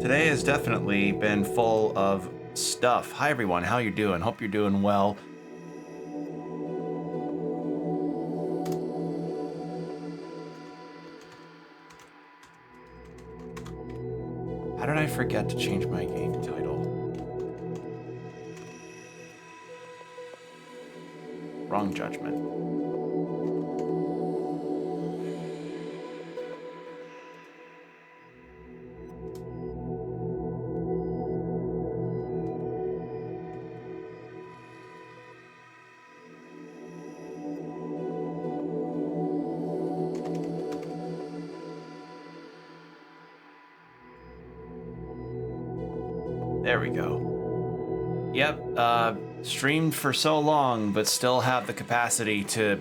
Today has definitely been full of stuff. Hi everyone, how you doing? Hope you're doing well. How did I forget to change my game title? Wrong Judgment. There we go. Yep, streamed for so long, but still have the capacity to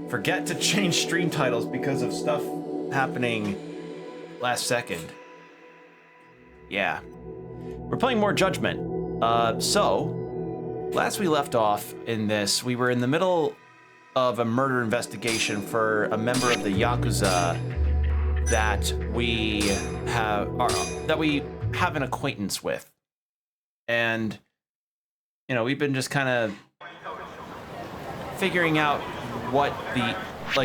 forget to change stream titles because of stuff happening last second. Yeah. We're playing more Judgment. So, last we left off in this, we were in the middle of a murder investigation for a member of the Yakuza that we have an acquaintance with. And, you know, we've been just kind of figuring out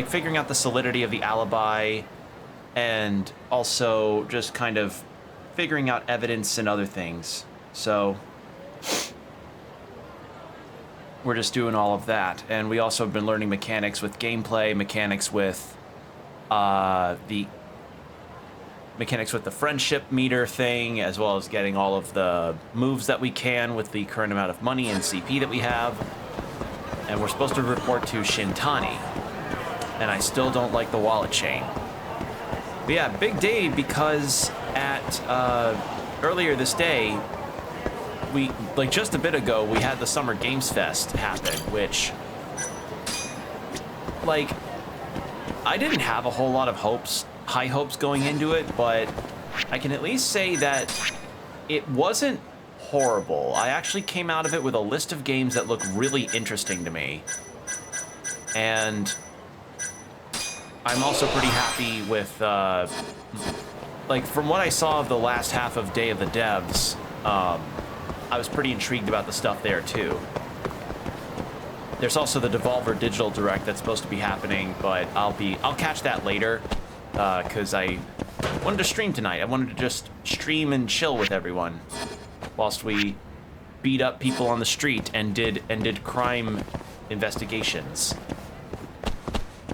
figuring out the solidity of the alibi, and also just kind of figuring out evidence and other things. So we're just doing all of that. And we also have been learning mechanics with gameplay, mechanics with the friendship meter thing, as well as getting all of the moves that we can with the current amount of money and CP that we have. And we're supposed to report to Shintani, and I still don't like the wallet chain. But yeah, big day, because earlier this day, just a bit ago, we had the Summer Games Fest happen, which, I didn't have a whole lot of high hopes going into it, but I can at least say that it wasn't horrible. I actually came out of it with a list of games that look really interesting to me. And I'm also pretty happy with, from what I saw of the last half of Day of the Devs, I was pretty intrigued about the stuff there too. There's also the Devolver Digital Direct that's supposed to be happening, but I'll catch that later. Because I wanted to stream tonight. I wanted to just stream and chill with everyone whilst we beat up people on the street and did crime investigations.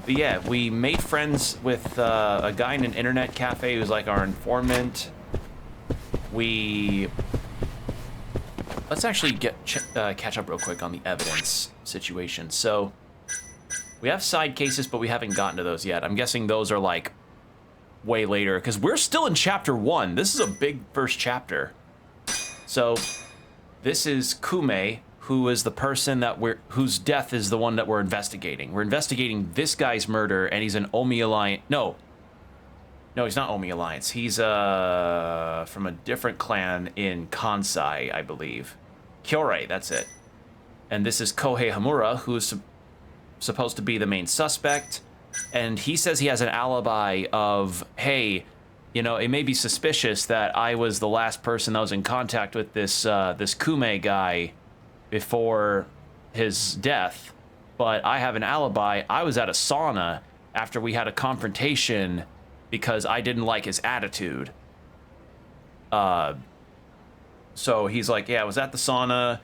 But yeah, we made friends with a guy in an internet cafe who's like our informant. Let's actually catch up real quick on the evidence situation. So we have side cases, but we haven't gotten to those yet. I'm guessing those are like way later, because we're still in chapter 1. This is a big first chapter. So this is Kume, who is the person whose death is the one that we're investigating. We're investigating this guy's murder, and he's an Omi Alliance. No, he's not Omi Alliance. He's from a different clan in Kansai, I believe. Kyorei, that's it. And this is Kohei Hamura, who's supposed to be the main suspect. And he says he has an alibi of, hey, you know, it may be suspicious that I was the last person that was in contact with this Kume guy before his death, but I have an alibi. I was at a sauna after we had a confrontation because I didn't like his attitude. So he's like, yeah, I was at the sauna,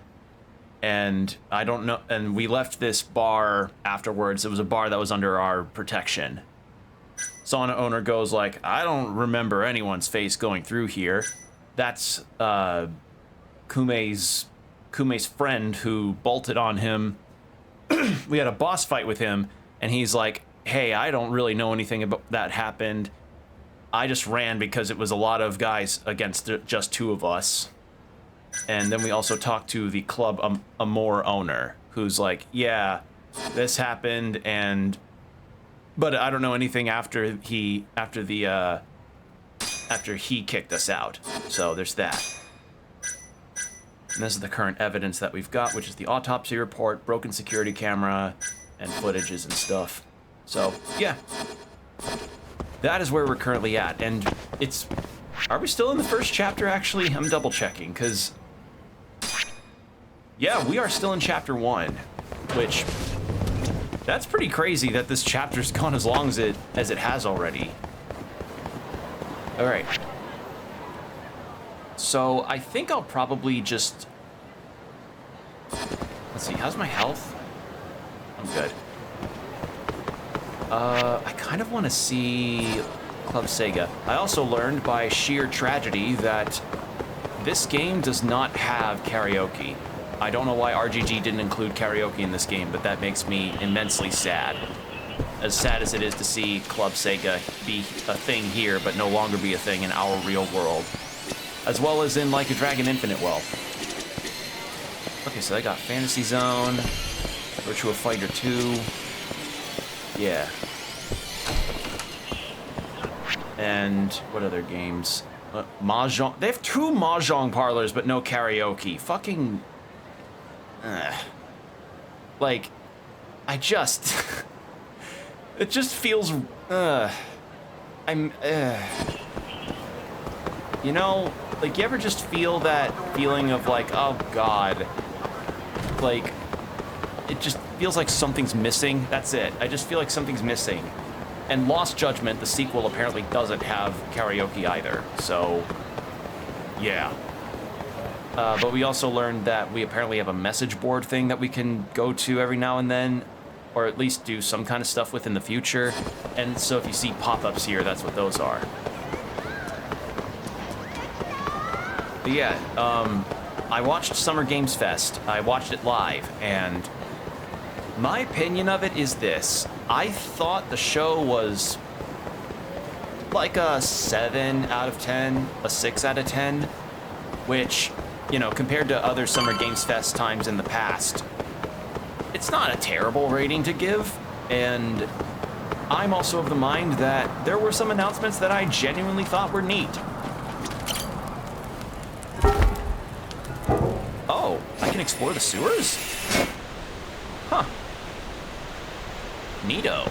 and I don't know, and we left this bar afterwards. It was a bar that was under our protection. Sauna owner goes like, I don't remember anyone's face going through here. That's Kume's friend who bolted on him. We had a boss fight with him, and he's like, hey, I don't really know anything about that happened. I just ran because it was a lot of guys against just two of us. And then we also talked to the Club Amor owner, who's like, yeah, this happened, but I don't know anything after he kicked us out. So there's that. And this is the current evidence that we've got, which is the autopsy report, broken security camera, and footages and stuff. So yeah, that is where we're currently at, and it's Are we still in the first chapter, actually? I'm double checking, because... Yeah, we are still in chapter 1, which... That's pretty crazy that this chapter's gone as long as it has already. Alright. So, I think I'll probably just... Let's see, how's my health? I'm good. I kind of want to see Club Sega. I also learned by sheer tragedy that this game does not have karaoke. I don't know why RGG didn't include karaoke in this game, but that makes me immensely sad. As sad as it is to see Club Sega be a thing here, but no longer be a thing in our real world. As well as in Like a Dragon Infinite Well. Okay, so I got Fantasy Zone, Virtua Fighter 2. Yeah. And what other games? Mahjong. They have 2 Mahjong parlors, but no karaoke. Fucking... Like, I just... It just feels... You know, like, you ever just feel that feeling of like, oh god. Like, it just feels like something's missing. That's it. I just feel like something's missing. And Lost Judgment, the sequel, apparently doesn't have karaoke either. So, yeah. But we also learned that we apparently have a message board thing that we can go to every now and then, or at least do some kind of stuff with in the future. And so if you see pop-ups here, that's what those are. But yeah, I watched Summer Games Fest. I watched it live, and my opinion of it is this. I thought the show was like a 7 out of 10, a 6 out of 10, which, you know, compared to other Summer Games Fest times in the past, it's not a terrible rating to give. And I'm also of the mind that there were some announcements that I genuinely thought were neat. Oh, I can explore the sewers? Huh. Neato.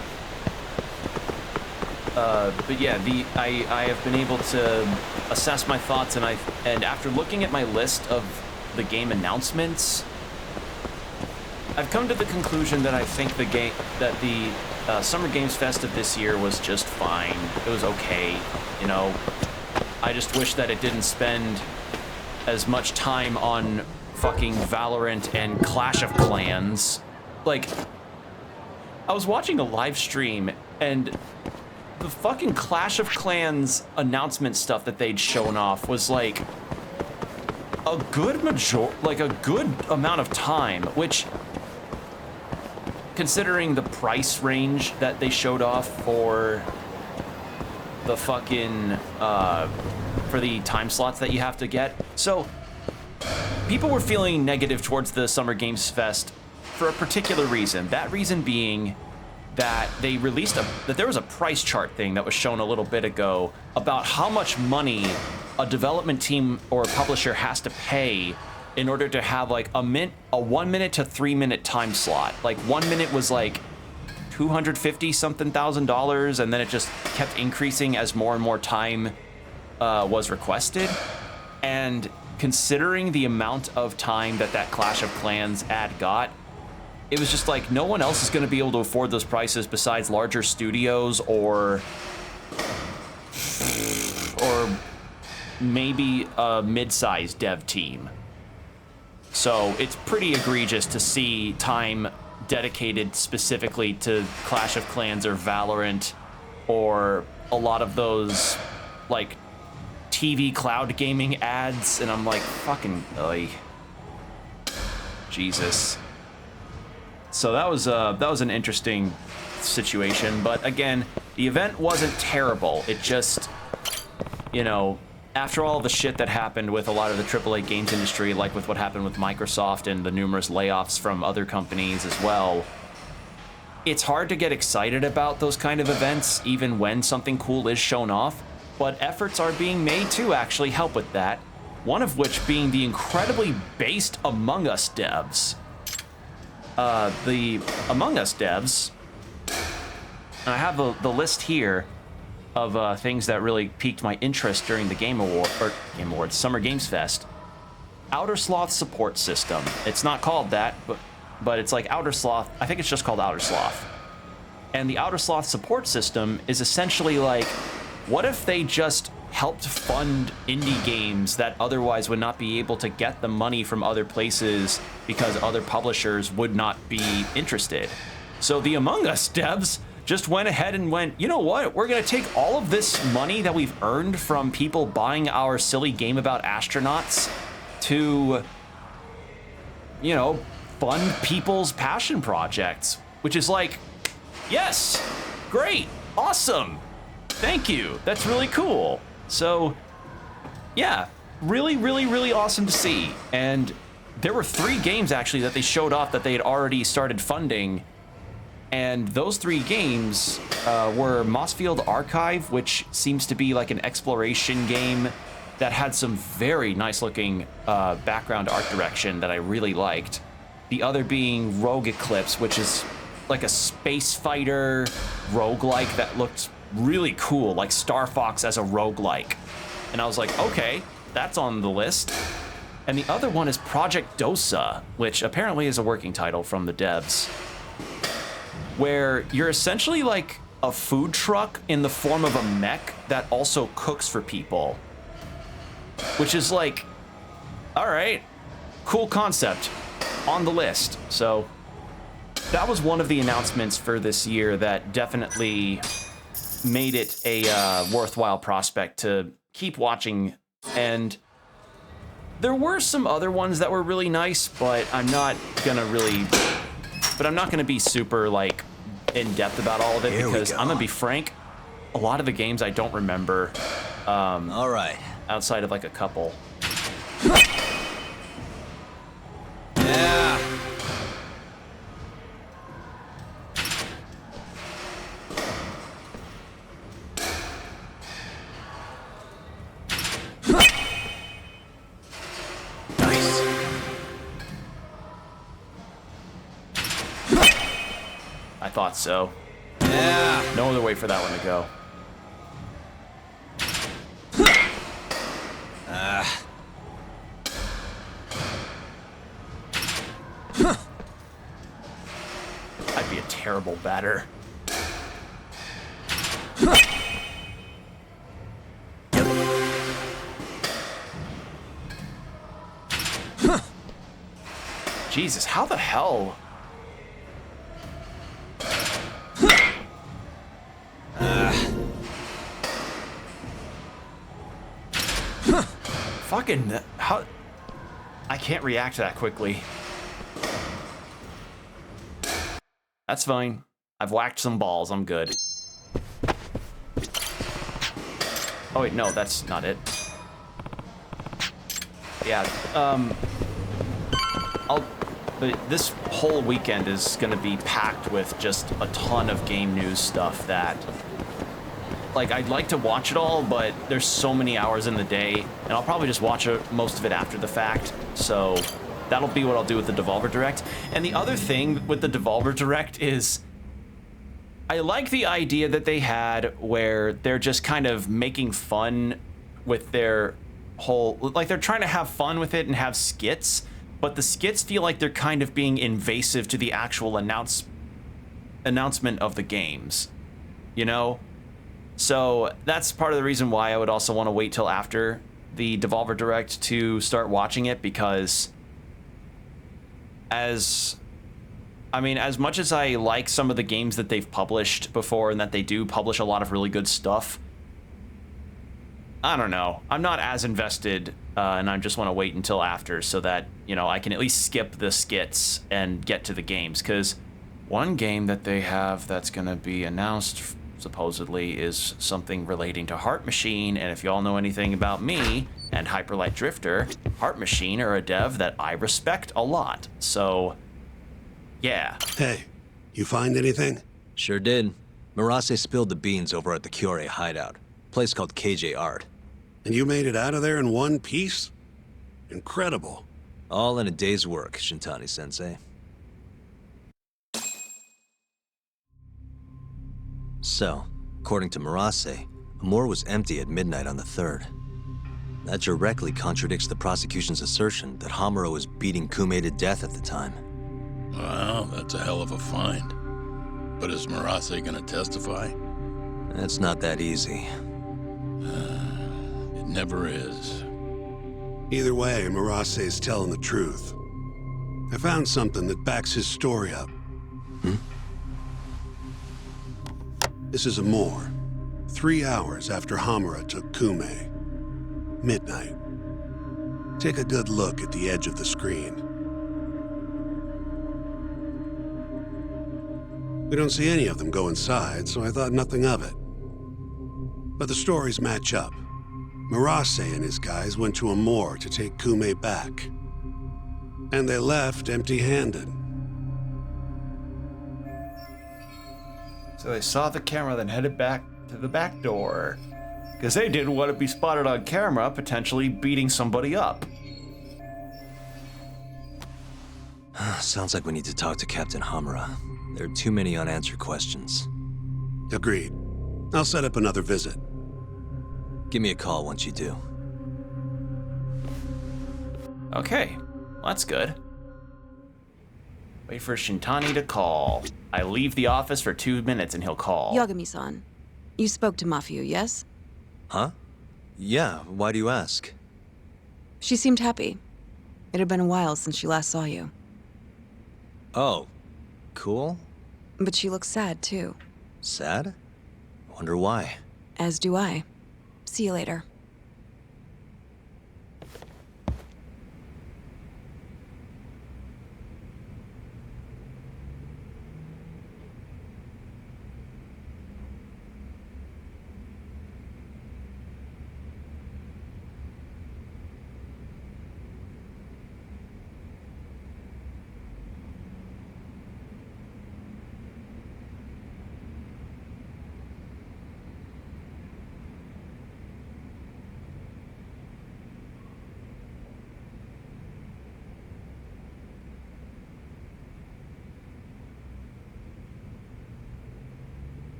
But yeah, I have been able to assess my thoughts, and after looking at my list of the game announcements, I've come to the conclusion that I think the Summer Games Fest of this year was just fine. It was okay, you know. I just wish that it didn't spend as much time on fucking Valorant and Clash of Clans. Like, I was watching a live stream, and the fucking Clash of Clans announcement stuff that they'd shown off was like a good amount of time, which, considering the price range that they showed off for the fucking for the time slots that you have to get. So people were feeling negative towards the Summer Games Fest for a particular reason. That reason being that they released that there was a price chart thing that was shown a little bit ago about how much money a development team or a publisher has to pay in order to have like a 1 minute to 3 minute time slot. Like 1 minute was like $250 something thousand, and then it just kept increasing as more and more time was requested. And considering the amount of time that Clash of Clans ad got, it was just like no one else is going to be able to afford those prices besides larger studios or maybe a mid-sized dev team. So it's pretty egregious to see time dedicated specifically to Clash of Clans or Valorant or a lot of those like TV cloud gaming ads, and I'm like, fucking Jesus. So that was an interesting situation, but again, the event wasn't terrible. It just, you know, after all the shit that happened with a lot of the AAA games industry, like with what happened with Microsoft and the numerous layoffs from other companies as well, it's hard to get excited about those kind of events, even when something cool is shown off, but efforts are being made to actually help with that, one of which being the incredibly based Among Us devs. The Among Us devs, and I have the list here, of things that really piqued my interest during the Game Awards, Summer Games Fest. Outer Sloth support system. It's not called that, but it's like Outer Sloth. I think it's just called Outer Sloth. And the Outer Sloth support system is essentially like, what if they just helped fund indie games that otherwise would not be able to get the money from other places because other publishers would not be interested? So the Among Us devs just went ahead and went, you know what? We're gonna take all of this money that we've earned from people buying our silly game about astronauts to, you know, fund people's passion projects, which is like, yes, great, awesome, thank you, that's really cool. So, yeah, really, really, really awesome to see. And there were 3 games actually that they showed off that they had already started funding, and those 3 games were Mossfield Archive, which seems to be like an exploration game that had some very nice looking background art direction that I really liked. The other being Rogue Eclipse, which is like a space fighter roguelike that looked really cool, like Star Fox as a roguelike. And I was like, okay, that's on the list. And the other one is Project Dosa, which apparently is a working title from the devs, where you're essentially like a food truck in the form of a mech that also cooks for people. Which is like, all right, cool concept, on the list. So that was one of the announcements for this year that definitely made it a worthwhile prospect to keep watching. And there were some other ones that were really nice, but I'm not gonna be super like in depth about all of it, because I'm gonna be frank, a lot of the games I don't remember. All right. Outside of like a couple. Yeah. Nice. I thought so. Yeah. No other way for that one to go. I'd be a terrible batter. Jesus, how the hell? Fucking how? I can't react that quickly. That's fine. I've whacked some balls. I'm good. Oh wait, no, that's not it. Yeah. This whole weekend is gonna be packed with just a ton of game news stuff that, like, I'd like to watch it all, but there's so many hours in the day, and I'll probably just watch most of it after the fact. So that'll be what I'll do with the Devolver Direct. And the other thing with the Devolver Direct is, I like the idea that they had where they're just kind of making fun with their whole, like, they're trying to have fun with it and have skits, but the skits feel like they're kind of being invasive to the actual announcement of the games, you know? So that's part of the reason why I would also want to wait till after the Devolver Direct to start watching it, because as much as I like some of the games that they've published before and that they do publish a lot of really good stuff, I don't know. I'm not as invested, and I just want to wait until after so that, you know, I can at least skip the skits and get to the games. Because one game that they have that's going to be announced, supposedly, is something relating to Heart Machine. And if you all know anything about me and Hyperlight Drifter, Heart Machine are a dev that I respect a lot. So, yeah. Hey, you find anything? Sure did. Mirase spilled the beans over at the Cure hideout. Place called KJ Art. And you made it out of there in one piece? Incredible. All in a day's work, Shintani-sensei. So, according to Mirase, Amor was empty at midnight on the 3rd. That directly contradicts the prosecution's assertion that Hamura was beating Kume to death at the time. Well, that's a hell of a find. But is Murase gonna testify? It's not that easy. It never is. Either way, Murase's telling the truth. I found something that backs his story up. This is Amor. 3 hours after Hamura took Kume. Midnight. Take a good look at the edge of the screen. We don't see any of them go inside, so I thought nothing of it. But the stories match up. Murase and his guys went to Amor to take Kume back. And they left empty-handed. So they saw the camera, then headed back to the back door. Because they didn't want to be spotted on camera, potentially beating somebody up. Sounds like we need to talk to Captain Hamura. There are too many unanswered questions. Agreed. I'll set up another visit. Give me a call once you do. Okay, well, that's good. Wait for Shintani to call. I leave the office for 2 minutes and he'll call. Yagami-san, you spoke to Mafio, yes? Huh? Yeah, why do you ask? She seemed happy. It had been a while since she last saw you. Oh, cool. But she looks sad, too. Sad? Wonder why. As do I. See you later.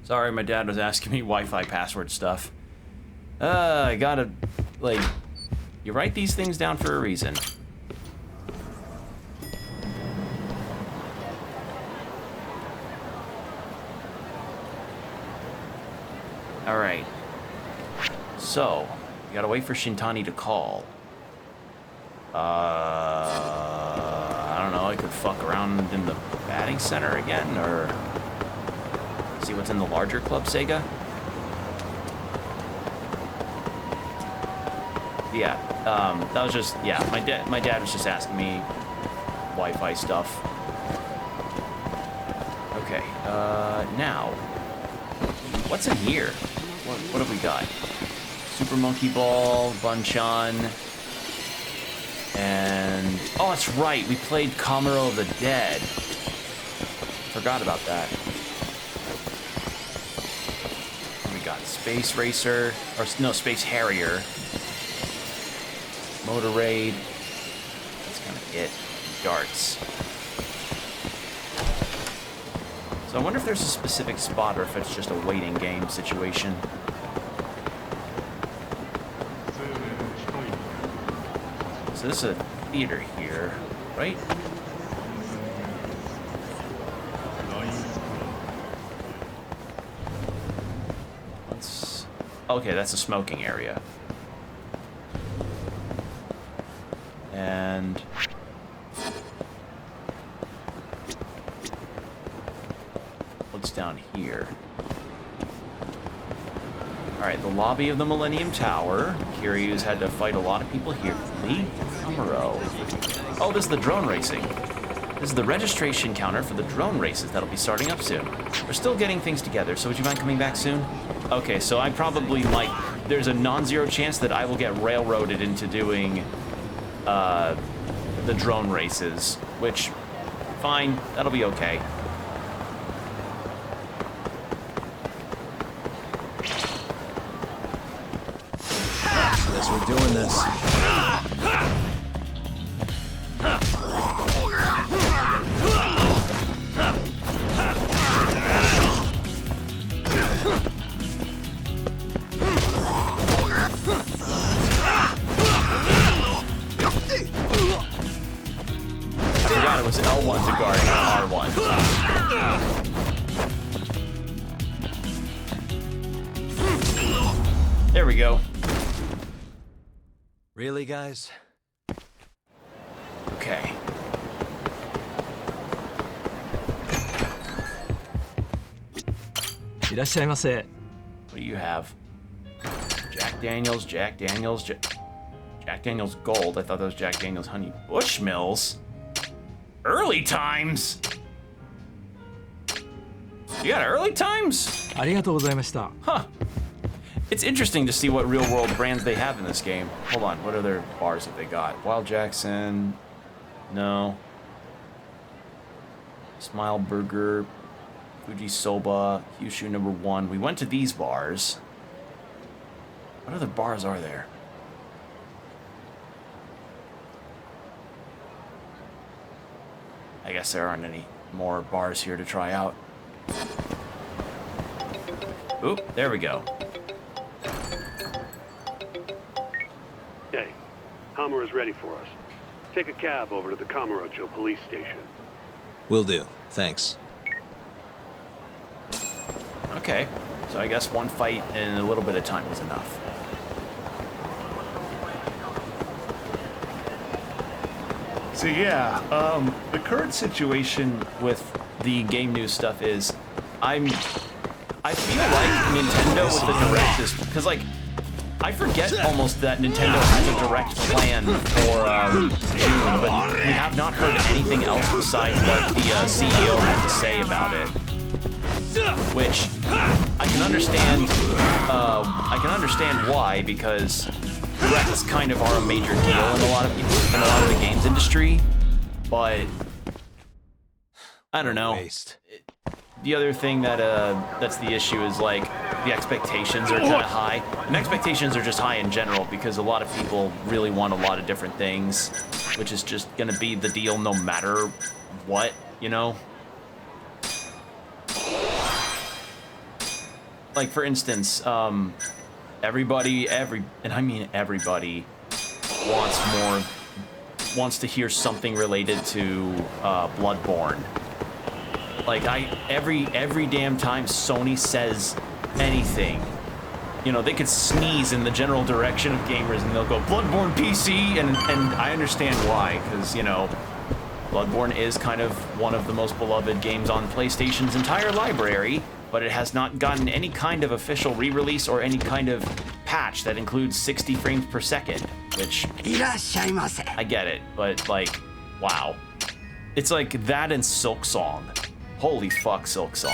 Sorry, my dad was asking me Wi-Fi password stuff. I gotta, like, you write these things down for a reason. Alright. So, you gotta wait for Shintani to call. I don't know, I could fuck around in the batting center again, or see what's in the larger Club Sega. Yeah, that was just, yeah, my dad was just asking me Wi-Fi stuff. Okay, now, what's in here? What have we got? Super Monkey Ball, Bunchan, and, oh, that's right, we played Kamuro of the Dead. Forgot about that. We got Space Racer, or no, Space Harrier. Motor Raid. That's kind of it. Darts. So I wonder if there's a specific spot or if it's just a waiting game situation. So this is a theater here, right? Okay, that's a smoking area. And what's down here? Alright, the lobby of the Millennium Tower. Kiryu's had to fight a lot of people here. Lee Amuro. Oh, this is the drone racing. This is the registration counter for the drone races that'll be starting up soon. We're still getting things together, so would you mind coming back soon? Okay, so I probably might... There's a non-zero chance that I will get railroaded into doing the drone races, which, fine, that'll be okay. Guess we're doing this. Really, guys? Okay. What do you have? Jack Daniels, Jack Daniels, Jack Daniels Gold. I thought that was Jack Daniels Honey Bushmills. Early times? You got early times? Huh. It's interesting to see what real-world brands they have in this game. Hold on, what other bars have they got? Wild Jackson, no. Smile Burger, Fuji Soba, Kyushu #1. We went to these bars. What other bars are there? I guess there aren't any more bars here to try out. Oop, there we go. Hey, Hamura's ready for us. Take a cab over to the Kamurocho police station. Will do. Thanks. Okay, so I guess one fight and a little bit of time was enough. So yeah, the current situation with the game news stuff is, I feel like Nintendo with the Direct is, because like, I forget almost that Nintendo has a Direct plan for June, but we have not heard anything else besides what the CEO had to say about it. Which I can understand. I can understand why, because Directs kind of are a major deal in a lot of the games industry. But I don't know. The other thing that that's the issue is like the expectations are kind of high, and expectations are just high in general because a lot of people really want a lot of different things, which is just gonna be the deal no matter what, you know. Like, for instance, everybody wants to hear something related to Bloodborne. Like, every damn time Sony says anything, you know, they could sneeze in the general direction of gamers and they'll go, Bloodborne PC, and I understand why, because, you know, Bloodborne is kind of one of the most beloved games on PlayStation's entire library, but it has not gotten any kind of official re-release or any kind of patch that includes 60 frames per second, which, I get it, but like, wow. It's like that and Silk Song. Holy fuck, Silk Song.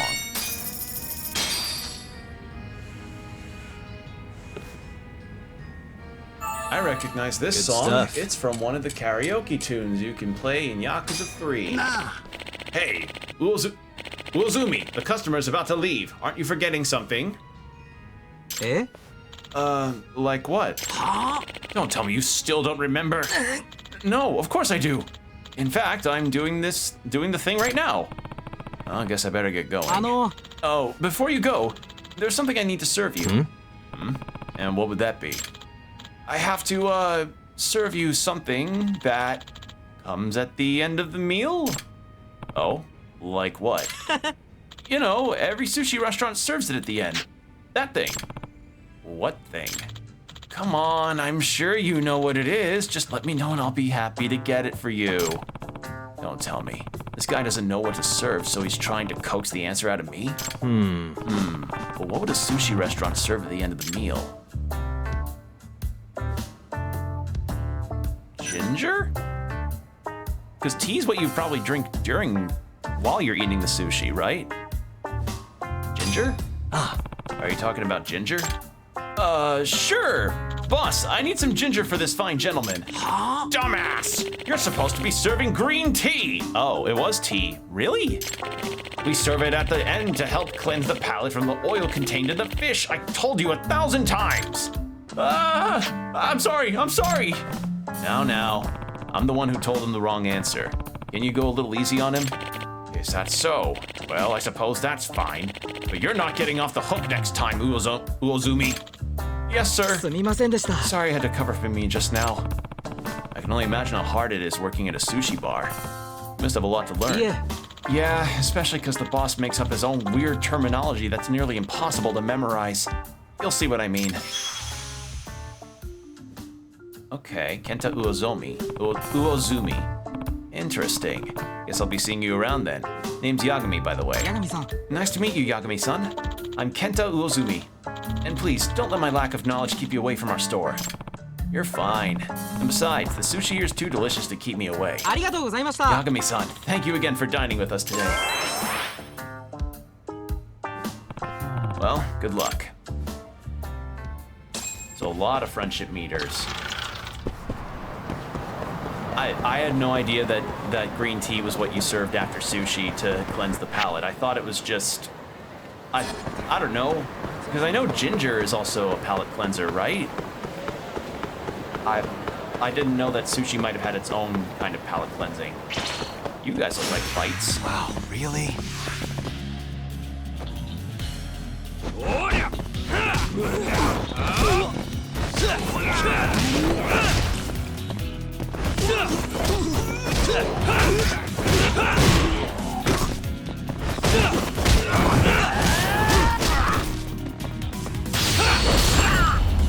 I recognize this Good song. stuff. It's from one of the karaoke tunes you can play in Yakuza 3. Hey, Uozumi, the customer's about to leave. Aren't you forgetting something? Eh? Like what? Don't tell me you still don't remember. No, of course I do. In fact, I'm doing the thing right now. I guess I better get going. Oh, before you go, there's something I need to serve you. And what would that be? I have to, serve you something that comes at the end of the meal? Oh, like what? You know, every sushi restaurant serves it at the end. That thing. What thing? Come on, I'm sure you know what it is. Just let me know and I'll be happy to get it for you. Don't tell me. This guy doesn't know what to serve, so he's trying to coax the answer out of me? Well, what would a sushi restaurant serve at the end of the meal? Ginger? Because tea's what you probably drink while you're eating the sushi, right? Ginger? Are you talking about ginger? Sure. Boss, I need some ginger for this fine gentleman. Dumbass! You're supposed to be serving green tea! Oh, it was tea. Really? We serve it at the end to help cleanse the palate from the oil contained in the fish. I told you 1,000 times! I'm sorry. Now. I'm the one who told him the wrong answer. Can you go a little easy on him? Is that so? Well, I suppose that's fine. But you're not getting off the hook next time, Uozumi. Yes, sir. Sorry I had to cover for me just now. I can only imagine how hard it is working at a sushi bar. You must have a lot to learn. Yeah, especially because the boss makes up his own weird terminology that's nearly impossible to memorize. You'll see what I mean. Okay, Kenta Uozumi. Interesting. Guess I'll be seeing you around then. Name's Yagami, by the way. Nice to meet you, Yagami-san. I'm Kenta Uozumi. And please, don't let my lack of knowledge keep you away from our store. You're fine. And besides, the sushi here is too delicious to keep me away. Yagami-san, thank you again for dining with us today. Well, good luck. So a lot of friendship meters. I had no idea that green tea was what you served after sushi to cleanse the palate. I thought it was just, I don't know, because I know ginger is also a palate cleanser, right? I didn't know that sushi might have had its own kind of palate cleansing. You guys look like fights. Wow, really?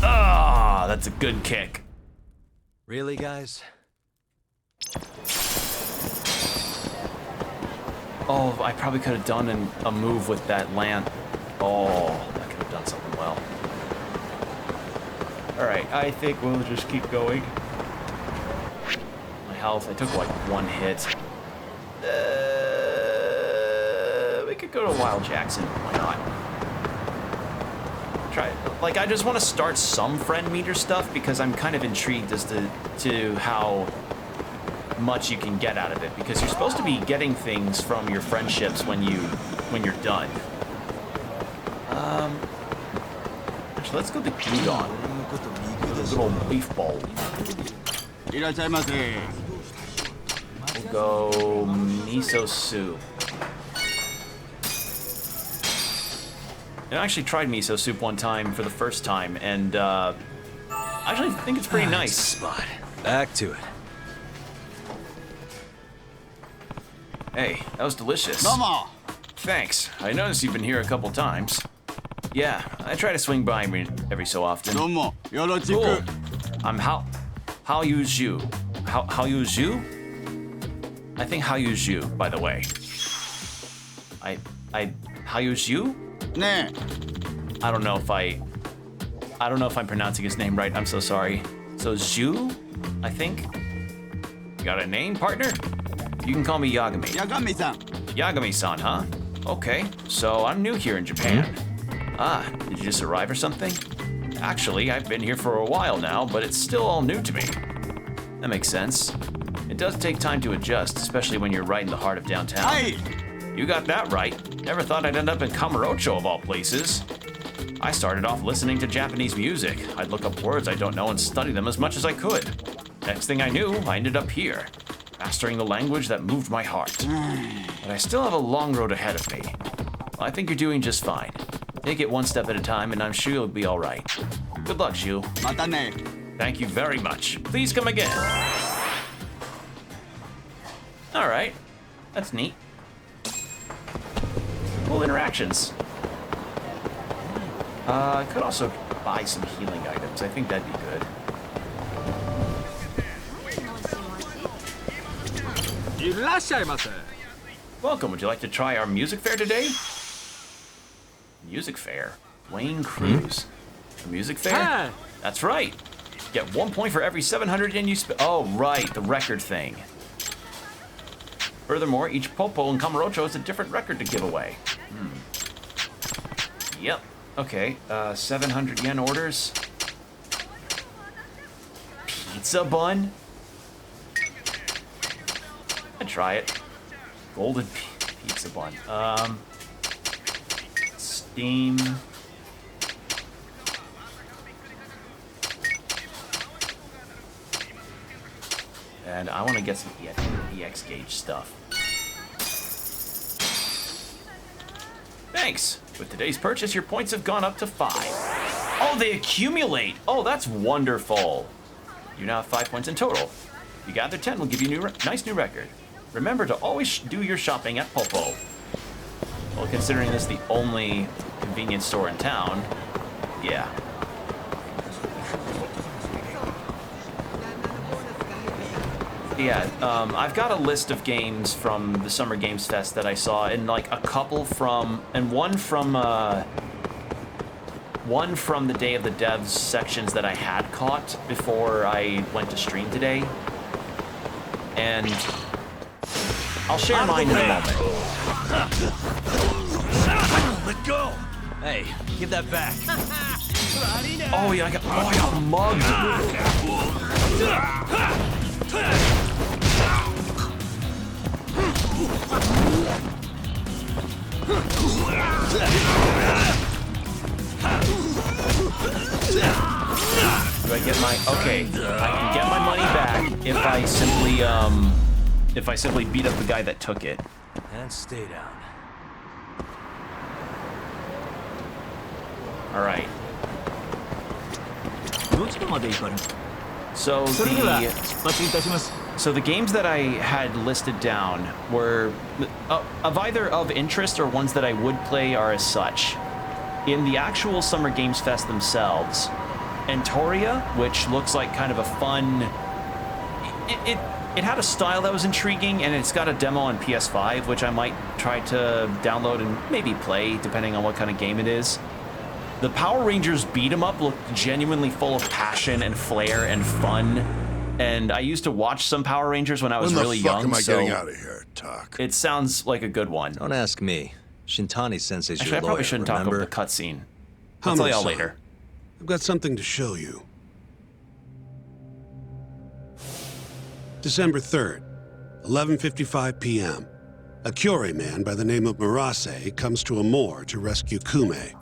Ah, that's a good kick. Really, guys? Oh, I probably could have done a move with that land. Oh, I could have done something well. Alright, I think we'll just keep going. My health, I took like one hit. We could go to Wild Jackson, why not? Try it. Like, I just want to start some friend meter stuff because I'm kind of intrigued as to how much you can get out of it, because you're supposed to be getting things from your friendships when you're done. Actually, let's go to Gyudon. Little beef bowl. We'll go miso soup. I actually tried miso soup one time for the first time, and I actually think it's pretty nice. Spot. Back to it. Hey, that was delicious. Thanks. I noticed you've been here a couple times. Yeah, I try to swing by every so often. Cool. I'm How Yu Zhu. How Yu Zhu? I think How Yu Zhu, by the way. How Yu Zhu? I don't know if I'm pronouncing his name right. I'm so sorry. So Zhu, I think. You got a name, partner? You can call me Yagami. Yagami-san. Yagami-san, huh? Okay, so I'm new here in Japan. Ah, did you just arrive or something? Actually, I've been here for a while now, but it's still all new to me. That makes sense. It does take time to adjust, especially when you're right in the heart of downtown. Hey! You got that right. Never thought I'd end up in Kamurocho of all places. I started off listening to Japanese music. I'd look up words I don't know and study them as much as I could. Next thing I knew, I ended up here, mastering the language that moved my heart. But I still have a long road ahead of me. I think you're doing just fine. Take it one step at a time, and I'm sure you'll be all right. Good luck, Zhu. Matane. Thank you very much. Please come again. All right, that's neat. Cool interactions. I could also buy some healing items. I think that'd be good. Welcome. Would you like to try our music fair today? Music fair? Wayne Cruz. A music fair? That's right. Get 1 point for every 700 yen you spend. Oh, right. The record thing. Furthermore, each popo in Kamurocho has a different record to give away. Yep. Okay. 700 yen orders. Pizza bun? I'd try it. Golden pizza bun. Steam. And I want to get some EX gauge stuff. Thanks. With today's purchase, your points have gone up to 5. Oh, they accumulate. Oh, that's wonderful. You now have 5 points in total. If you gather 10, we'll give you a nice new record. Remember to always do your shopping at Popo. Well, considering this is the only convenience store in town, yeah. Yeah, I've got a list of games from the Summer Games Fest that I saw, and like a couple from, and one from the Day of the Devs sections that I had caught before I went to stream today. And I'll share mine in a moment. Let go! Hey, give that back. Oh yeah, I got mugged. Do I get my, okay, I can get my money back if I simply beat up the guy that took it. And stay down. All right. どちらまで行かれる So それでは出発いたします So the games that I had listed down were of either of interest or ones that I would play are as such. In the actual Summer Games Fest themselves, Antoria, which looks like kind of a fun... It had a style that was intriguing, and it's got a demo on PS5, which I might try to download and maybe play, depending on what kind of game it is. The Power Rangers beat 'em up looked genuinely full of passion and flair and fun. And I used to watch some Power Rangers when I was really young, When the fuck am I so getting out of here, Tuck? it sounds like a good one. Don't ask me. Shintani Sensei's Actually, your I lawyer, probably shouldn't talk over remember? the cutscene. I'll tell y'all Hammer-san, later. I've got something to show you. December 3rd, 11:55 p.m. A Kyorei man by the name of Murase comes to a moor to rescue Kume.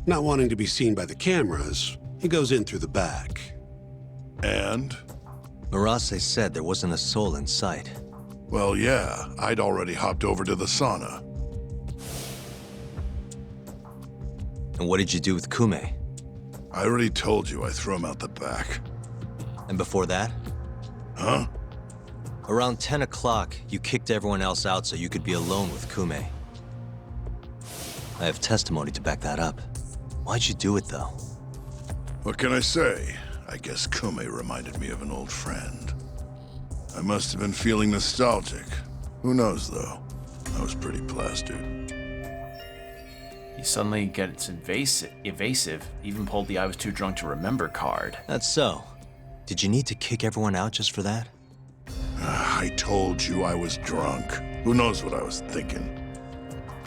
Not wanting to be seen by the cameras, he goes in through the back. And? Murase said there wasn't a soul in sight. Well, yeah, I'd already hopped over to the sauna. And what did you do with Kume? I already told you I threw him out the back. And before that? Huh? Around 10 o'clock, you kicked everyone else out so you could be alone with Kume. I have testimony to back that up. Why'd you do it, though? What can I say? I guess Kume reminded me of an old friend. I must have been feeling nostalgic. Who knows, though? I was pretty plastered. He suddenly gets evasive, even pulled the "I was too drunk to remember" card. That's so. Did you need to kick everyone out just for that? I told you I was drunk. Who knows what I was thinking?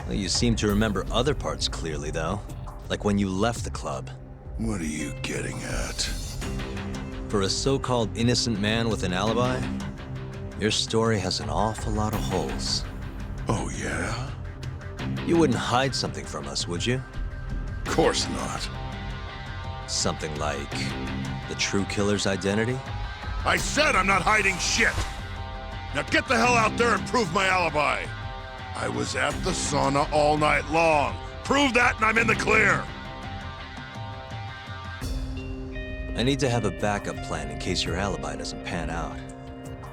Well, you seem to remember other parts clearly, though. Like when you left the club. What are you getting at? For a so-called innocent man with an alibi, your story has an awful lot of holes. Oh, yeah? You wouldn't hide something from us, would you? Of course not. Something like the true killer's identity? I said I'm not hiding shit! Now get the hell out there and prove my alibi! I was at the sauna all night long. Prove that and I'm in the clear! I need to have a backup plan in case your alibi doesn't pan out.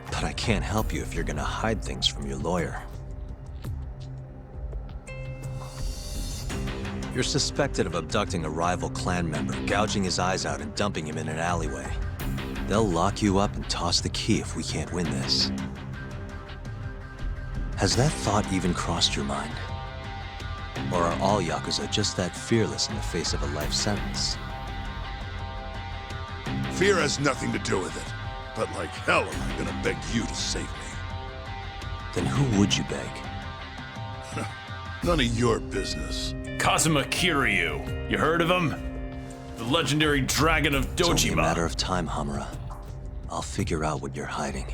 But I can't help you if you're gonna hide things from your lawyer. You're suspected of abducting a rival clan member, gouging his eyes out and dumping him in an alleyway. They'll lock you up and toss the key if we can't win this. Has that thought even crossed your mind? Or are all Yakuza just that fearless in the face of a life sentence? Fear has nothing to do with it. But like hell am I gonna beg you to save me. Then who would you beg? None of your business. Kazuma Kiryu. You heard of him? The legendary dragon of It's only a Dojima. matter of time, Hamura. I'll figure out what you're hiding.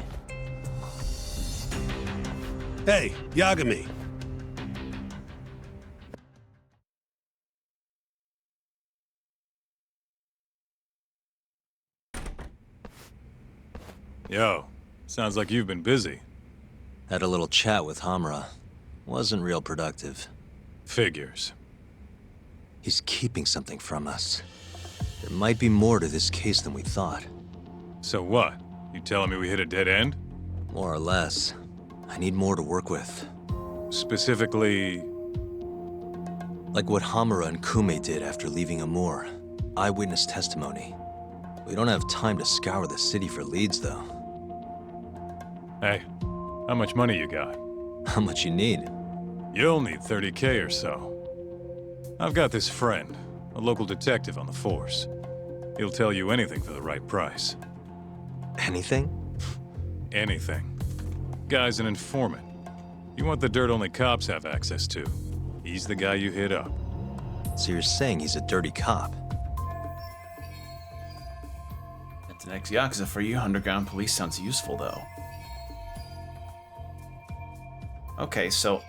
Hey, Yagami. Yo, sounds like you've been busy. Had a little chat with Hamura. Wasn't real productive. Figures. He's keeping something from us. There might be more to this case than we thought. So what? You telling me we hit a dead end? More or less. I need more to work with. Specifically... Like what Hamura and Kume did after leaving Amur. Eyewitness testimony. We don't have time to scour the city for leads, though. Hey, how much money you got? How much you need? You'll need 30K or so. I've got this friend, a local detective on the force. He'll tell you anything for the right price. Anything? Anything. Guy's an informant. You want the dirt only cops have access to. He's the guy you hit up. So you're saying he's a dirty cop? That's an ex-Yakuza for you. Underground police sounds useful, though. Okay, so...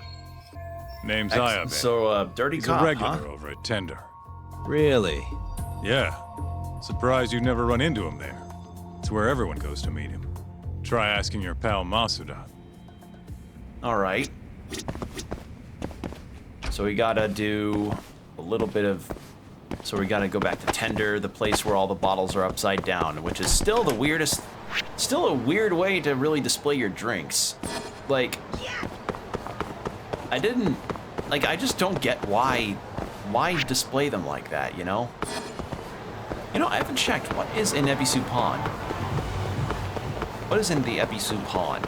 Name's Ayabe. So, dirty He's cop, a regular huh? over at Tender. Really? Yeah. Surprised you've never run into him there. It's where everyone goes to meet him. Try asking your pal Masuda. Alright. So we gotta do a little bit of... So we gotta go back to Tender, the place where all the bottles are upside down, which is still the weirdest... Still a weird way to really display your drinks. Like... I just don't get why display them like that, you know? You know, I haven't checked. What is in Ebisu Pond? What is in the Ebisu Pond?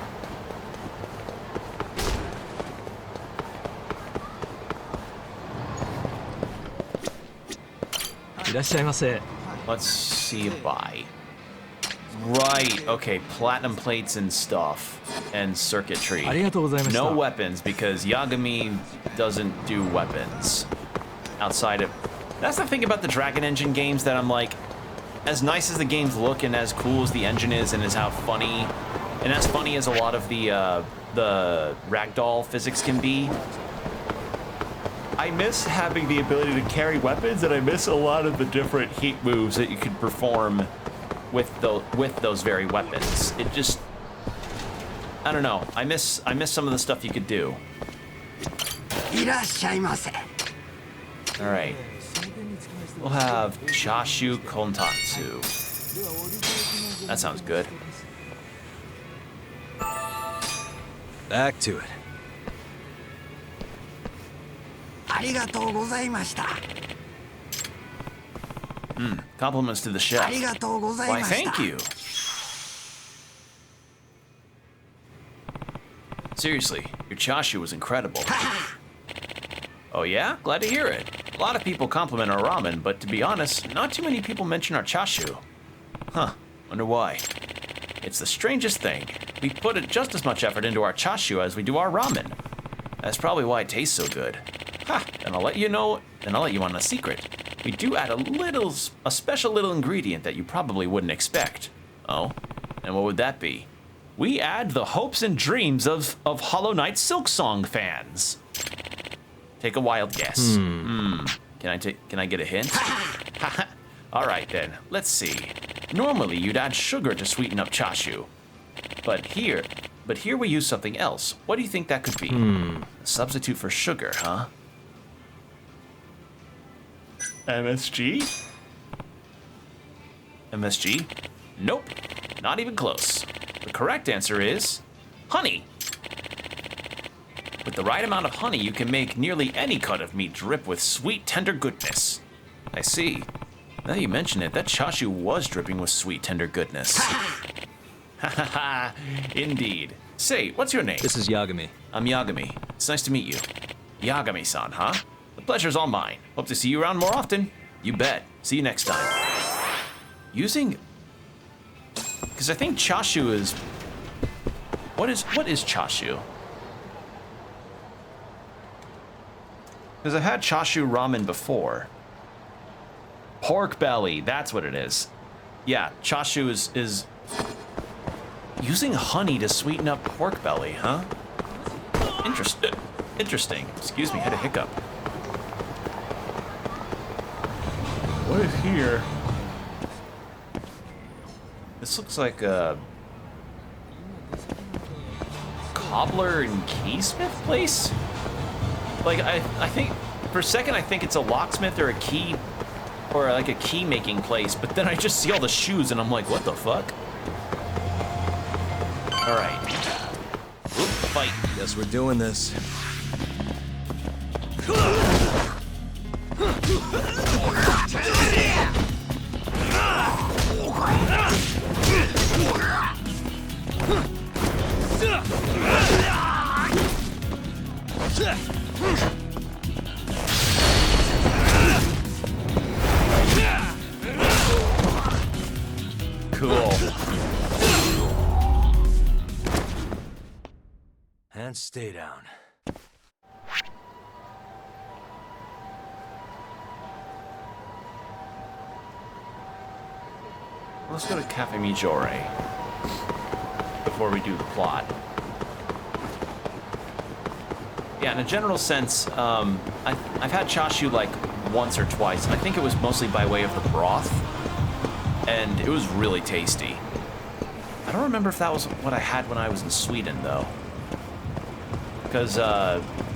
Let's see a buy. Right, okay, platinum plates and stuff. And circuitry. No weapons, because Yagami doesn't do weapons. Outside of... That's the thing about the Dragon Engine games that I'm like... As nice as the games look and as cool as the engine is and as how funny... And as funny as a lot of the ragdoll physics can be... I miss having the ability to carry weapons, and I miss a lot of the different heat moves that you could perform with those very weapons. It just... I don't know. I miss some of the stuff you could do. Alright. We'll have Chashu Kontatsu. That sounds good. Back to it. Compliments to the chef. Why, thank you. Seriously, your chashu was incredible. Oh yeah? Glad to hear it. A lot of people compliment our ramen, but to be honest, not too many people mention our chashu. Huh, wonder why. It's the strangest thing. We put just as much effort into our chashu as we do our ramen. That's probably why it tastes so good. Ha, and I'll let you know, and I'll let you on a secret. We do add a special little ingredient that you probably wouldn't expect. Oh, and what would that be? We add the hopes and dreams of Hollow Knight Silksong fans. Take a wild guess. Can I get a hint? All right then, let's see. Normally you'd add sugar to sweeten up chashu. But here we use something else. What do you think that could be? A substitute for sugar, huh? MSG? MSG? Nope, not even close. The correct answer is honey. With the right amount of honey, you can make nearly any cut of meat drip with sweet, tender goodness. I see. Now that you mention it, that chashu was dripping with sweet, tender goodness. Ha ha ha, indeed. Say, what's your name? This is Yagami. I'm Yagami. It's nice to meet you. Yagami-san, huh? The pleasure's all mine. Hope to see you around more often. You bet. See you next time. Using... Because I think chashu is... What is chashu? Because I've had chashu ramen before. Pork belly, that's what it is. Yeah, chashu is using honey to sweeten up pork belly, huh? Interesting. Excuse me, I had a hiccup. What is here? This looks like a cobbler and keysmith place? Like, I think, for a second, I think it's a locksmith or a key, or like a key making place, but then I just see all the shoes and I'm like, what the fuck? All right. Oop, fight. Guess we're doing this. and stay down. Let's go to Cafe Mijore before we do the plot. Yeah, in a general sense, I've had chashu like once or twice. I think it was mostly by way of the broth, and it was really tasty. I don't remember if that was what I had when I was in Sweden, though. Because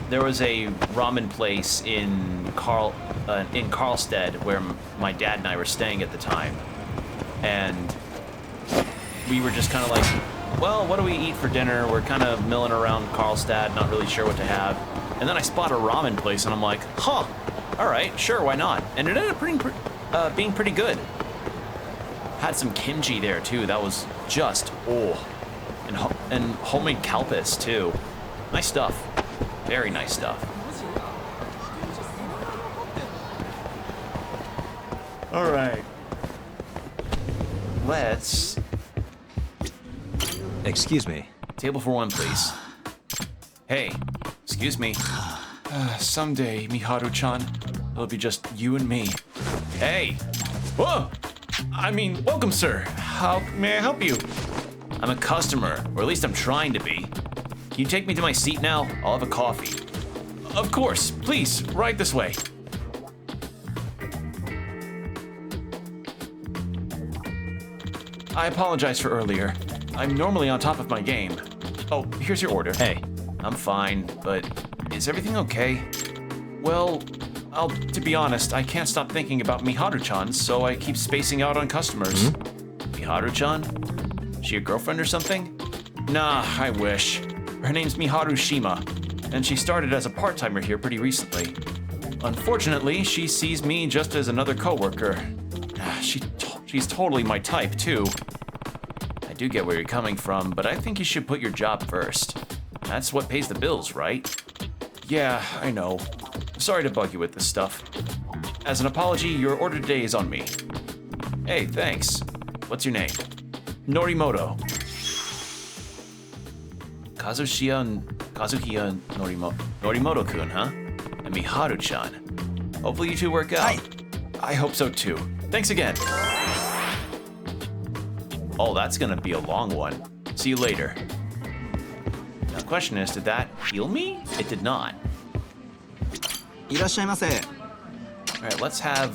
there was a ramen place in Karlstad where my dad and I were staying at the time. And we were just kind of like, well, what do we eat for dinner? We're kind of milling around Karlstad, not really sure what to have. And then I spot a ramen place, and I'm like, huh, all right, sure, why not? And it ended up being pretty good. Had some kimchi there, too. That was just, oh. And homemade kalpis, too. Nice stuff. Very nice stuff. All right. Let's... Excuse me. Table for one, please. Hey, excuse me. Someday, Miharu-chan, it'll be just you and me. Hey! Whoa! I mean, welcome, sir. How may I help you? I'm a customer, or at least I'm trying to be. Can you take me to my seat now? I'll have a coffee. Of course, please, right this way. I apologize for earlier. I'm normally on top of my game. Oh, here's your order. Hey. I'm fine, but is everything okay? Well, to be honest, I can't stop thinking about Miharu-chan, so I keep spacing out on customers. Miharu-chan? She your girlfriend or something? Nah, I wish. Her name's Miharu Shima, and she started as a part-timer here pretty recently. Unfortunately, she sees me just as another coworker. She's totally my type, too. I do get where you're coming from, but I think you should put your job first. That's what pays the bills, right? Yeah, I know. Sorry to bug you with this stuff. As an apology, your order today is on me. Hey, thanks. What's your name? Norimoto. Kazuhiya Norimoto-kun, huh? And Miharu-chan. Hopefully you two work out. Hi. I hope so too. Thanks again. Oh, that's gonna be a long one. See you later. Now the question is, did that heal me? It did not. いらっしゃいませ。 Alright, let's have...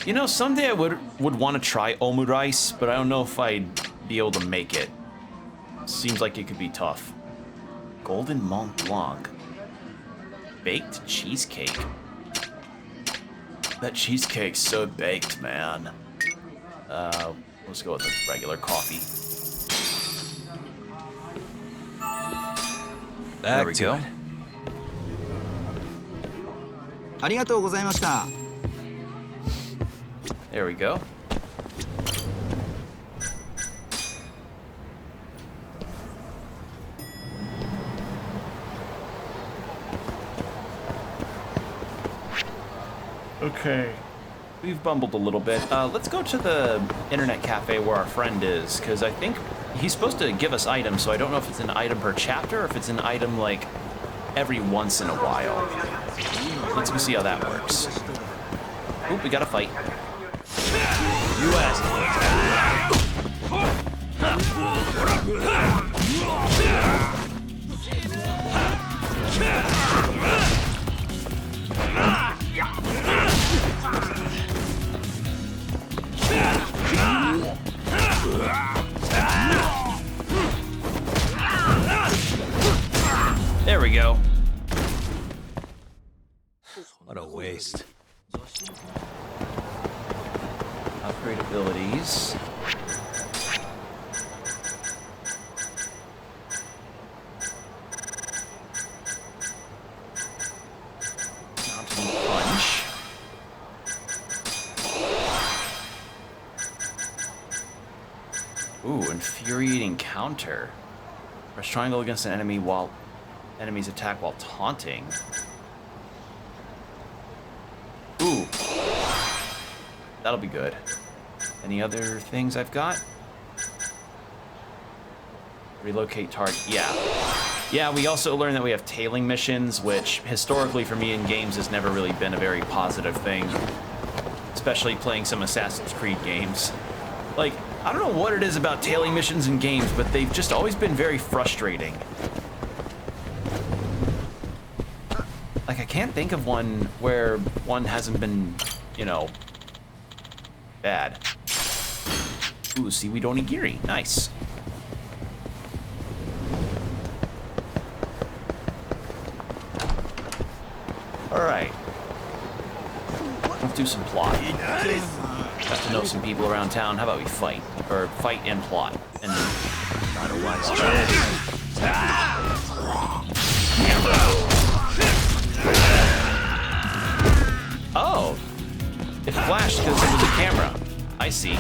You know, someday I would want to try omurice, but I don't know if I'd be able to make it. Seems like it could be tough. Golden Mont Blanc. Baked cheesecake. That cheesecake's so baked, man. Let's go with the regular coffee. There we go. ありがとうございました。 There we go. Okay. We've bumbled a little bit. Let's go to the internet cafe where our friend is, because I think he's supposed to give us items, so I don't know if it's an item per chapter or if it's an item, like, every once in a while. Let's go see how that works. Oop, we got a fight. You There we go. What a waste. Upgrade abilities. Mountain punch. Ooh, infuriating counter. Press triangle against an enemy while enemies attack while taunting. Ooh. That'll be good. Any other things I've got? Relocate target. Yeah. Yeah, we also learned that we have tailing missions, which historically for me in games has never really been a very positive thing. Especially playing some Assassin's Creed games. Like, I don't know what it is about tailing missions in games, but they've just always been very frustrating. Like, I can't think of one where one hasn't been, you know, bad. Ooh, seaweed onigiri. Nice. Alright. Let's do some plot. Got to know some people around town. How about we fight? Or fight and plot. And not a wise choice. Oh! It flashed because it was a camera. I see.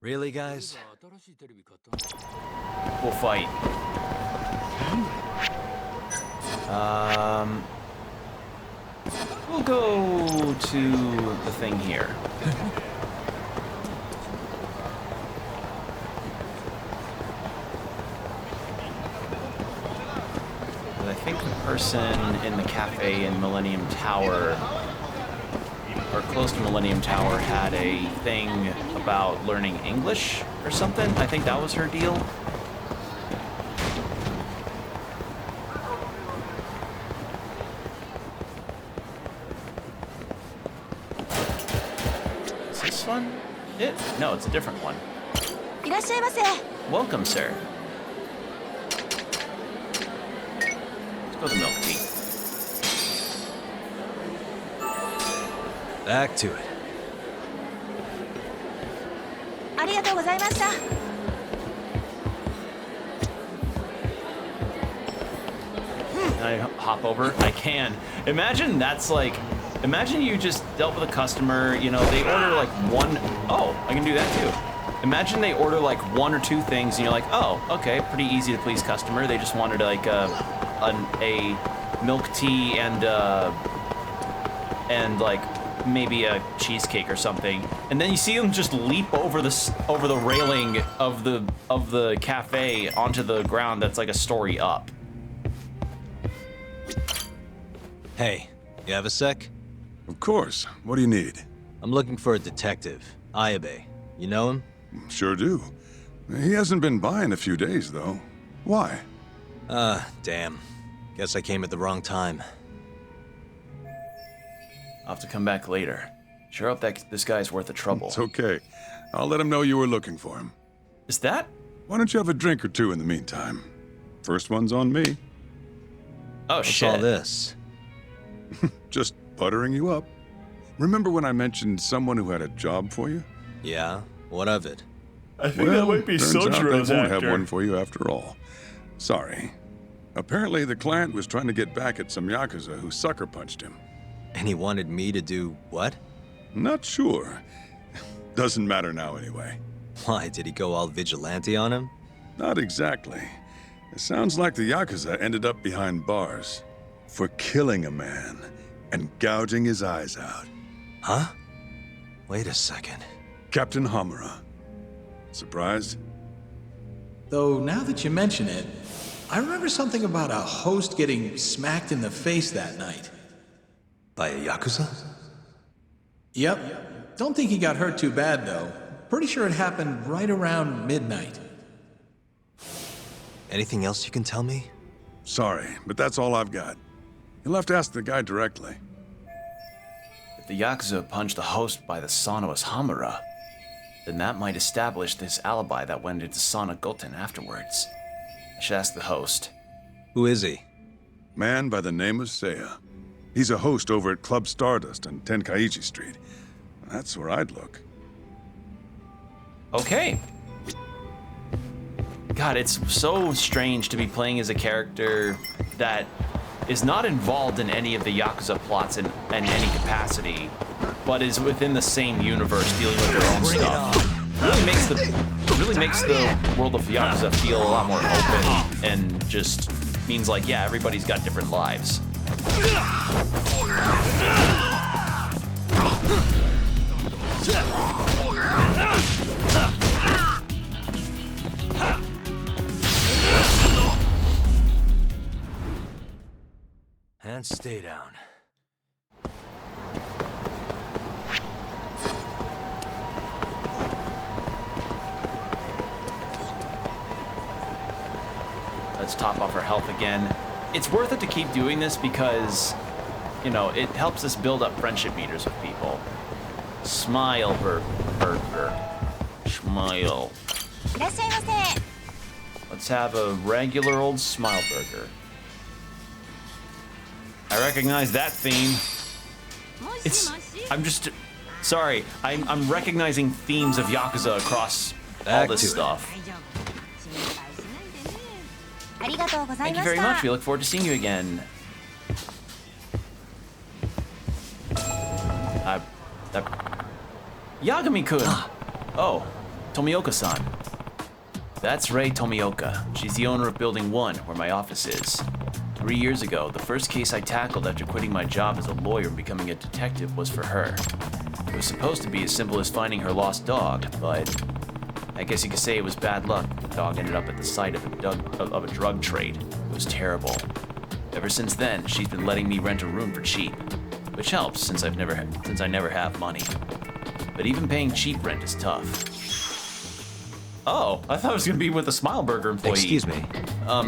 Really, guys? We'll fight. We'll go to the thing here. But I think the person in the cafe in Millennium Tower, or close to Millennium Tower, had a thing about learning English or something. I think that was her deal. Is this one it? No, it's a different one. いらっしゃいませ。 Welcome, sir. Let's go to milk tea. Back to it. ありがとうございました。 Can I hop over? I can. Imagine that's like, imagine you just dealt with a customer, you know, they order like one, oh, I can do that too. Imagine they order like one or two things and you're like, oh, okay, pretty easy to please customer. They just wanted like a milk tea and like maybe a cheesecake or something. And then you see them just leap over the railing of the cafe onto the ground that's like a story up. Hey, you have a sec? Of course. What do you need? I'm looking for a detective, Ayabe. You know him? Sure do. He hasn't been by in a few days, though. Why? Damn. Guess I came at the wrong time. I'll have to come back later. Sure hope that this guy's worth the trouble. It's okay. I'll let him know you were looking for him. Is that? Why don't you have a drink or two in the meantime? First one's on me. Oh, What's shit. all this? Just buttering you up. Remember when I mentioned someone who had a job for you? Yeah? What of it? I think Well, turns out they won't have one for you after all. Sorry. Apparently the client was trying to get back at some Yakuza who sucker punched him. And he wanted me to do what? Not sure. Doesn't matter now anyway. Why, did he go all vigilante on him? Not exactly. It sounds like the Yakuza ended up behind bars for killing a man and gouging his eyes out. Huh? Wait a second. Captain Hamura. Surprised? Though now that you mention it, I remember something about a host getting smacked in the face that night. By a Yakuza? Yep. Don't think he got hurt too bad, though. Pretty sure it happened right around midnight. Anything else you can tell me? Sorry, but that's all I've got. You'll have to ask the guy directly. If the Yakuza punched the host by the son was Hamura, then that might establish this alibi that went into Sana Goten afterwards. I should ask the host. Who is he? Man by the name of Seiya. He's a host over at Club Stardust on Tenkaichi Street. That's where I'd look. Okay. God, it's so strange to be playing as a character that is not involved in any of the Yakuza plots in any capacity, but is within the same universe dealing with their own stuff. Really makes the world of Yakuza feel a lot more open and just means like, yeah, everybody's got different lives. And stay down. Let's top off our health again. It's worth it to keep doing this because, you know, it helps us build up friendship meters with people. Smile burger. Smile. いらっしゃいませ。 Let's have a regular old smile burger. I recognize that theme. I'm just, sorry, I'm recognizing themes of Yakuza across all this stuff. ありがとうござい Thank ま you し very た。 much. We look forward to seeing you again. Yagami-kun. Oh, Tomioka-san. That's Rei Tomioka. She's the owner of Building 1, where my office is. 3 years ago, the first case I tackled after quitting my job as a lawyer and becoming a detective was for her. It was supposed to be as simple as finding her lost dog, but I guess you could say it was bad luck. The dog ended up at the site of a drug trade. It was terrible. Ever since then, she's been letting me rent a room for cheap, which helps since I never have money. But even paying cheap rent is tough. Oh, I thought it was gonna be with a Smile Burger employee. Excuse me.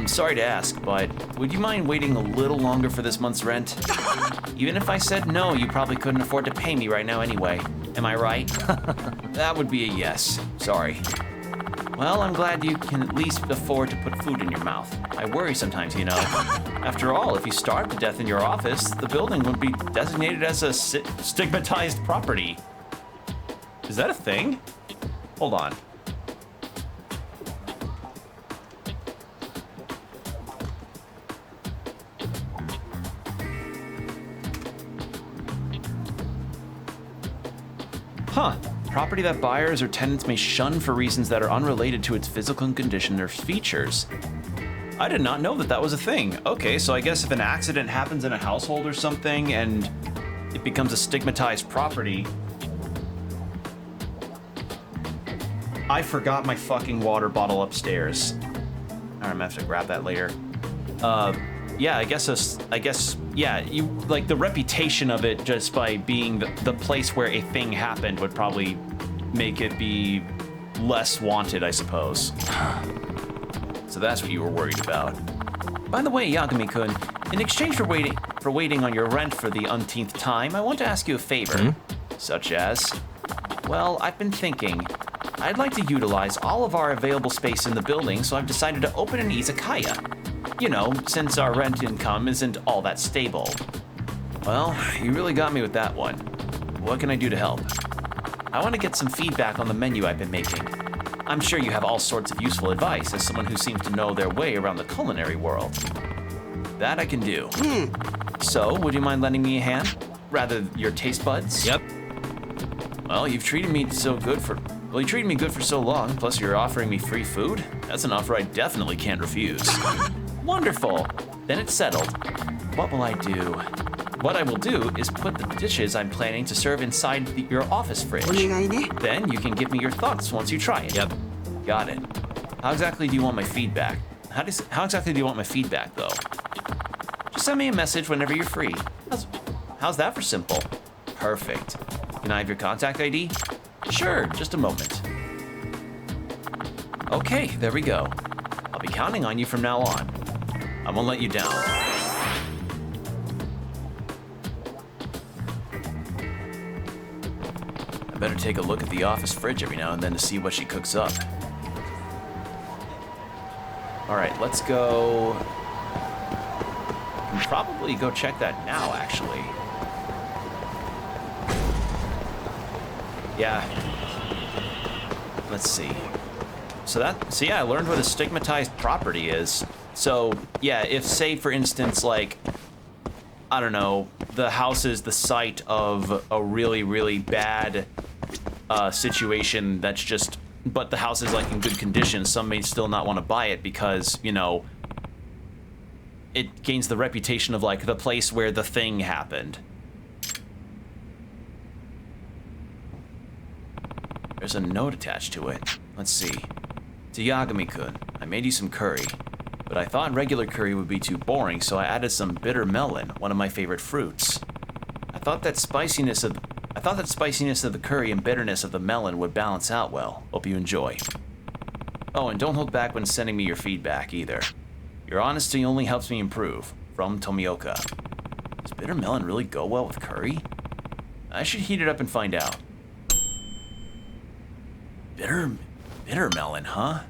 Sorry to ask, but would you mind waiting a little longer for this month's rent? Even if I said no, you probably couldn't afford to pay me right now anyway. Am I right? That would be a yes. Sorry. Well, I'm glad you can at least afford to put food in your mouth. I worry sometimes, you know. After all, if you starve to death in your office, the building would be designated as a stigmatized property. Is that a thing? Hold on. Huh. Property that buyers or tenants may shun for reasons that are unrelated to its physical condition or features. I did not know that that was a thing. Okay, so I guess if an accident happens in a household or something and it becomes a stigmatized property. I forgot my fucking water bottle upstairs. I'm gonna have to grab that later. Yeah, I guess, yeah, you, like, the reputation of it just by being the place where a thing happened would probably make it be less wanted, I suppose. So that's what you were worried about. By the way, Yagami-kun, in exchange for waiting on your rent for the umpteenth time, I want to ask you a favor. Such as, well, I've been thinking, I'd like to utilize all of our available space in the building, so I've decided to open an izakaya. You know, since our rent income isn't all that stable. Well, you really got me with that one. What can I do to help? I want to get some feedback on the menu I've been making. I'm sure you have all sorts of useful advice as someone who seems to know their way around the culinary world. That I can do. So, would you mind lending me a hand? Rather, your taste buds? Yep. Well, you treated me good for so long, plus you're offering me free food? That's an offer I definitely can't refuse. Wonderful. Then it's settled. What will I do? What I will do is put the dishes I'm planning to serve inside your office fridge. Then you can give me your thoughts once you try it. Yep. Got it. How exactly do you want my feedback? How exactly do you want my feedback, though? Just send me a message whenever you're free. How's that for simple? Perfect. Can I have your contact ID? Sure, just a moment. Okay, there we go. I'll be counting on you from now on. I won't let you down. I better take a look at the office fridge every now and then to see what she cooks up. All right, let's go. We can probably go check that now, actually. Yeah. Let's see. So yeah, I learned what a stigmatized property is. So yeah, if say for instance, like, I don't know, the house is the site of a really, really bad situation that's just, but the house is like in good condition, some may still not want to buy it because, you know, it gains the reputation of like the place where the thing happened. There's a note attached to it. Let's see. To Yagami-kun, I made you some curry, but I thought regular curry would be too boring, so I added some bitter melon, one of my favorite fruits. I thought that spiciness of the curry and bitterness of the melon would balance out well. Hope you enjoy. Oh, and don't hold back when sending me your feedback either. Your honesty only helps me improve. From Tomioka. Does bitter melon really go well with curry? I should heat it up and find out. Bitter melon, huh?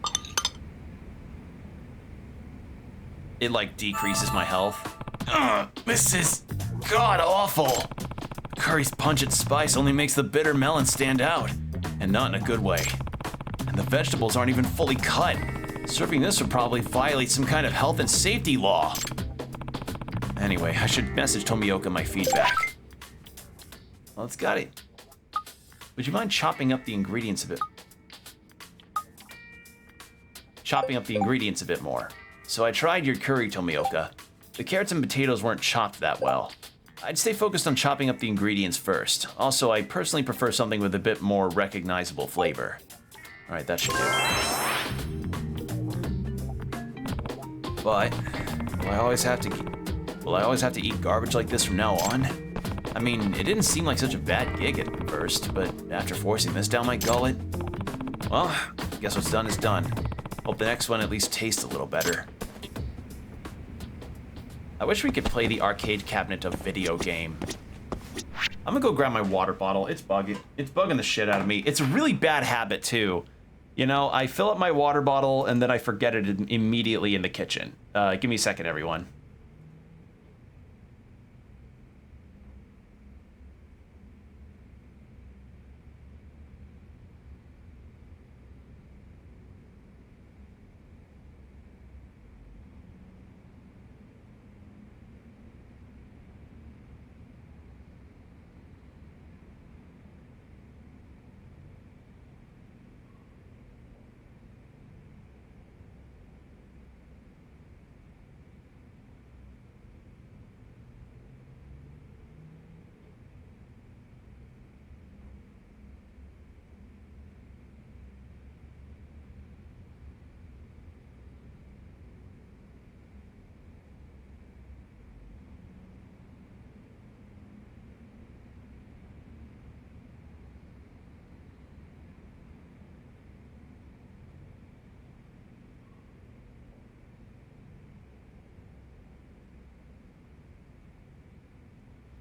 It like decreases my health. Ugh, this is god awful. Curry's pungent spice only makes the bitter melon stand out, and not in a good way. And the vegetables aren't even fully cut. Serving this would probably violate some kind of health and safety law. Anyway, I should message Tomioka my feedback. Well, it's got it. Would you mind chopping up the ingredients a bit? Chopping up the ingredients a bit more. So I tried your curry, Tomioka. The carrots and potatoes weren't chopped that well. I'd stay focused on chopping up the ingredients first. Also, I personally prefer something with a bit more recognizable flavor. All right, that should do. But will I always have to eat garbage like this from now on? I mean, it didn't seem like such a bad gig at first, but after forcing this down my gullet, well, I guess what's done is done. Hope the next one at least tastes a little better. I wish we could play the arcade cabinet of video game. I'm gonna go grab my water bottle. It's bugging the shit out of me. It's a really bad habit too. You know, I fill up my water bottle and then I forget it immediately in the kitchen. Give me a second, everyone.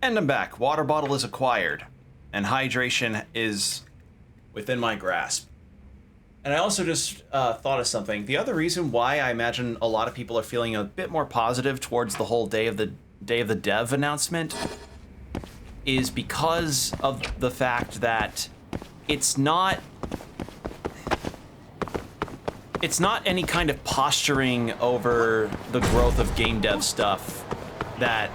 And I'm back. Water bottle is acquired, and hydration is within my grasp. And I also just thought of something. The other reason why I imagine a lot of people are feeling a bit more positive towards the whole Day of the Dev announcement is because of the fact that it's not any kind of posturing over the growth of game dev stuff that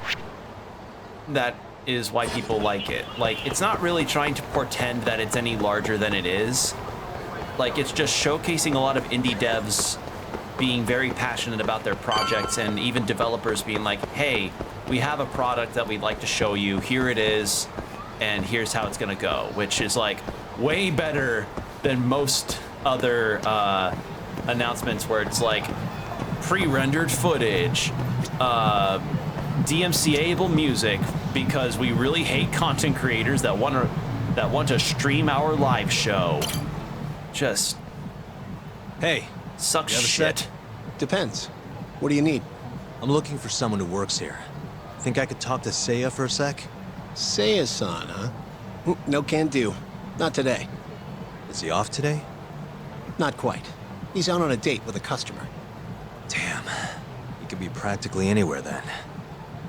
is why people like it. Like, it's not really trying to portend that it's any larger than it is. Like, it's just showcasing a lot of indie devs being very passionate about their projects, and even developers being like, hey, we have a product that we'd like to show you, here it is, and here's how it's gonna go, which is like way better than most other announcements where it's like pre-rendered footage, DMCA-able music, because we really hate content creators that want to stream our live show. Just Hey, sucks you have a shit. sec? Depends. What do you need? I'm looking for someone who works here. Think I could talk to Seiya for a sec? Seiya-san, huh? No can do. Not today. Is he off today? Not quite. He's out on a date with a customer. Damn. He could be practically anywhere then.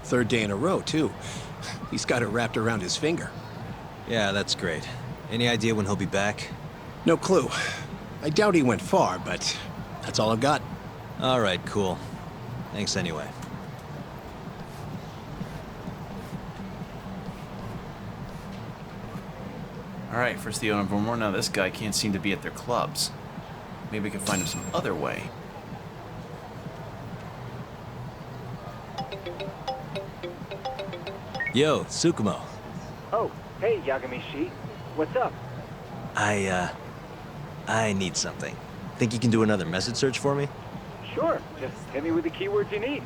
Third day in a row, too. He's got it wrapped around his finger. Yeah, that's great. Any idea when he'll be back? No clue. I doubt he went far, but that's all I've got. All right, cool. Thanks anyway. All right, first the owner of more. Now this guy can't seem to be at their clubs. Maybe we can find him some other way. Yo, Tsukumo. Oh, hey, Yagami-shi. What's up? I need something. Think you can do another message search for me? Sure, just hit me with the keywords you need.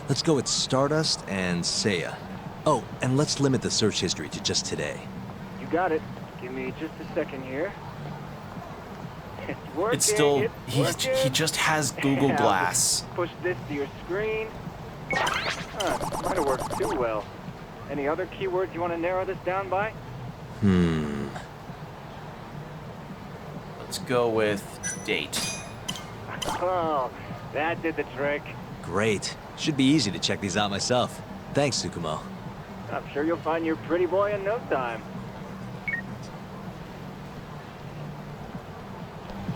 Let's go with Stardust and Seiya. Oh, and let's limit the search history to just today. You got it. Give me just a second here. It's working. It's still it's he working. just has Google Yeah, Glass. just push this to your screen. Might have worked too well. Any other keywords you want to narrow this down by? Let's go with date. Oh, that did the trick. Great. Should be easy to check these out myself. Thanks, Tsukumo. I'm sure you'll find your pretty boy in no time.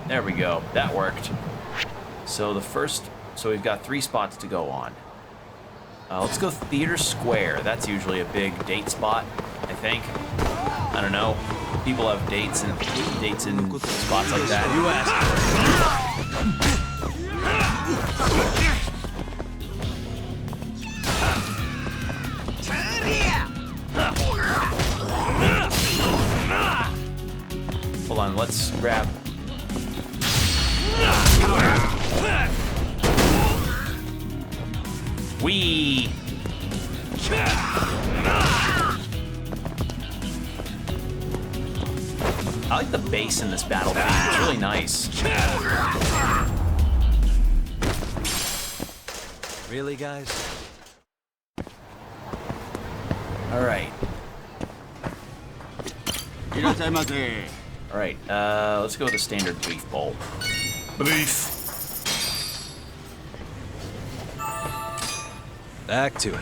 There we go. That worked. So we've got 3 spots to go on. Let's go Theater Square. That's usually a big date spot, I think. I don't know. People have dates in spots like that. You Hold on, let's grab. Wee. I like the bass in this battle theme. It's really nice. Really, guys? All right. All right. Let's go with the standard beef bowl. Beef. Back to it.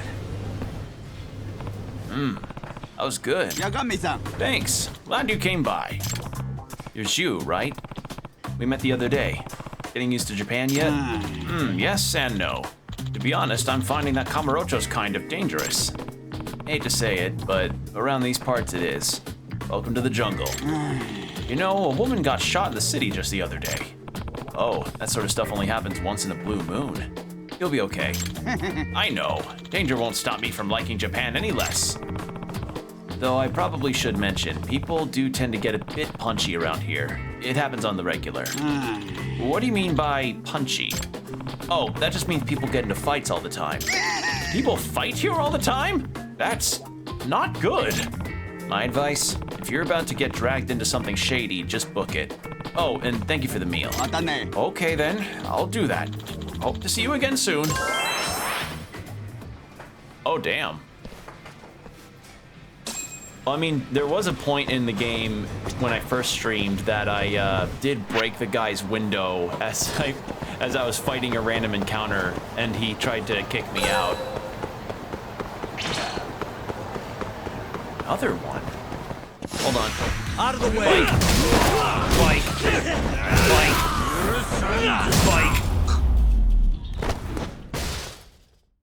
That was good. Thanks. Glad you came by. Here's you, right? We met the other day. Getting used to Japan yet? Yes and no. To be honest, I'm finding that Kamurocho's kind of dangerous. Hate to say it, but around these parts it is. Welcome to the jungle. You know, a woman got shot in the city just the other day. Oh, that sort of stuff only happens once in a blue moon. You'll be okay. I know. Danger won't stop me from liking Japan any less. Though I probably should mention, people do tend to get a bit punchy around here. It happens on the regular. What do you mean by punchy? Oh, that just means people get into fights all the time. People fight here all the time? That's not good. My advice, if you're about to get dragged into something shady, just book it. Oh, and thank you for the meal. Okay then, I'll do that. Hope to see you again soon. Oh, damn. Well, I mean, there was a point in the game when I first streamed that I did break the guy's window as I was fighting a random encounter, and he tried to kick me out. Another one. Hold on. Out of the way! Spike!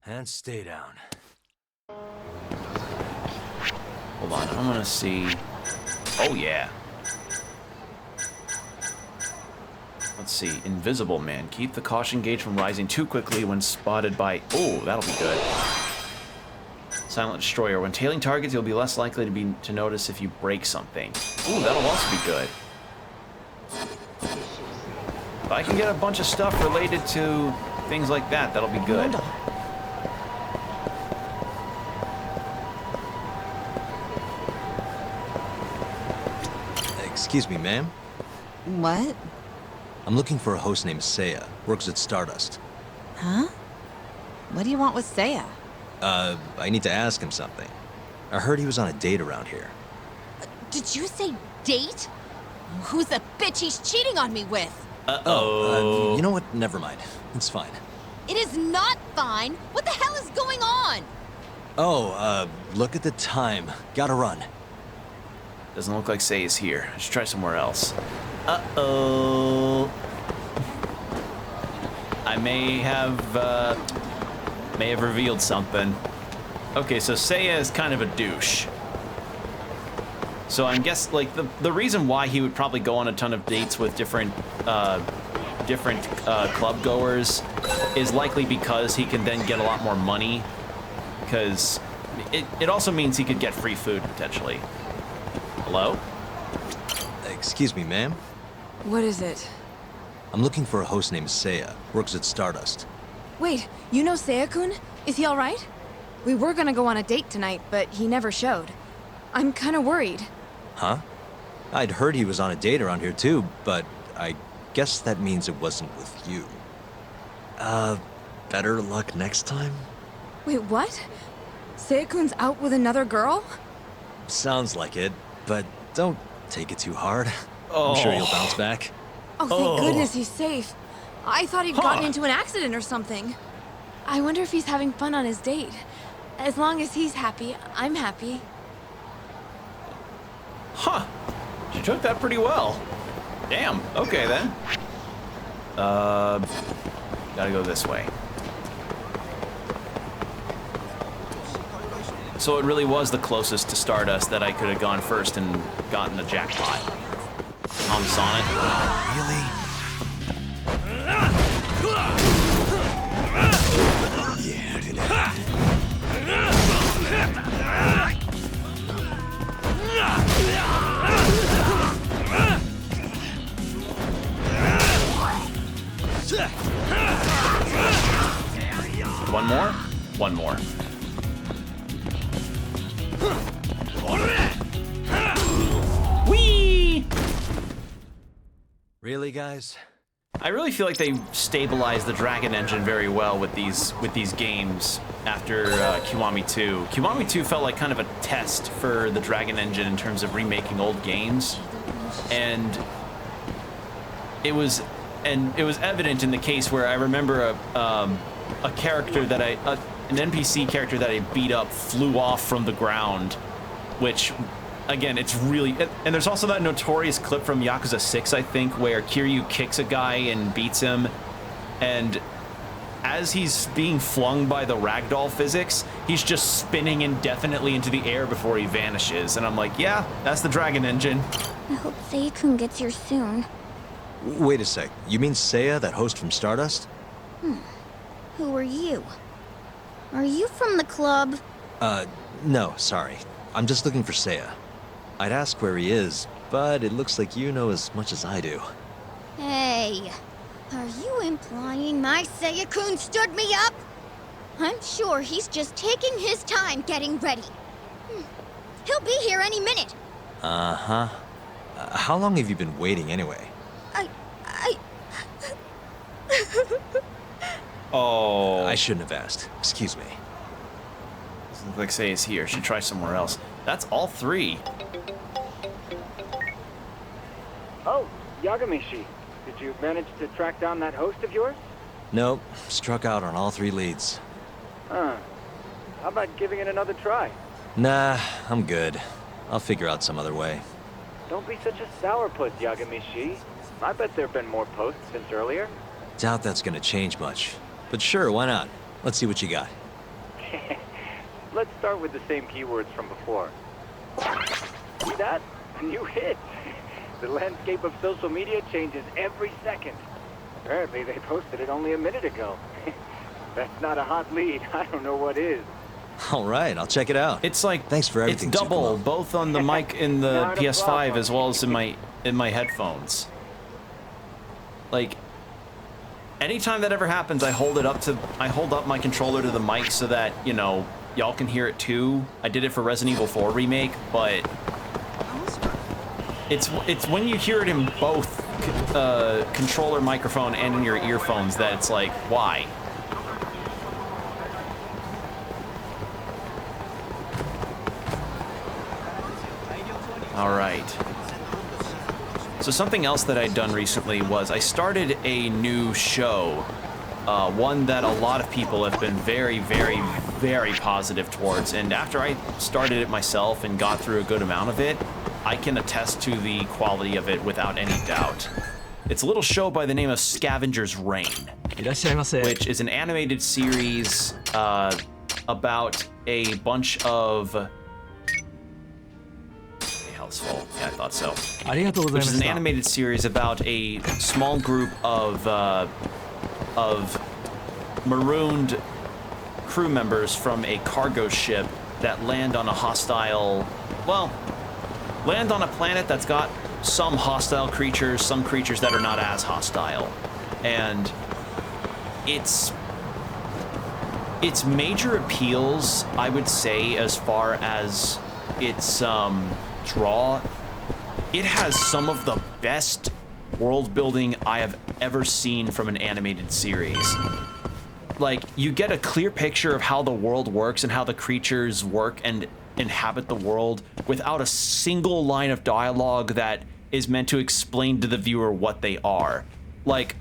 And stay down. Hold on, I'm gonna see. Oh yeah. Let's see. Invisible Man. Keep the caution gauge from rising too quickly when spotted by. Oh, that'll be good. Silent Destroyer. When tailing targets, you'll be less likely to notice if you break something. Ooh, that'll also be good. If I can get a bunch of stuff related to things like that, that'll be good. Excuse me, ma'am. What? I'm looking for a host named Seiya. Works at Stardust. Huh? What do you want with Seiya? I need to ask him something. I heard he was on a date around here. Did you say date? Who's the bitch he's cheating on me with? You know what? Never mind. It's fine. It is not fine. What the hell is going on? Oh, look at the time. Gotta run. Doesn't look like Say is here. I should try somewhere else. Uh-oh. I may have revealed something. Okay, so Seiya is kind of a douche. So I'm guessing, like, the reason why he would probably go on a ton of dates with different different club goers is likely because he can then get a lot more money, because it also means he could get free food potentially. Hello? Excuse me, ma'am. What is it? I'm looking for a host named Seiya. Works at Stardust. Wait, you know Seiya-kun? Is he alright? We were gonna go on a date tonight, but he never showed. I'm kinda worried. Huh? I'd heard he was on a date around here too, but I guess that means it wasn't with you. Better luck next time? Wait, what? Seiya-kun's out with another girl? Sounds like it, but don't take it too hard. I'm sure you'll bounce back. Oh, thank goodness he's safe. I thought he'd gotten into an accident or something. I wonder if he's having fun on his date. As long as he's happy, I'm happy. Huh. She took that pretty well. Damn. Okay, then. Gotta go this way. So it really was the closest to Stardust that I could have gone first and gotten the jackpot. On Sonic. Really? One more? One more. Whee! Really, guys? I really feel like they stabilized the Dragon Engine very well with these games after Kiwami 2. Kiwami 2 felt like kind of a test for the Dragon Engine in terms of remaking old games, and it was evident in the case where I remember a character that an NPC character that I beat up flew off from the ground, which, again, it's really... And there's also that notorious clip from Yakuza 6, I think, where Kiryu kicks a guy and beats him, and as he's being flung by the ragdoll physics, he's just spinning indefinitely into the air before he vanishes. And I'm like, yeah, that's the Dragon Engine. I hope Seiya-kun gets here soon. Wait a sec. You mean Seiya, that host from Stardust? Who are you? Are you from the club? No, sorry. I'm just looking for Seiya. I'd ask where he is, but it looks like you know as much as I do. Hey, are you implying my Seiya-kun stood me up? I'm sure he's just taking his time getting ready. He'll be here any minute. Uh-huh. How long have you been waiting anyway? Oh. I shouldn't have asked. Excuse me. Doesn't look like Seiya's here. Should try somewhere else. That's all three. Oh, Yagamishi. Did you manage to track down that host of yours? Nope. Struck out on all three leads. Huh. How about giving it another try? Nah, I'm good. I'll figure out some other way. Don't be such a sourpuss, Yagamishi. I bet there have been more posts since earlier. Doubt that's gonna change much. But sure, why not? Let's see what you got. Let's start with the same keywords from before. See that? A new hit. The landscape of social media changes every second. Apparently they posted it only a minute ago. That's not a hot lead. I don't know what is. All right, I'll check it out. It's like, thanks for everything. It's double, Tsukumo. both on the mic in the Not a PS5 problem. as well as in my headphones. Like, anytime that ever happens, I hold up my controller to the mic so that, you know, y'all can hear it too. I did it for Resident Evil 4 Remake, but it's when you hear it in both controller, microphone, and in your earphones that it's like, why? All right. So something else that I'd done recently was I started a new show, one that a lot of people have been very, very, very positive towards. And after I started it myself and got through a good amount of it, I can attest to the quality of it without any doubt. It's a little show by the name of Scavenger's Reign, which is an animated series about a bunch of... Successful. Yeah, I thought so. ありがとうございま Which し is an た。 animated series about a small group of marooned crew members from a cargo ship that land on a hostile, well, land on a planet that's got some hostile creatures, some creatures that are not as hostile. And its major appeals, I would say, as far as its draw, it has some of the best world building I have ever seen from an animated series. Like, you get a clear picture of how the world works and how the creatures work and inhabit the world without a single line of dialogue that is meant to explain to the viewer what they are. Like,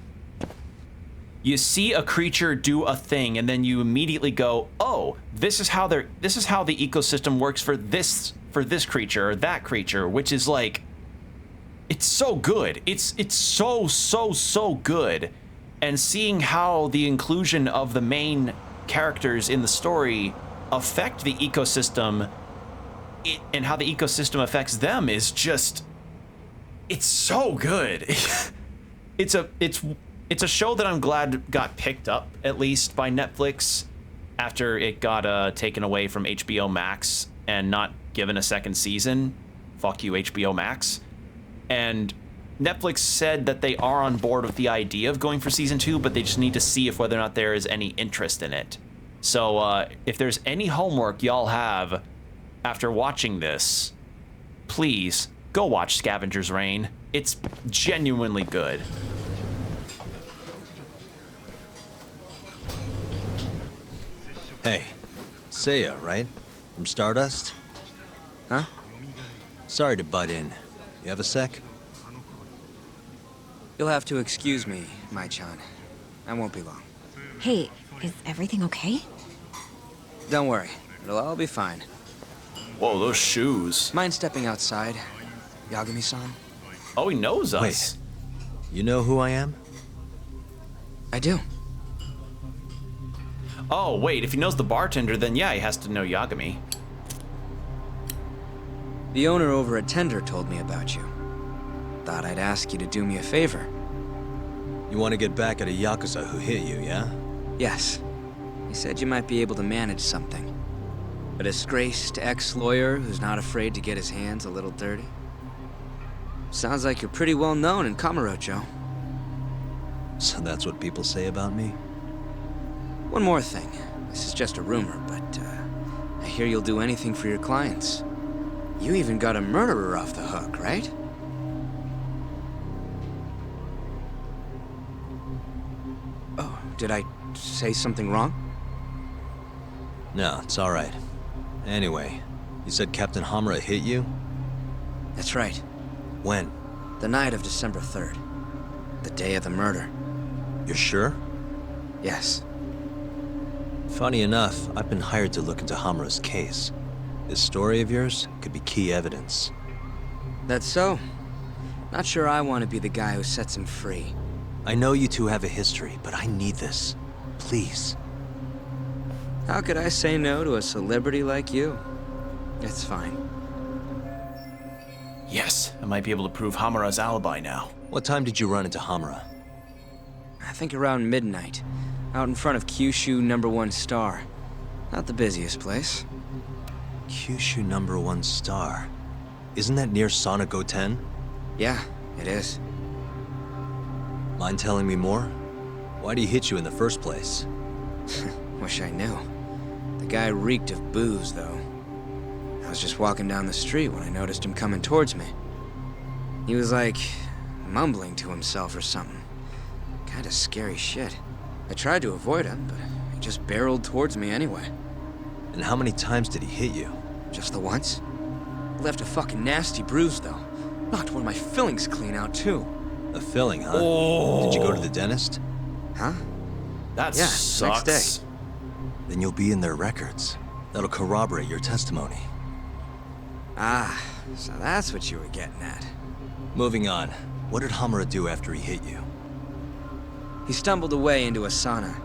you see a creature do a thing and then you immediately go, oh, this is how the ecosystem works for this creature or that creature, which is like, it's so good. It's so good. And seeing how the inclusion of the main characters in the story affect the ecosystem and how the ecosystem affects them is just, it's so good. It's a show that I'm glad got picked up, at least by Netflix, after it got taken away from HBO Max and not given a second season. Fuck you, HBO Max. And Netflix said that they are on board with the idea of going for season 2, but they just need to see if whether or not there is any interest in it. So if there's any homework y'all have after watching this, please go watch Scavenger's Reign. It's genuinely good. Hey, Seiya, right? From Stardust? Huh? Sorry to butt in. You have a sec? You'll have to excuse me, Mai-chan. I won't be long. Hey, is everything okay? Don't worry. It'll all be fine. Whoa, those shoes. Mind stepping outside, Yagami-san? Oh, he knows us. Wait, you know who I am? I do. Oh, wait, if he knows the bartender, then yeah, he has to know Yagami. The owner over at Tender told me about you. Thought I'd ask you to do me a favor. You want to get back at a Yakuza who hit you, yeah? Yes. He said you might be able to manage something. A disgraced ex-lawyer who's not afraid to get his hands a little dirty. Sounds like you're pretty well known in Kamurocho. So that's what people say about me? One more thing. This is just a rumor, but I hear you'll do anything for your clients. You even got a murderer off the hook, right? Oh, did I say something wrong? No, it's all right. Anyway, you said Captain Hamura hit you? That's right. When? The night of December 3rd. The day of the murder. You're sure? Yes. Funny enough, I've been hired to look into Hamura's case. This story of yours could be key evidence. That's so. Not sure I want to be the guy who sets him free. I know you two have a history, but I need this. Please. How could I say no to a celebrity like you? It's fine. Yes, I might be able to prove Hamura's alibi now. What time did you run into Hamura? I think around midnight. Out in front of Kyushu #1 Star. Not the busiest place. Kyushu #1 Star. Isn't that near Sona Goten? Yeah, it is. Mind telling me more? Why'd he hit you in the first place? Wish I knew. The guy reeked of booze, though. I was just walking down the street when I noticed him coming towards me. He was like, mumbling to himself or something. Kinda scary shit. I tried to avoid him, but he just barreled towards me anyway. And how many times did he hit you? Just the once. Left a fucking nasty bruise, though. Knocked one of my fillings clean out, too. A filling, huh? Oh. Did you go to the dentist? Huh? That Yeah, sucks. next day. Then you'll be in their records. That'll corroborate your testimony. Ah, so that's what you were getting at. Moving on. What did Hamura do after he hit you? He stumbled away into a sauna.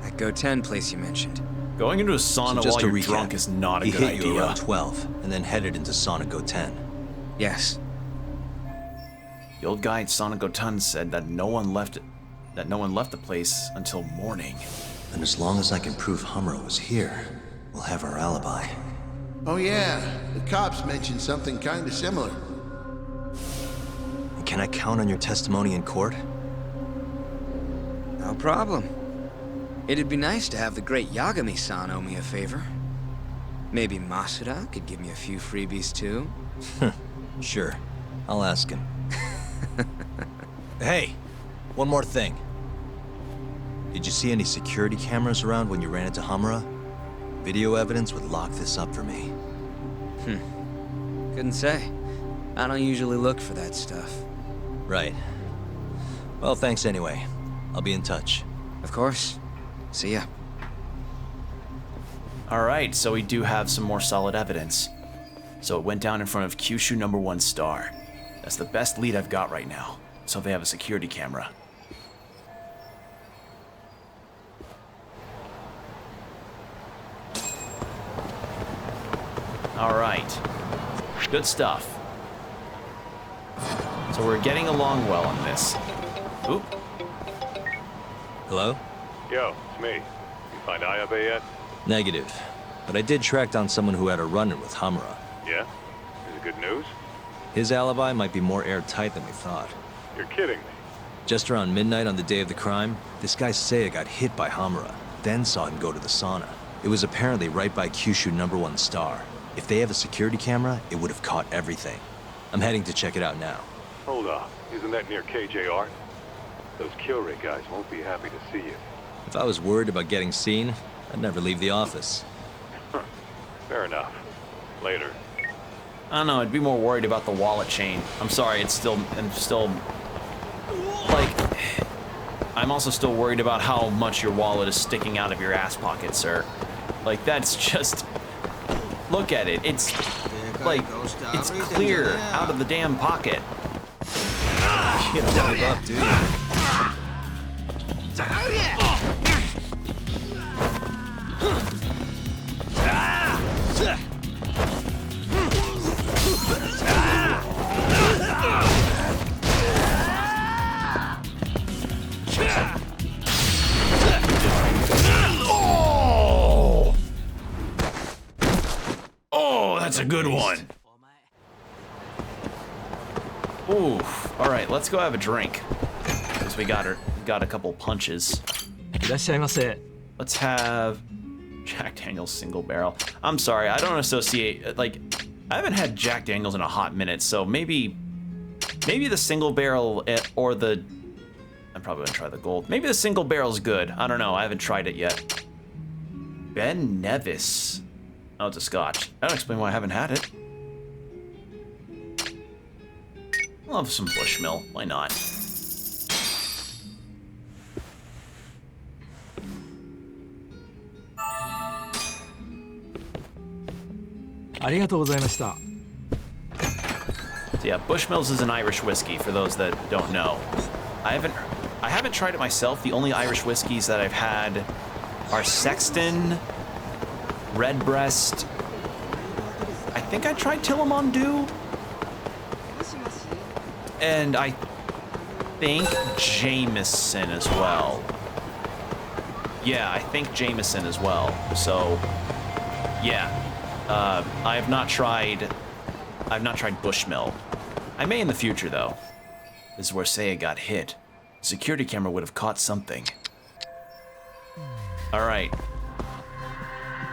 That Goten place you mentioned. Going into a sauna So just while to you're recap, drunk is not a he good hit you idea. around 12, and then headed into Sona Goten. Yes. The old guy at Sonogotun said that no one left the place until morning. And as long as I can prove Humro was here, we'll have our alibi. Oh yeah, the cops mentioned something kinda similar. And can I count on your testimony in court? No problem. It'd be nice to have the great Yagami-san owe me a favor. Maybe Masuda could give me a few freebies too? Sure. I'll ask him. Hey, one more thing. Did you see any security cameras around when you ran into Hamura? Video evidence would lock this up for me. Couldn't say. I don't usually look for that stuff. Right. Well, thanks anyway. I'll be in touch. Of course. See ya. Alright, so we do have some more solid evidence. So it went down in front of Kyushu #1 Star. That's the best lead I've got right now. So they have a security camera. Alright. Good stuff. So we're getting along well on this. Oop. Hello? Yo, it's me. You find Ayabe yet? Negative. But I did track down someone who had a run-in with Hamura. Yeah? Is it good news? His alibi might be more airtight than we thought. You're kidding me. Just around midnight on the day of the crime, this guy Seiya got hit by Hamura, then saw him go to the sauna. It was apparently right by Kyushu #1 Star. If they have a security camera, it would have caught everything. I'm heading to check it out now. Hold up. Isn't that near KJR? Those Kyorei guys won't be happy to see you. If I was worried about getting seen, I'd never leave the office. Fair enough. Later. I don't know, I'd be more worried about the wallet chain. I'm sorry, I'm still, like, I'm also still worried about how much your wallet is sticking out of your ass pocket, sir. Like, that's just, look at it. It's, like, it's clear out of the damn pocket. You don't give up, dude. Oh, that's a good one. Oof. All right, let's go have a drink. Because we got a couple punches. Let's have Jack Daniel's single barrel. I'm sorry, I don't associate, like, I haven't had Jack Daniel's in a hot minute, so maybe the single barrel or the, I'm probably gonna try the gold. Maybe the single barrel's good. I don't know, I haven't tried it yet. Ben Nevis. Oh, it's a scotch. That'll explain why I haven't had it. I'll have some Bushmill, why not? So yeah, Bushmills is an Irish whiskey for those that don't know. I haven't tried it myself. The only Irish whiskeys that I've had are Sexton, Redbreast. I think I tried Tillamon Dew. And I think Jameson as well. Yeah, I think Jameson as well. So, yeah. I've not tried Bushmill. I may in the future, though. This is where Seiya got hit. The security camera would have caught something. Alright.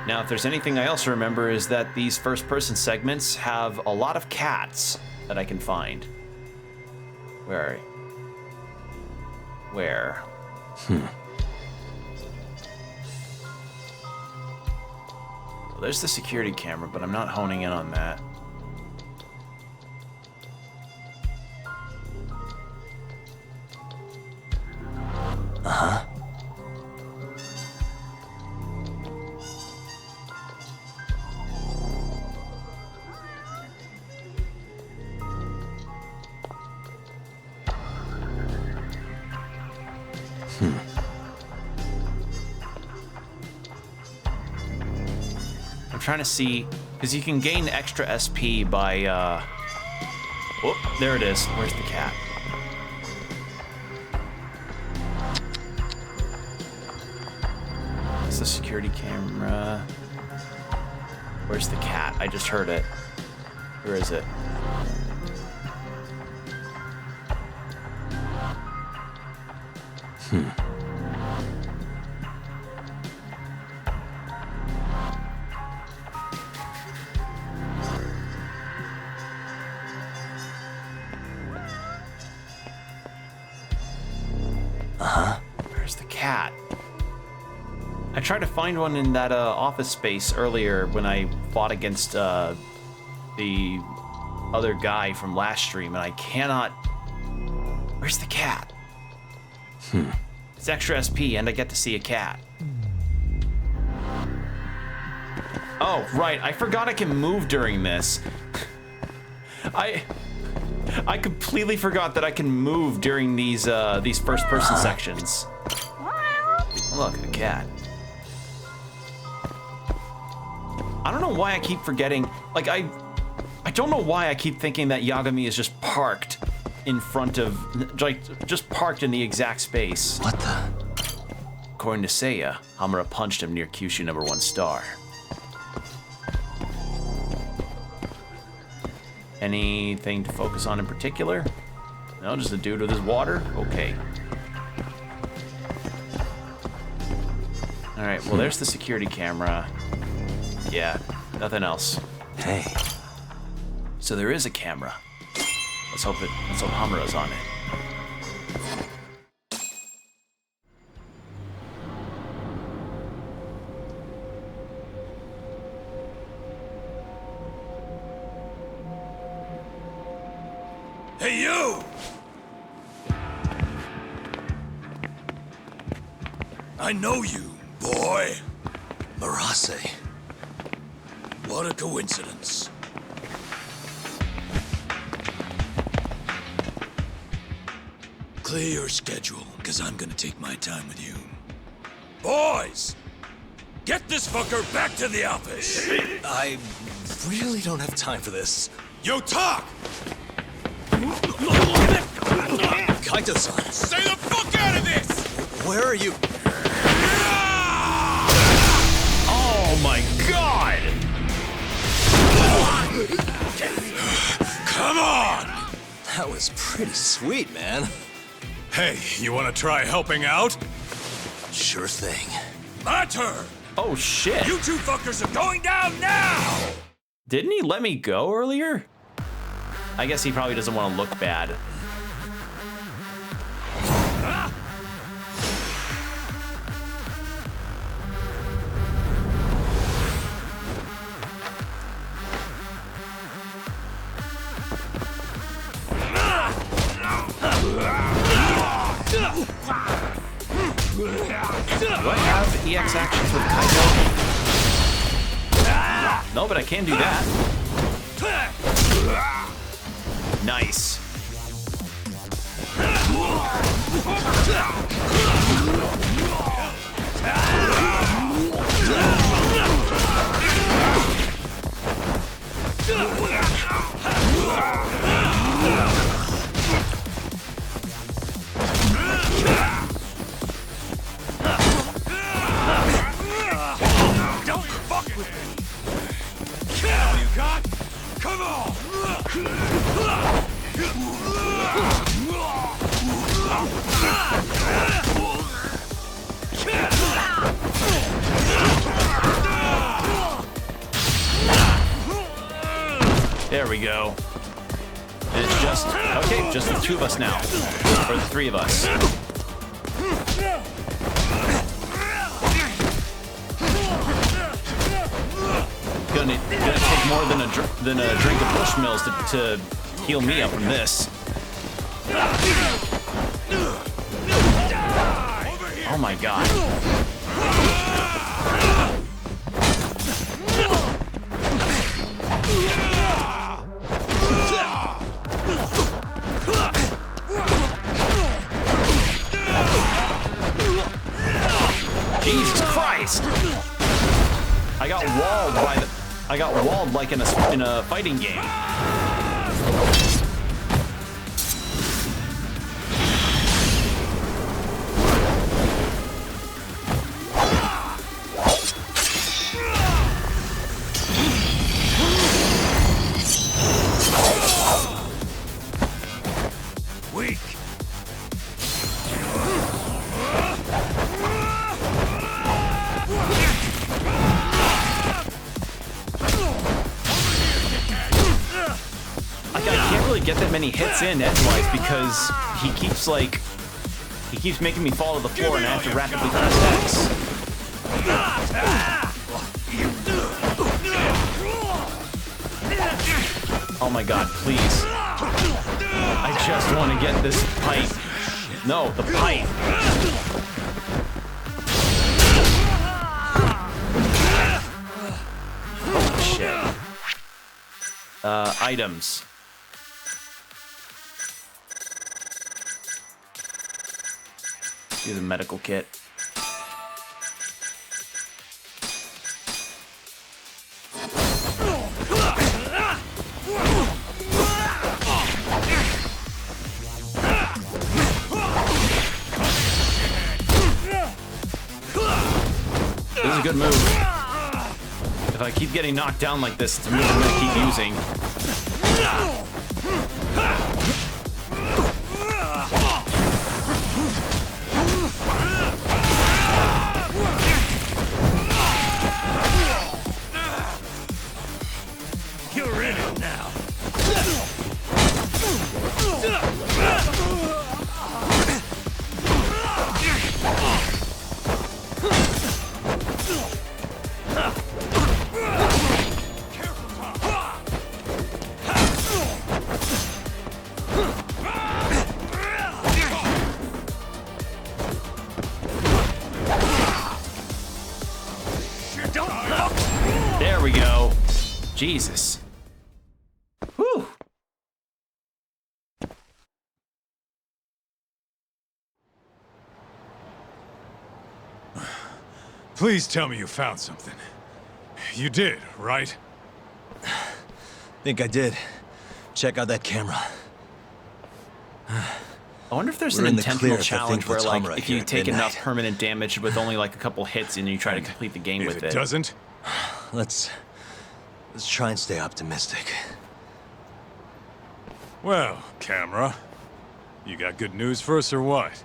Now, if there's anything I also remember is that these first-person segments have a lot of cats that I can find. Where? Well, there's the security camera, but I'm not honing in on that. Uh-huh. I'm trying to see, because you can gain extra SP by Whoop, there it is. Where's the cat? It's the security camera. Where's the cat? I just heard it. Where is it? Where's the cat? I tried to find one in that office space earlier when I fought against the other guy from last stream, and I cannot... Where's the cat? It's extra SP, and I get to see a cat. Oh, right, I forgot I can move during this. I completely forgot that I can move during these first-person sections. Look, a cat. I don't know why I keep forgetting. Like, I don't know why I keep thinking that Yagami is just parked in front of, like, just parked in the exact space. What the? According to Seiya, Hamura punched him near Kyushu #1 star. Anything to focus on in particular? No, just the dude with his water? Okay. All right, well, there's the security camera. Yeah, nothing else. Hey. So there is a camera. Let's hope Hamura's on it. Hey, you! I know you, boy. Marase. What a coincidence. Clear your schedule, because I'm gonna take my time with you. Boys! Get this fucker back to the office! I really don't have time for this. You talk! Kaito-san! Stay the fuck out of this! Where are you? Oh my god! Come on! That was pretty sweet, man. Hey, you wanna try helping out? Sure thing. My turn! Oh shit! You two fuckers are going down now! Didn't he let me go earlier? I guess he probably doesn't want to look bad. Do I have EX actions with Kaito? No, but I can do that. Nice. Don't fuck with me! Kill you got! Come on! There we go. It's just, okay, just the two of us now. Or the three of us. Gonna take more than a drink of Bushmills to heal me up from this. Oh my god. Jesus Christ! I got walled like in a fighting game. get that many hits in edgewise because he keeps making me fall to the floor and I have to rapidly press X. Oh my god, please. I just want to get this pipe. No, the pipe. Holy shit. Items. Do the medical kit. This is a good move. If I keep getting knocked down like this, it's a move I'm gonna keep using. You're in it now. There we go. Jesus. Whew. Please tell me you found something. You did, right? Think I did. Check out that camera. I wonder if there's We're an in the intentional clear if that challenge thing where, puts like, Hamra if here you at take midnight. enough permanent damage with only like a couple hits and you try to complete the game with If it. it doesn't? Let's try and stay optimistic. Well, camera. You got good news for us or what?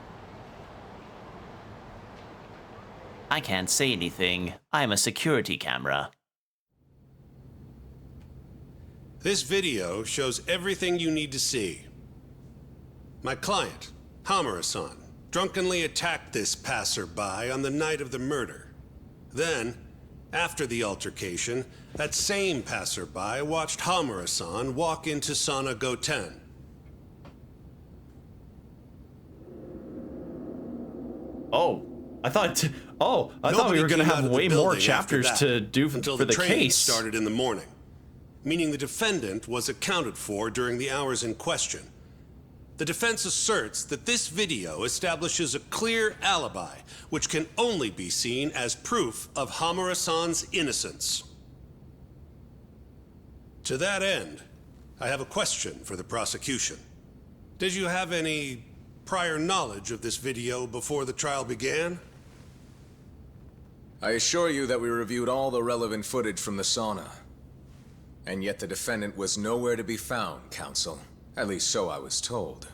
I can't say anything. I'm a security camera. This video shows everything you need to see. My client, Hamura-san, drunkenly attacked this passerby on the night of the murder. Then, after the altercation, that same passerby watched Hamura-san walk into Sauna Goten. Oh, I thought we were gonna have way more chapters to do until for the training case. started in the morning, meaning the defendant was accounted for during the hours in question. The defense asserts that this video establishes a clear alibi, which can only be seen as proof of Hamura-san's innocence. To that end, I have a question for the prosecution. Did you have any prior knowledge of this video before the trial began? I assure you that we reviewed all the relevant footage from the sauna. And yet the defendant was nowhere to be found, counsel. At least so I was told.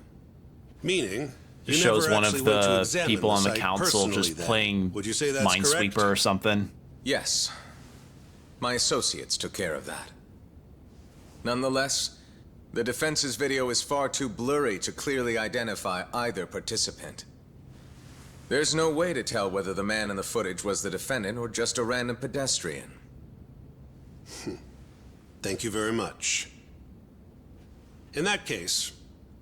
Meaning, Just shows one of the people on the council just playing Minesweeper or something. Yes. My associates took care of that. Nonetheless, the defense's video is far too blurry to clearly identify either participant. There's no way to tell whether the man in the footage was the defendant or just a random pedestrian. Thank you very much. In that case,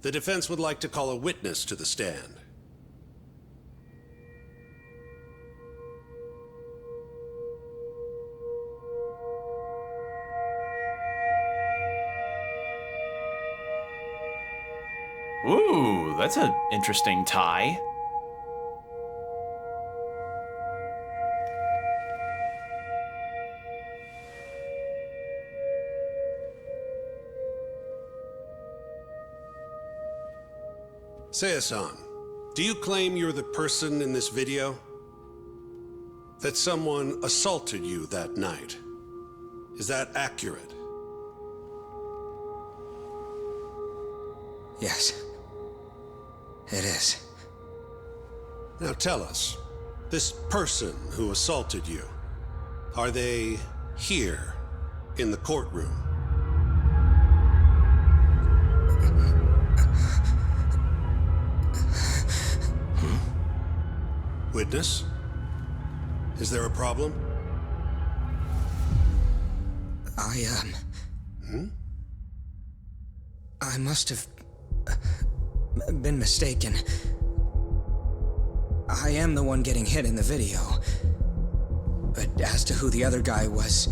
the defense would like to call a witness to the stand. Ooh, that's an interesting tie. Seiya-san, do you claim you're the person in this video? That someone assaulted you that night? Is that accurate? Yes. It is. Now tell us, this person who assaulted you, are they here in the courtroom? Witness? Is there a problem? I must have been mistaken. I am the one getting hit in the video. But as to who the other guy was,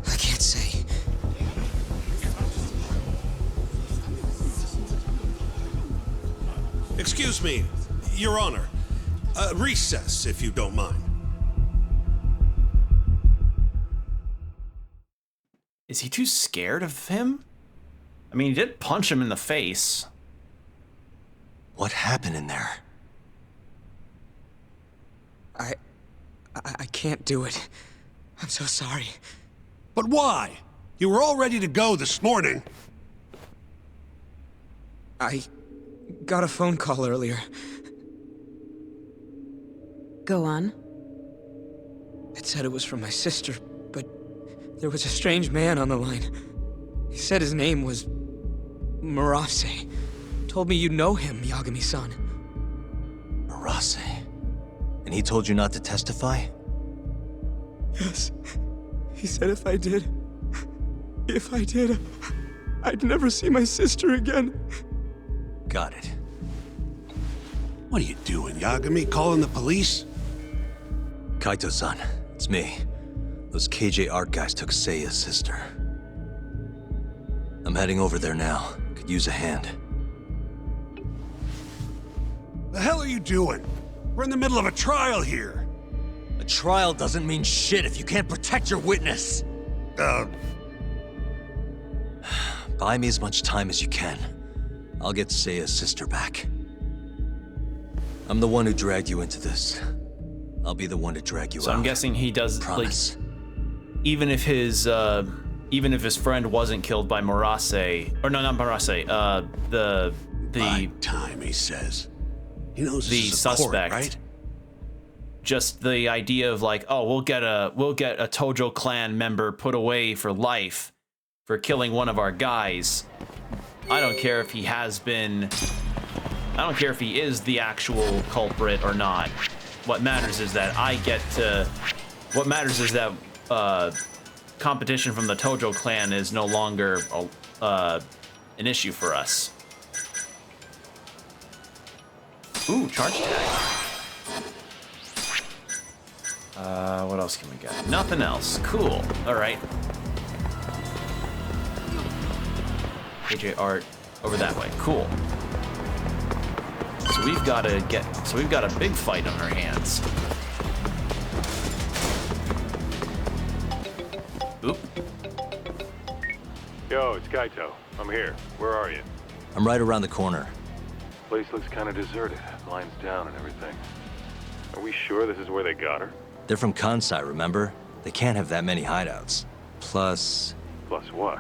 I can't say. Excuse me, Your Honor. Recess, if you don't mind. Is he too scared of him? I mean, he did punch him in the face. What happened in there? I can't do it. I'm so sorry. But why? You were all ready to go this morning. I got a phone call earlier. Go on. It said it was from my sister, but there was a strange man on the line. He said his name was Murase. Told me you know him, Yagami-san. Murase? And he told you not to testify? Yes. He said if I did, I'd never see my sister again. Got it. What are you doing, Yagami? Calling the police? Kaito-san, it's me. Those KJ Art guys took Seiya's sister. I'm heading over there now. Could use a hand. The hell are you doing? We're in the middle of a trial here. A trial doesn't mean shit if you can't protect your witness. Buy me as much time as you can. I'll get Seiya's sister back. I'm the one who dragged you into this. I'll be the one to drag you out. So I'm guessing he does. Promise. Like, even if his friend wasn't killed by Murase, or no, not Murase, the By time, he says. He knows the this is a court, suspect, right? Just the idea of like, oh, we'll get a Tojo clan member put away for life for killing one of our guys. I don't care if he has been. I don't care if he is the actual culprit or not. What matters is that I get to. What matters is that competition from the Tojo clan is no longer an issue for us. Ooh, charge tag. What else can we get? Nothing else. Cool. All right. KJ Art over that way. Cool. So we've got to get. So we've got a big fight on our hands. Oop. Yo, it's Kaito. I'm here. Where are you? I'm right around the corner. Place looks kind of deserted. Blinds down and everything. Are we sure this is where they got her? They're from Kansai, remember? They can't have that many hideouts. Plus... Plus what?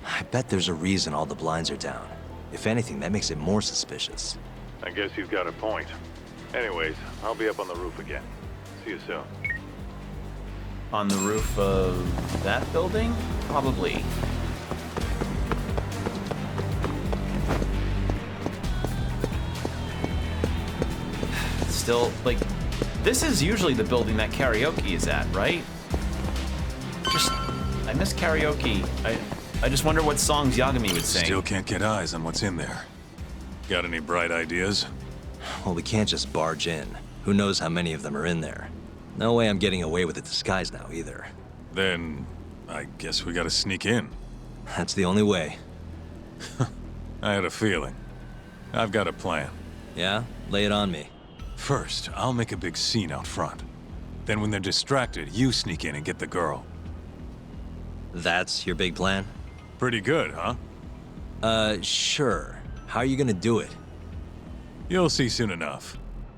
I bet there's a reason all the blinds are down. If anything, that makes it more suspicious. I guess you've got a point. Anyways, I'll be up on the roof again. See you soon. On the roof of that building? Probably. Still, like, this is usually the building that karaoke is at, right? I miss karaoke. I just wonder what songs Yagami would sing. Still can't get eyes on what's in there. Got any bright ideas? Well, we can't just barge in. Who knows how many of them are in there? No way I'm getting away with a disguise now, either. Then, I guess we gotta sneak in. That's the only way. I had a feeling. I've got a plan. Yeah? Lay it on me. First, I'll make a big scene out front. Then when they're distracted, you sneak in and get the girl. That's your big plan? Pretty good, huh? Sure. How are you gonna do it? You'll see soon enough.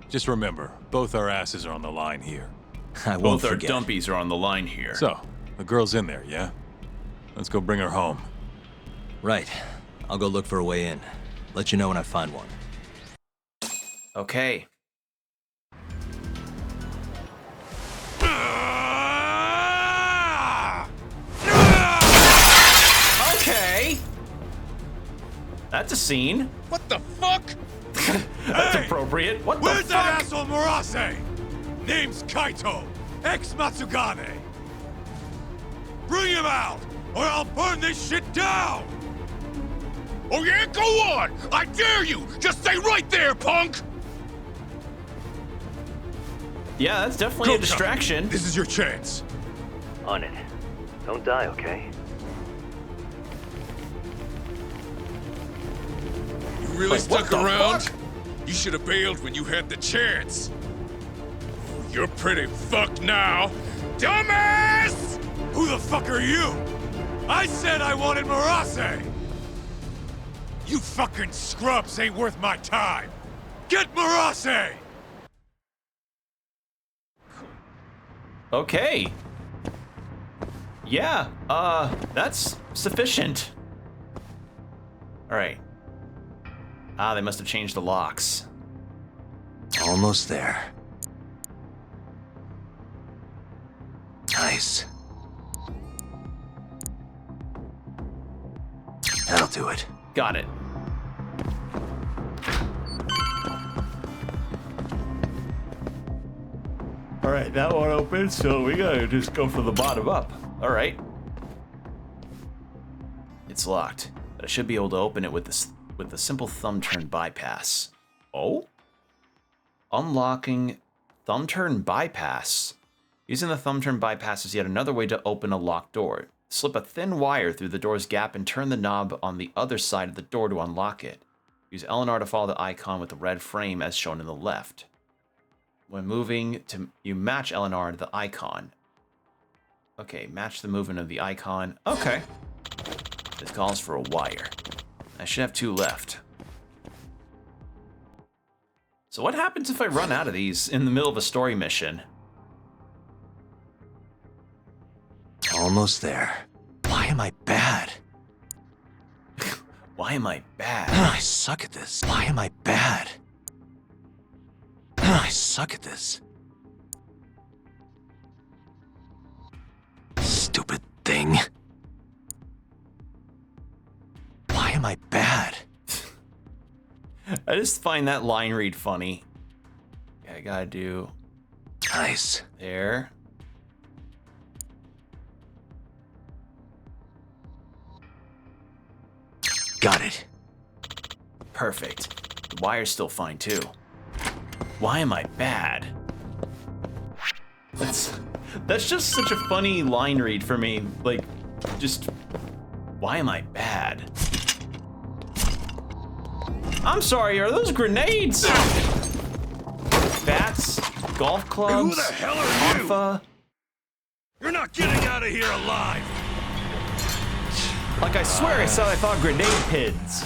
Just remember, both our asses are on the line here. I won't forget. Both our dumpies are on the line here. So, the girl's in there, yeah? Let's go bring her home. Right. I'll go look for a way in. Let you know when I find one. Okay. Okay. That's a scene. What the fuck? That's appropriate. What the fuck? Where's that asshole Murase? Name's Kaito, ex-Matsugane. Bring him out, or I'll burn this shit down! Oh yeah, go on! I dare you! Just stay right there, punk! Yeah, that's definitely a distraction. This is your chance. On it. Don't die, okay? You really Wait, stuck what the around? fuck? You should have bailed when you had the chance. You're pretty fucked now. Dumbass! Who the fuck are you? I said I wanted Murase! You fucking scrubs ain't worth my time! Get Murase! Okay. Yeah, that's sufficient. Alright. Ah, they must have changed the locks. Almost there. Nice. That'll do it. Got it. Alright, that one open, so we gotta just go from the bottom up. Alright. It's locked, but I should be able to open it with the simple thumb turn bypass. Oh? Unlocking thumb turn bypass. Using the thumb turn bypass is yet another way to open a locked door. Slip a thin wire through the door's gap and turn the knob on the other side of the door to unlock it. Use LNR to follow the icon with the red frame as shown in the left. When moving, you match LNR to the icon. Okay, match the movement of the icon. Okay. This calls for a wire. I should have 2 left. So what happens if I run out of these in the middle of a story mission? Almost there. Why am I bad? Why am I bad? I suck at this. Why am I bad? I suck at this. Stupid thing. Why am I bad? I just find that line read funny. Okay, I gotta do... Nice. There. Got it. Perfect. The wire's still fine too. Why am I bad? That's just such a funny line read for me. Like, just, why am I bad? I'm sorry, are those grenades? Bats, golf clubs, Who the hell are you? Alpha. You're not getting out of here alive! Like, I swear I saw grenade pins.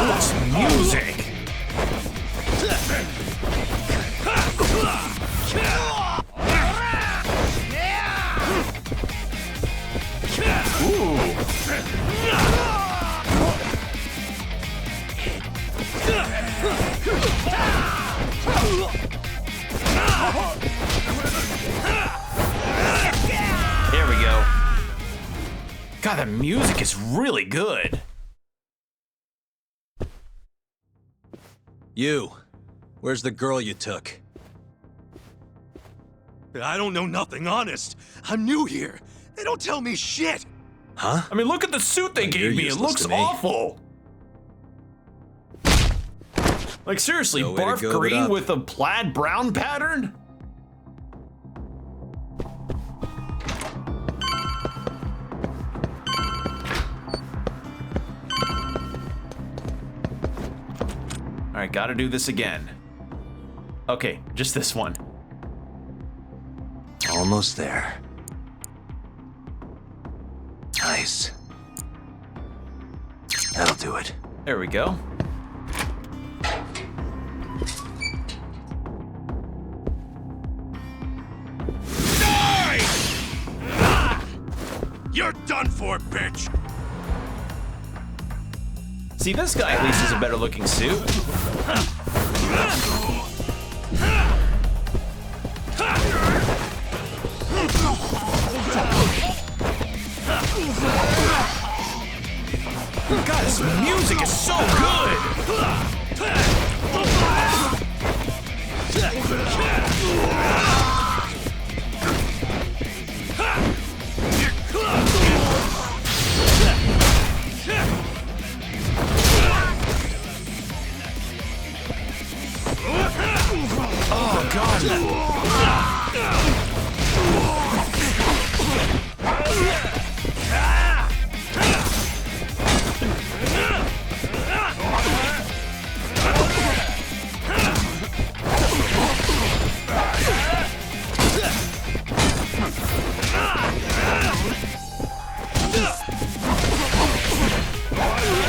What's music? There we go. God, the music is really good. You. Where's the girl you took? I don't know nothing, honest. I'm new here. They don't tell me shit. Huh? I mean, look at the suit they gave me. It looks awful. Like, seriously, No way to barf go, but green up. with a plaid brown pattern? All right, gotta do this again. Okay, just this one. Almost there. Nice. That'll do it. There we go. You're done for, bitch! See, this guy at least has a better looking suit. God, this music is so good! Oh, God!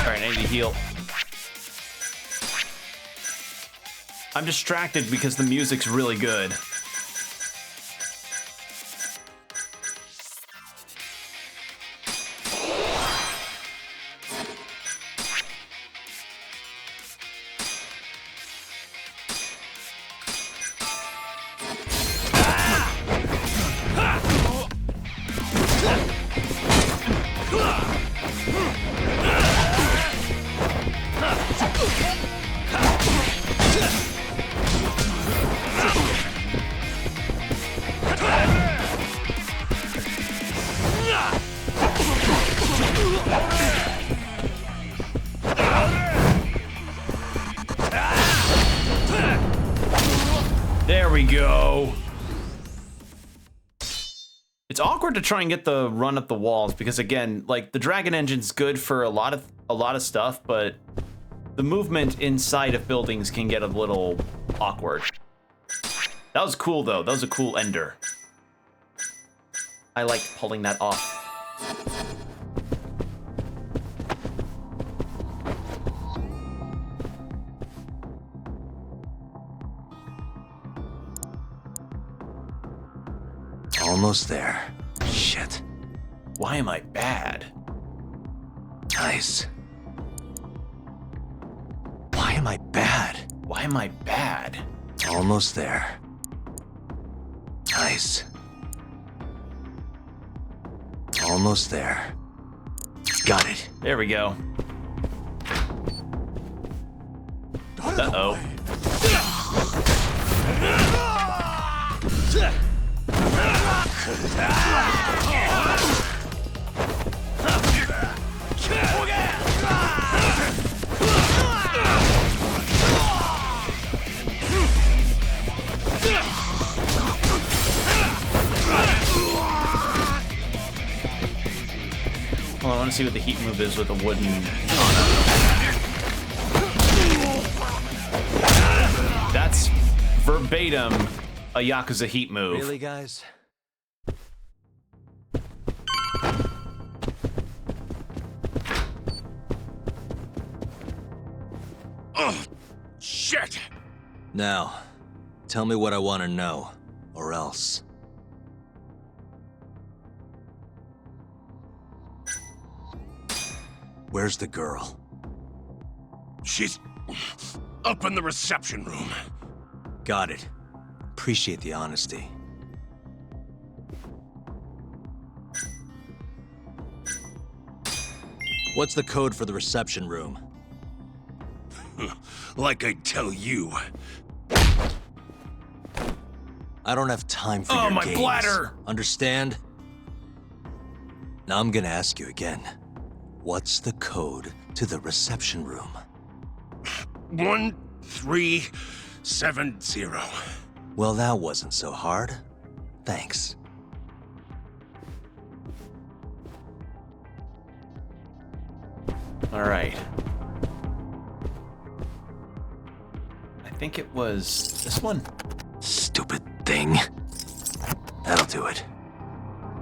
Alright, I need to heal. I'm distracted because the music's really good. There we go. It's awkward to try and get the run up the walls because again, like the dragon engine's good for a lot of stuff, but the movement inside of buildings can get a little awkward. That was cool though. That was a cool ender. I liked pulling that off. Almost there. Shit. Why am I bad? Nice. Why am I bad? Why am I bad? Almost there. Nice. Almost there. Got it. There we go. Uh-oh. Well, I want to see what the heat move is with a wooden katana. That's verbatim a Yakuza heat move. Really, guys? Oh, shit! Now, tell me what I want to know, or else. Where's the girl? She's up in the reception room. Got it. Appreciate the honesty. What's the code for the reception room? Like I tell you. I don't have time for your my games. bladder! Understand? Now I'm gonna ask you again. What's the code to the reception room? 1370. Well, that wasn't so hard. Thanks. All right. I think it was this one. Stupid thing. That'll do it.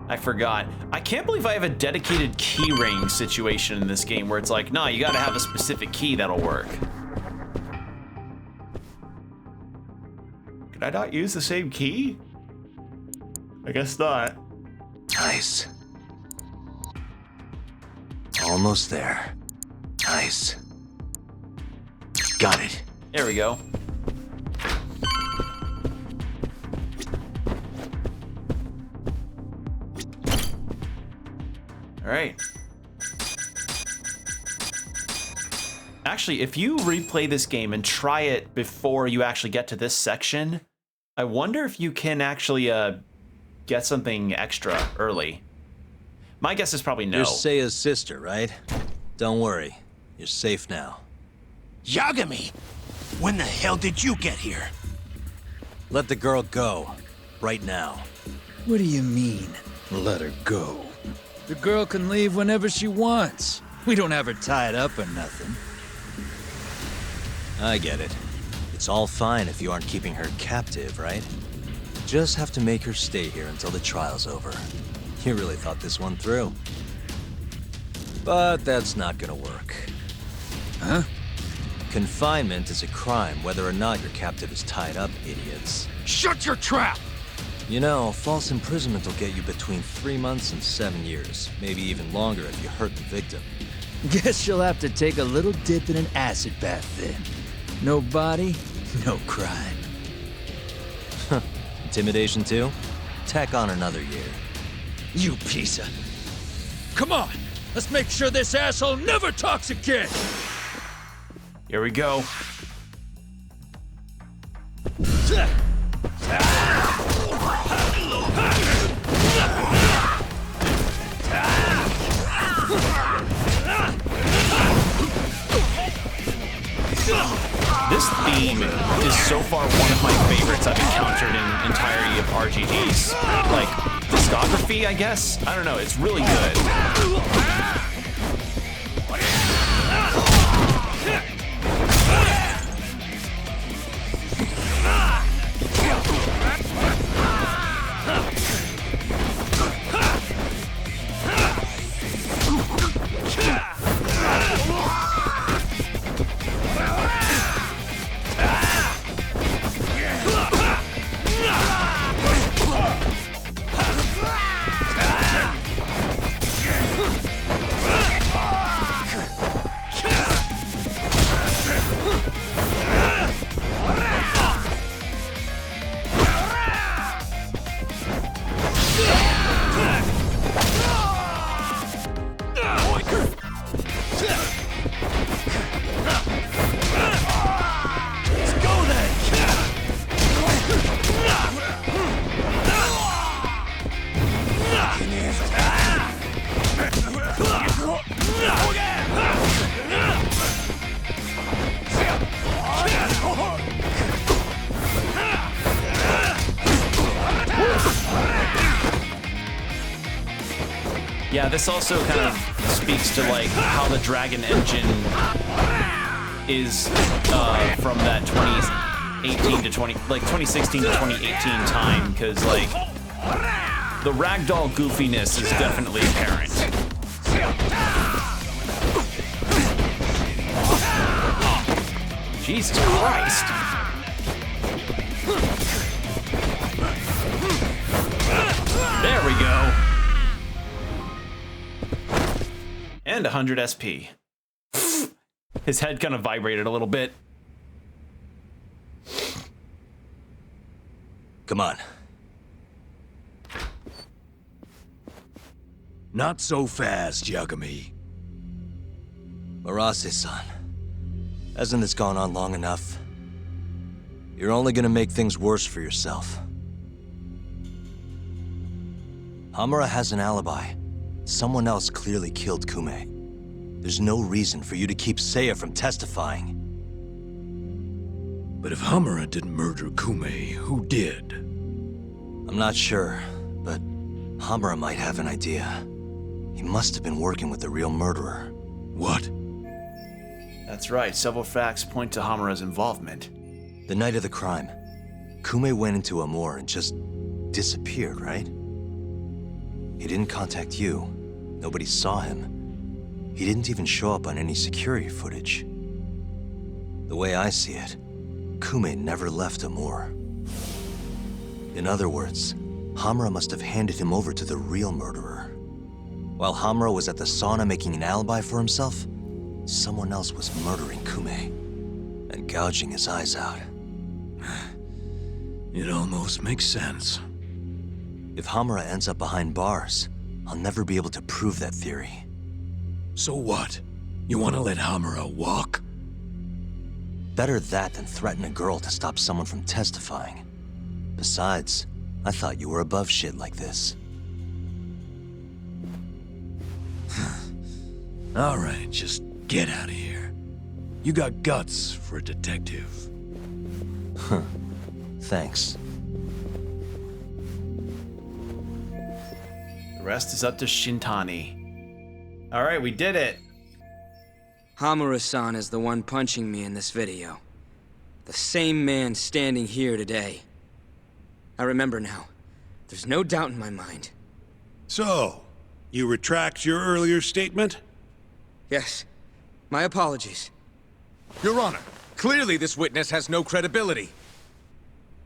I forgot. I can't believe I have a dedicated key ring situation in this game where it's like, nah, you gotta have a specific key that'll work. Could I not use the same key? I guess not. Nice. Almost there. Nice. Got it. There we go. All right. Actually, if you replay this game and try it before you actually get to this section, I wonder if you can actually get something extra early. My guess is probably no. You're Seiya's sister, right? Don't worry. You're safe now. Yagami! When the hell did you get here? Let the girl go. Right now. What do you mean, let her go? The girl can leave whenever she wants. We don't have her tied up or nothing. I get it. It's all fine if you aren't keeping her captive, right? Just have to make her stay here until the trial's over. You really thought this one through. But that's not gonna work. Huh? Confinement is a crime whether or not your captive is tied up, idiots. Shut your trap! You know, false imprisonment will get you between 3 months and 7 years. Maybe even longer if you hurt the victim. Guess you'll have to take a little dip in an acid bath then. No body, no crime. Intimidation too? Tack on another year. You piece of... Come on! Let's make sure this asshole never talks again! Here we go. This theme is so far one of my favorites I've encountered in entirety of RGGs. Like, discography, I guess? I don't know, it's really good. Yeah, this also kind of speaks to like how the Dragon engine is from that 2018 to 2016 to 2018 time, because like the ragdoll goofiness is definitely apparent. Jesus Christ. There we go. And 100 SP. His head kind of vibrated a little bit. Come on. Not so fast, Yagami. Arase-san, hasn't this gone on long enough? You're only gonna make things worse for yourself. Hamura has an alibi. Someone else clearly killed Kume. There's no reason for you to keep Seiya from testifying. But if Hamura didn't murder Kume, who did? I'm not sure, but Hamura might have an idea. He must have been working with the real murderer. What? That's right, several facts point to Hamura's involvement. The night of the crime, Kume went into Amur and just disappeared, right? He didn't contact you. Nobody saw him. He didn't even show up on any security footage. The way I see it, Kume never left Amur. In other words, Hamura must have handed him over to the real murderer. While Hamura was at the sauna making an alibi for himself, someone else was murdering Kume and gouging his eyes out. It almost makes sense. If Hamura ends up behind bars, I'll never be able to prove that theory. So what? You want to let Hamura walk? Better that than threaten a girl to stop someone from testifying. Besides, I thought you were above shit like this. All right, just get out of here. You got guts for a detective. Huh. Thanks. The rest is up to Shintani. All right, we did it. Hamura-san is the one punching me in this video. The same man standing here today. I remember now. There's no doubt in my mind. So, you retract your earlier statement? Yes. My apologies. Your Honor, clearly this witness has no credibility.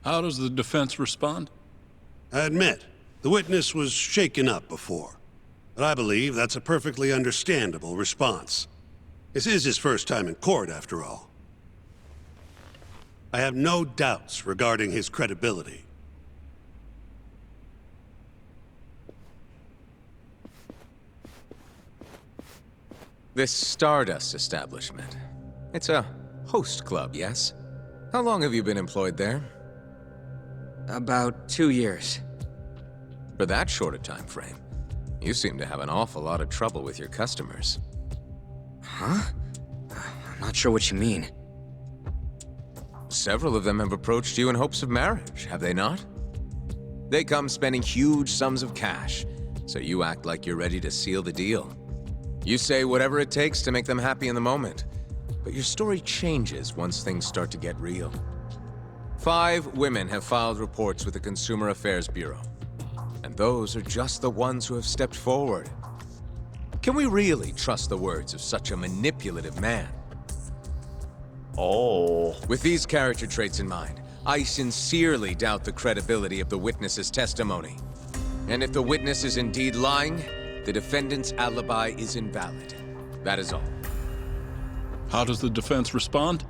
How does the defense respond? I admit, the witness was shaken up before. But I believe that's a perfectly understandable response. This is his first time in court, after all. I have no doubts regarding his credibility. This Stardust establishment. It's a host club, yes? How long have you been employed there? About 2 years. For that short a time frame, you seem to have an awful lot of trouble with your customers. Huh? I'm not sure what you mean. Several of them have approached you in hopes of marriage, have they not? They come spending huge sums of cash, so you act like you're ready to seal the deal. You say whatever it takes to make them happy in the moment, but your story changes once things start to get real. 5 women have filed reports with the Consumer Affairs Bureau, and those are just the ones who have stepped forward. Can we really trust the words of such a manipulative man? Oh. With these character traits in mind, I sincerely doubt the credibility of the witness's testimony. And if the witness is indeed lying, the defendant's alibi is invalid. That is all. How does the defense respond?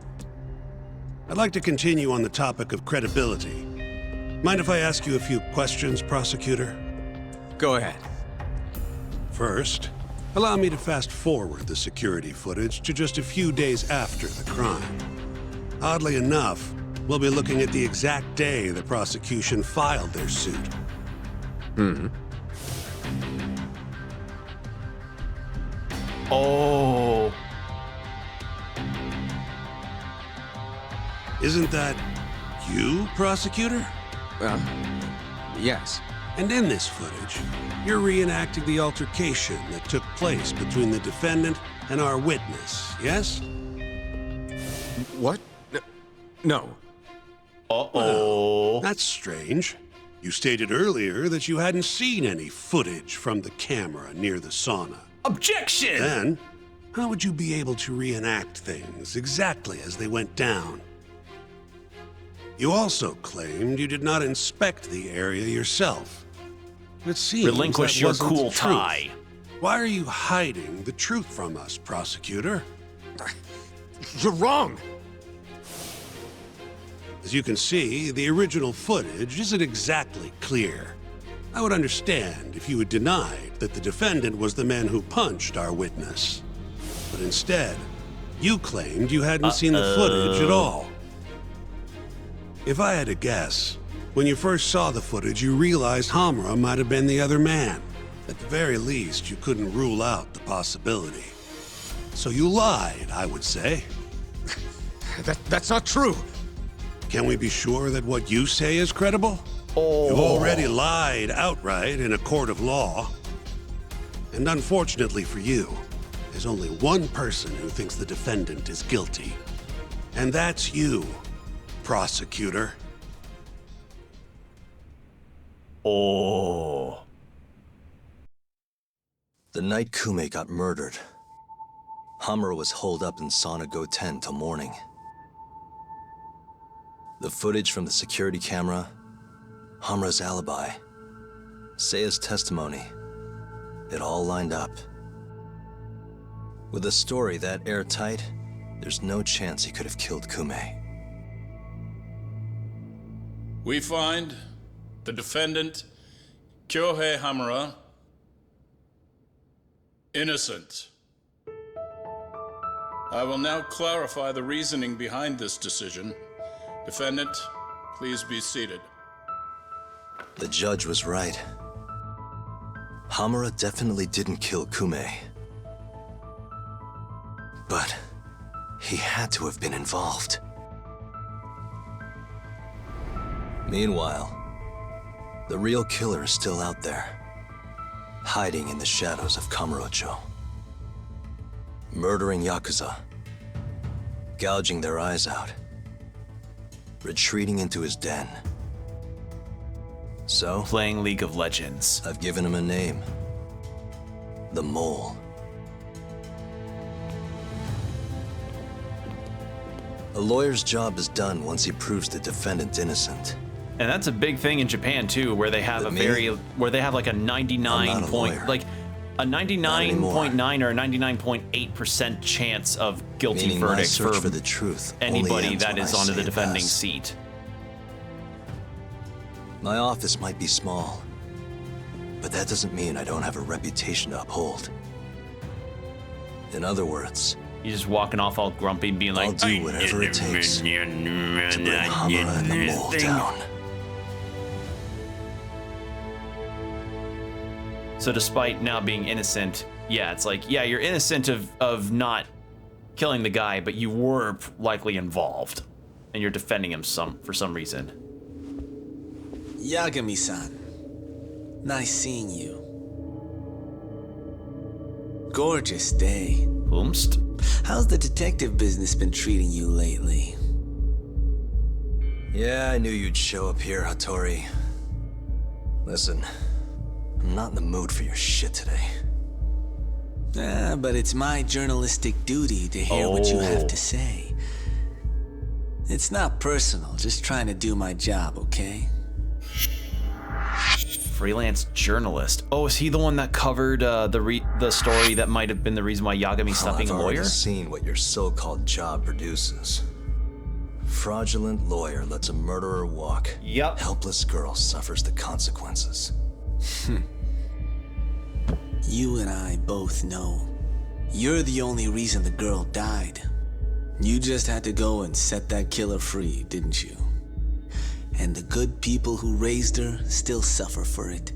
I'd like to continue on the topic of credibility. Mind if I ask you a few questions, prosecutor? Go ahead. First, allow me to fast forward the security footage to just a few days after the crime. Oddly enough, we'll be looking at the exact day the prosecution filed their suit. Oh. Isn't that you, prosecutor? Yes. And in this footage, you're reenacting the altercation that took place between the defendant and our witness, yes? What? No. Uh-oh. Well, that's strange. You stated earlier that you hadn't seen any footage from the camera near the sauna. Objection! Then, how would you be able to reenact things exactly as they went down? You also claimed you did not inspect the area yourself. It seems relinquish that your wasn't cool the truth. tie. Why are you hiding the truth from us, prosecutor? You're wrong! As you can see, the original footage isn't exactly clear. I would understand if you had denied that the defendant was the man who punched our witness. But instead, you claimed you hadn't seen the footage at all. If I had to guess, when you first saw the footage, you realized Hamura might have been the other man. At the very least, you couldn't rule out the possibility. So you lied, I would say. That's not true! Can we be sure that what you say is credible? Oh. You've already lied outright in a court of law. And unfortunately for you, there's only one person who thinks the defendant is guilty. And that's you, prosecutor. Oh. The night Kume got murdered, Hamura was holed up in Sauna Go 10 till morning. The footage from the security camera, Hamura's alibi, Seiya's testimony. It all lined up. With a story that airtight, there's no chance he could have killed Kume. We find the defendant, Kyohei Hamura, innocent. I will now clarify the reasoning behind this decision. Defendant, please be seated. The judge was right. Hamura definitely didn't kill Kume. But he had to have been involved. Meanwhile, the real killer is still out there, hiding in the shadows of Kamurocho. Murdering Yakuza, gouging their eyes out, retreating into his den. So, playing League of Legends. I've given him a name. The Mole. A lawyer's job is done once he proves the defendant innocent. And that's a big thing in Japan too, where they have like a 99 point, like a 99.9 or a 99.8% chance of guilty Meaning verdict my search for for the truth anybody only that ends is when I on the say it defending does. seat. My office might be small, but that doesn't mean I don't have a reputation to uphold. In other words, He's just walking off all grumpy, being like, I'll do whatever it takes to bring Hamura and the Mole down. So despite now being innocent, yeah, it's like, yeah, you're innocent of not killing the guy, but you were likely involved, and you're defending him for some reason. Yagami-san, nice seeing you. Gorgeous day. Whomst? How's the detective business been treating you lately? Yeah, I knew you'd show up here, Hattori. Listen, I'm not in the mood for your shit today. But it's my journalistic duty to hear what you have to say. It's not personal, just trying to do my job, okay? Freelance journalist. Oh, is he the one that covered the story that might have been the reason why Yagami stopped being a I've lawyer? already seen what your so-called job produces. Fraudulent lawyer lets a murderer walk. Yep. Helpless girl suffers the consequences. You and I both know. You're the only reason the girl died. You just had to go and set that killer free, didn't you? And the good people who raised her still suffer for it.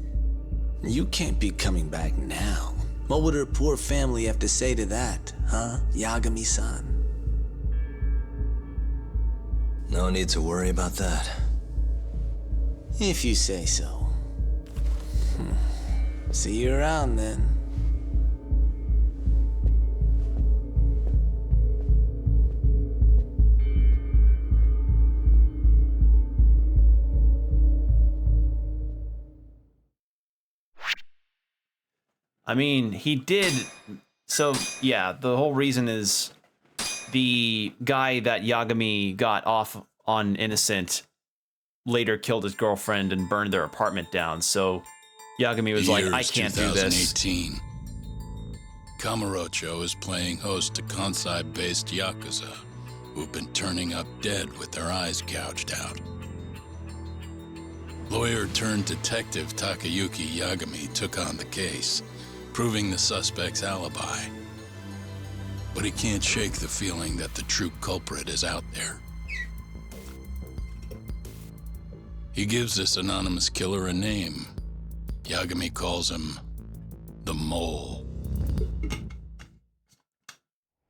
You can't be coming back now. What would her poor family have to say to that, huh, Yagami-san? No need to worry about that. If you say so. See you around then. I mean, he did. So, yeah, the whole reason is the guy that Yagami got off on innocent later killed his girlfriend and burned their apartment down. So Yagami was like, I can't do this. 2018. Kamurocho is playing host to Kansai-based Yakuza, who've been turning up dead with their eyes gouged out. Lawyer-turned-detective Takayuki Yagami took on the case, proving the suspect's alibi. But he can't shake the feeling that the true culprit is out there. He gives this anonymous killer a name. Yagami calls him the Mole.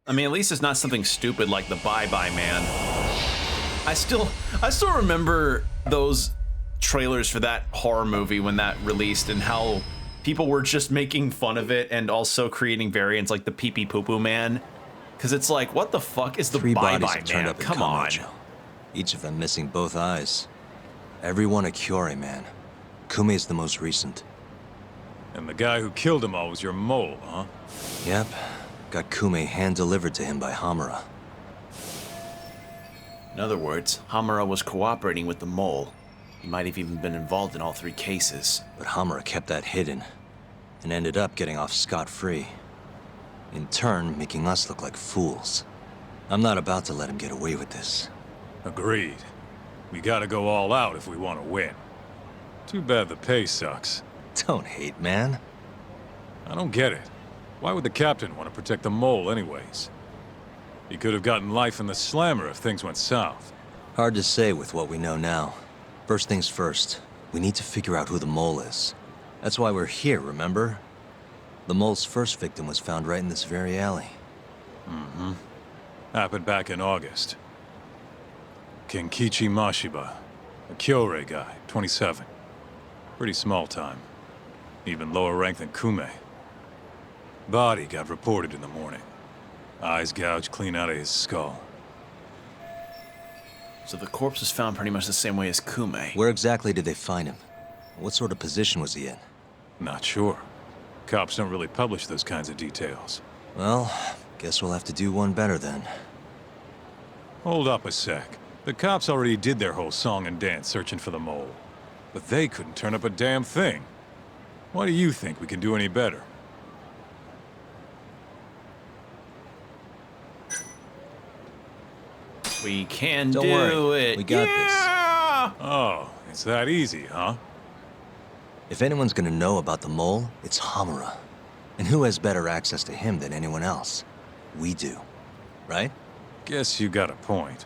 I mean, at least it's not something stupid like the Bye Bye Man. I still remember those trailers for that horror movie when that released, and how people were just making fun of it and also creating variants like the Pee Pee Poo Poo Man. Because it's like, what the fuck is the Bye Bye Man? Come on. Each of them missing both eyes. Everyone a Kyorei man. Kume's the most recent. And the guy who killed them all was your mole, huh? Yep. Got Kume hand-delivered to him by Hamura. In other words, Hamura was cooperating with the Mole. He might have even been involved in all three cases. But Hamura kept that hidden. and ended up getting off scot-free. In turn, making us look like fools. I'm not about to let him get away with this. Agreed. We gotta go all out if we want to win. Too bad the pay sucks. Don't hate, man. I don't get it. Why would the captain want to protect the mole anyways? He could have gotten life in the slammer if things went south. Hard to say with what we know now. First things first, we need to figure out who the mole is. That's why we're here, remember? The mole's first victim was found right in this very alley. Mm-hmm. Happened back in August. Kenkichi Mashiba, a Kyorei guy, 27. Pretty small time. Even lower rank than Kume. Body got reported in the morning. Eyes gouged clean out of his skull. So the corpse was found pretty much the same way as Kume. Where exactly did they find him? What sort of position was he in? Not sure. Cops don't really publish those kinds of details. Well, guess we'll have to do one better then. Hold up a sec. The cops already did their whole song and dance searching for the mole. But they couldn't turn up a damn thing. Why do you think we can do any better? We can Don't do worry. it. We got this. Oh, it's that easy, huh? If anyone's gonna know about the mole, it's Hamura. And who has better access to him than anyone else? We do. Right? Guess you got a point.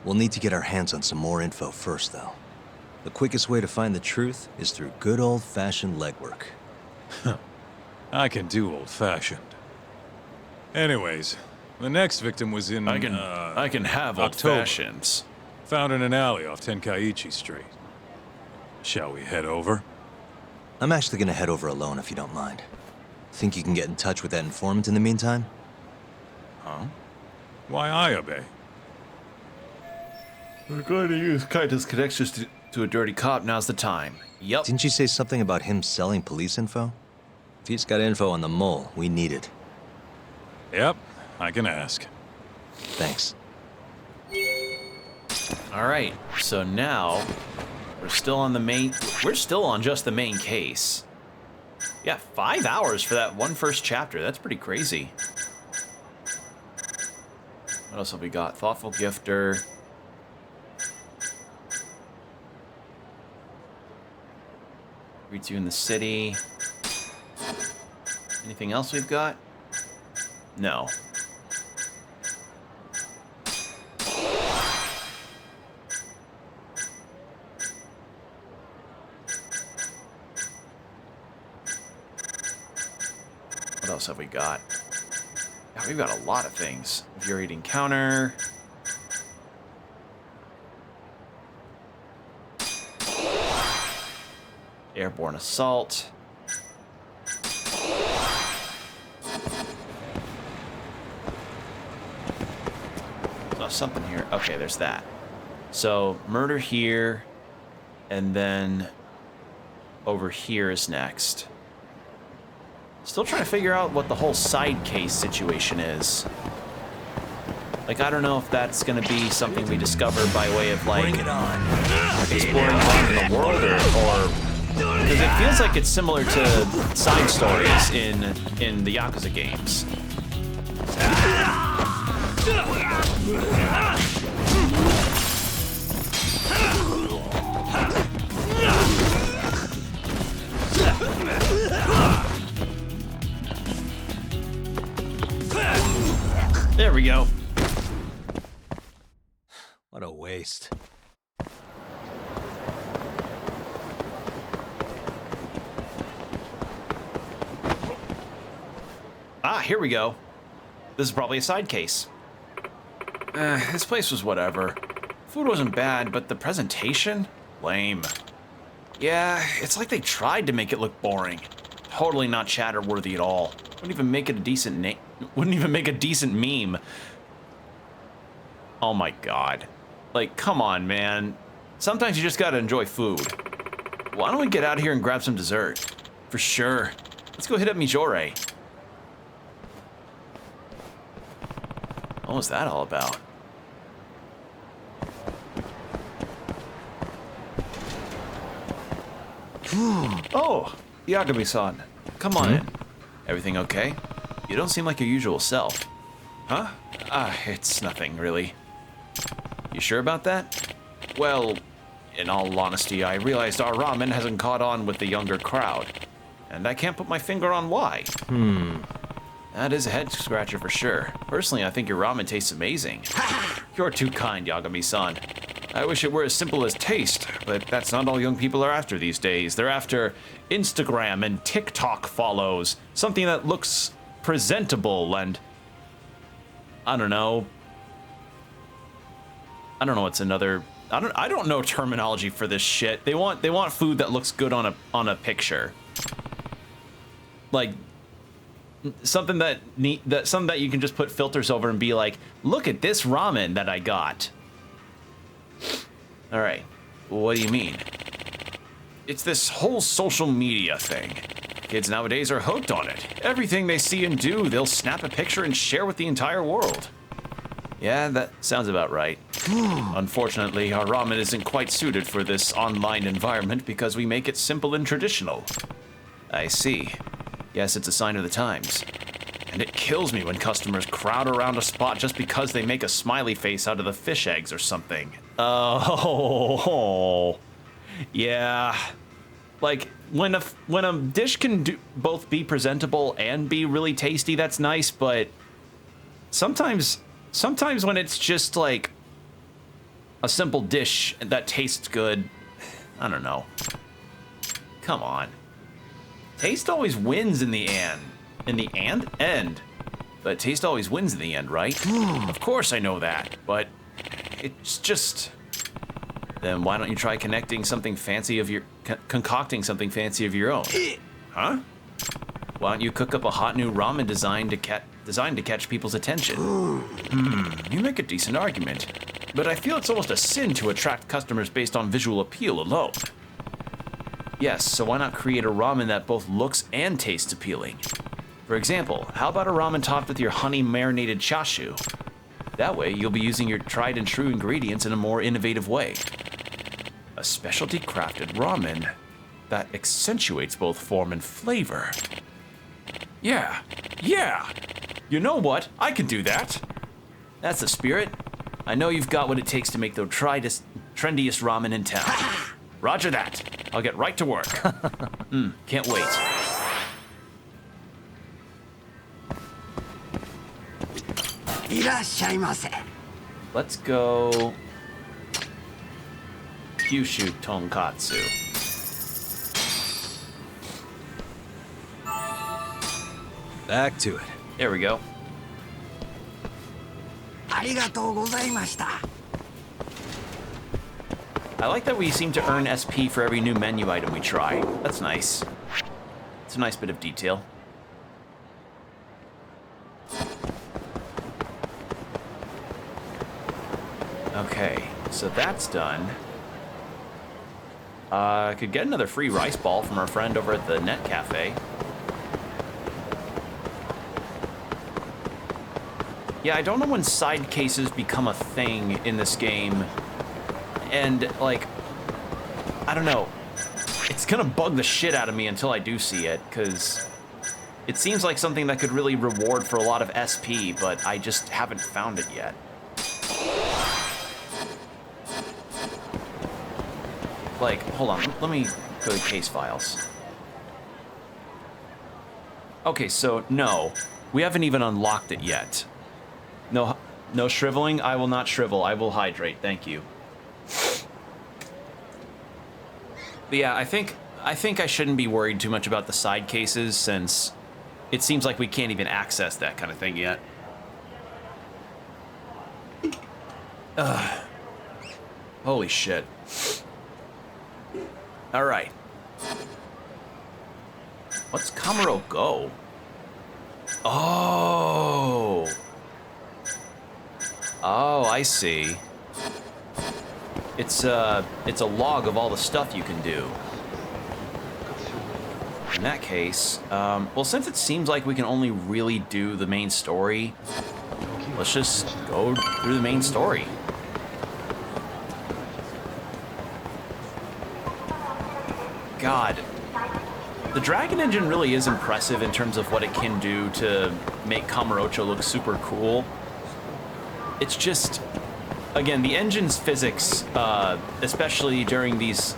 We'll need to get our hands on some more info first, though. The quickest way to find the truth is through good old-fashioned legwork. I can do old-fashioned. Anyways, the next victim was in, I can have October. old-fashions. Found in an alley off Tenkaichi Street. Shall we head over? I'm actually gonna head over alone if you don't mind. Think you can get in touch with that informant in the meantime? Huh? Why I obey? We're going to use Kaita's connections to a dirty cop. Now's the time. Yep. Didn't you say something about him selling police info? If he's got info on the mole, we need it. Yep, I can ask. Thanks. All right, so now we're still on just the main case. Yeah, 5 hours for that one first chapter. That's pretty crazy. What else have we got? Thoughtful gifter. Greets you in the city. Anything else we've got? No. What else have we got? Yeah, we've got a lot of things. Infuriating encounter. Airborne assault. Oh, something here. Okay, there's that. So, murder here, and then over here is next. Still trying to figure out what the whole side case situation is. Like, I don't know if that's gonna be something we discover by way of, like, Bring it on. exploring around the world, or because it feels like it's similar to side stories in the Yakuza games. There we go. What a waste. Ah, here we go. This is probably a side case. This place was whatever. Food wasn't bad, but the presentation? Lame. Yeah, it's like they tried to make it look boring. Totally not chatter-worthy at all. Wouldn't even make it a decent wouldn't even make a decent meme. Oh my god. Like, come on, man. Sometimes you just gotta enjoy food. Why don't we get out of here and grab some dessert? For sure. Let's go hit up Mijore. What was that all about? Oh, Yagami-san, come on in. Everything okay? You don't seem like your usual self. Huh? It's nothing, really. You sure about that? Well, in all honesty, I realized our ramen hasn't caught on with the younger crowd. And I can't put my finger on why. That is a head-scratcher for sure. Personally, I think your ramen tastes amazing. You're too kind, Yagami-san. I wish it were as simple as taste, but that's not all young people are after these days. They're after Instagram and TikTok follows, something that looks presentable and I don't know what's another. I don't know terminology for this shit. They want food that looks good on a picture, like something that you can just put filters over and be like, look at this ramen that I got. All right, what do you mean? It's this whole social media thing. Kids nowadays are hooked on it. Everything they see and do, they'll snap a picture and share with the entire world. Yeah, that sounds about right. Unfortunately, our ramen isn't quite suited for this online environment because we make it simple and traditional. I see. Yes, it's a sign of the times. And it kills me when customers crowd around a spot just because they make a smiley face out of the fish eggs or something. Oh, yeah. Like, when a dish can both be presentable and be really tasty, that's nice, but sometimes when it's just like a simple dish that tastes good, I don't know. Come on. Taste always wins in the end. But taste always wins in the end, right? Of course I know that, but it's just... Then why don't you try concocting something fancy of your own? Huh? Why don't you cook up a hot new ramen designed to catch people's attention? You make a decent argument, but I feel it's almost a sin to attract customers based on visual appeal alone. Yes, so why not create a ramen that both looks and tastes appealing? For example, how about a ramen topped with your honey marinated chashu? That way, you'll be using your tried and true ingredients in a more innovative way. A specialty crafted ramen that accentuates both form and flavor. Yeah. You know what? I can do that. That's the spirit. I know you've got what it takes to make the trendiest ramen in town. Roger that. I'll get right to work. Can't wait. Let's go Kyushu Tonkatsu. Back to it. There we go. I like that we seem to earn SP for every new menu item we try. That's nice. It's a nice bit of detail. Okay, so that's done. I could get another free rice ball from our friend over at the Net Cafe. Yeah, I don't know when side cases become a thing in this game. And, like, I don't know. It's gonna bug the shit out of me until I do see it, because it seems like something that could really reward for a lot of SP, but I just haven't found it yet. Like, hold on, let me go to case files. Okay, so no, we haven't even unlocked it yet. No shriveling. I will not shrivel. I will hydrate. Thank you. But yeah, I think I shouldn't be worried too much about the side cases since it seems like we can't even access that kind of thing yet. Holy shit. All right. What's Kamuro Go? Oh, I see. It's a log of all the stuff you can do. In that case, well, since it seems like we can only really do the main story, let's just go through the main story. God, The Dragon Engine really is impressive in terms of what it can do to make Kamurocho look super cool. It's just, again, the engine's physics, especially during these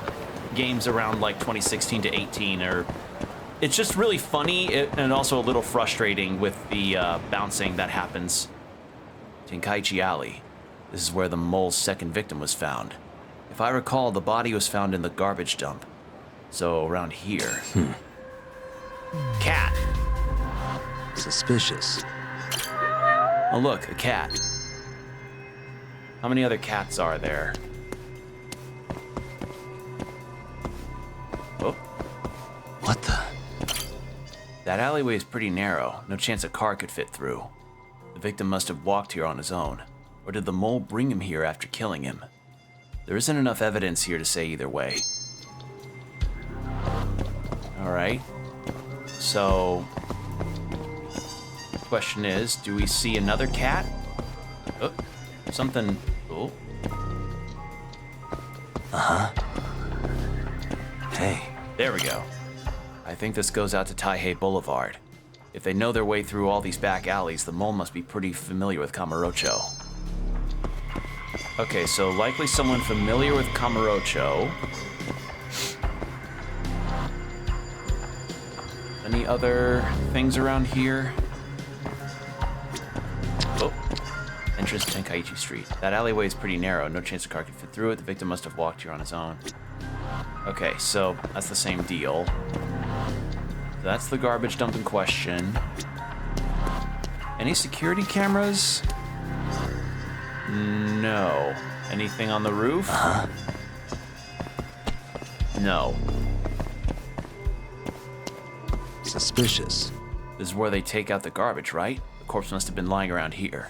games around like 2016 to 18, it's just really funny and also a little frustrating with the bouncing that happens. Tenkaichi Alley. This is where the mole's second victim was found. If I recall, the body was found in the garbage dump. So around here. Cat. Suspicious. Oh look, a cat. How many other cats are there? Oh. What the? That alleyway is pretty narrow. No chance a car could fit through. The victim must have walked here on his own. Or did the mole bring him here after killing him? There isn't enough evidence here to say either way. Alright. So, question is, do we see another cat? Oh, something. Oh. Uh-huh. Hey. There we go. I think this goes out to Taihei Boulevard. If they know their way through all these back alleys, the mole must be pretty familiar with Kamurocho. Okay, so likely someone familiar with Kamurocho. Any other things around here? Oh, entrance to Tenkaichi Street. That alleyway is pretty narrow. No chance a car could fit through it. The victim must have walked here on his own. Okay, so that's the same deal. That's the garbage dump in question. Any security cameras? No. Anything on the roof? Uh-huh. No. Suspicious. This is where they take out the garbage, right? The corpse must have been lying around here.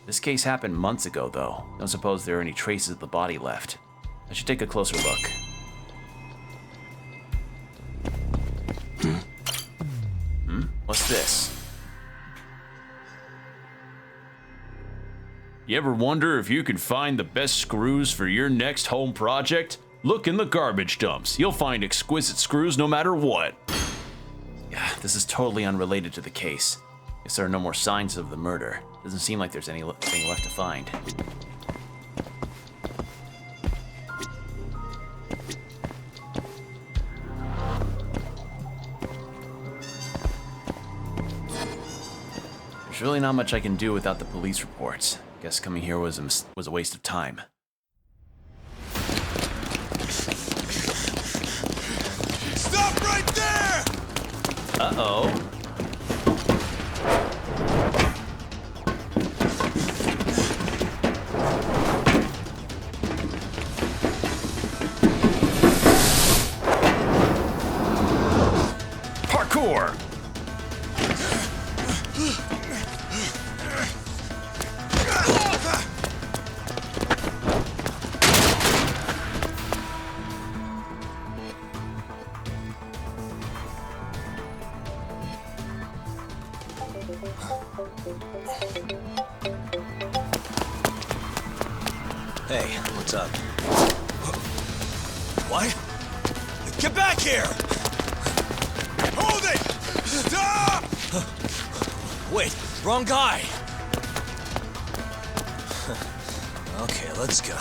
This case happened months ago, though. Don't suppose there are any traces of the body left. I should take a closer look. What's this? You ever wonder if you can find the best screws for your next home project? Look in the garbage dumps. You'll find exquisite screws no matter what. Yeah, this is totally unrelated to the case. Guess there are no more signs of the murder. Doesn't seem like there's anything left to find. There's really not much I can do without the police reports. Guess coming here was a waste of time. Stop right there! Uh-oh. Parkour! Hey, what's up? What? Get back here! Hold it! Stop! Wait, wrong guy. Okay, let's go.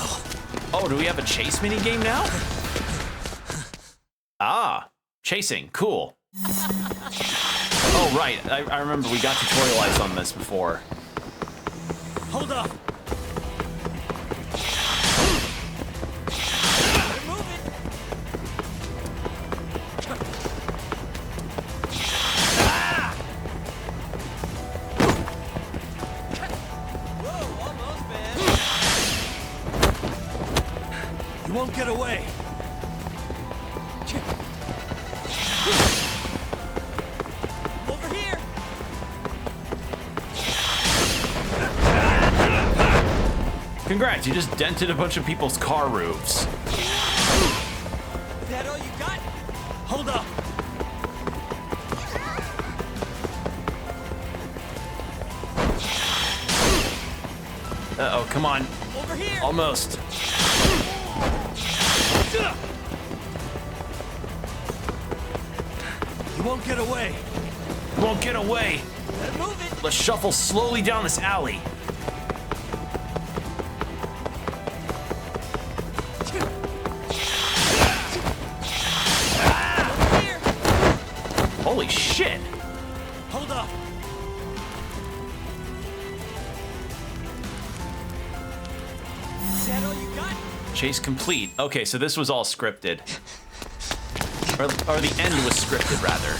Oh, do we have a chase minigame now? Ah, chasing, cool. Oh, right, I remember we got tutorialized on this before. Hold up! You won't get away. Over here. Congrats, you just dented a bunch of people's car roofs. Is that all you got? Hold up. Uh-oh, come on. Over here. Almost. You won't get away. You won't get away. Better move it. Let's shuffle slowly down this alley. Holy shit! Hold up. Is that all you got? Chase complete. Okay, so this was all scripted. Or the end was scripted, rather.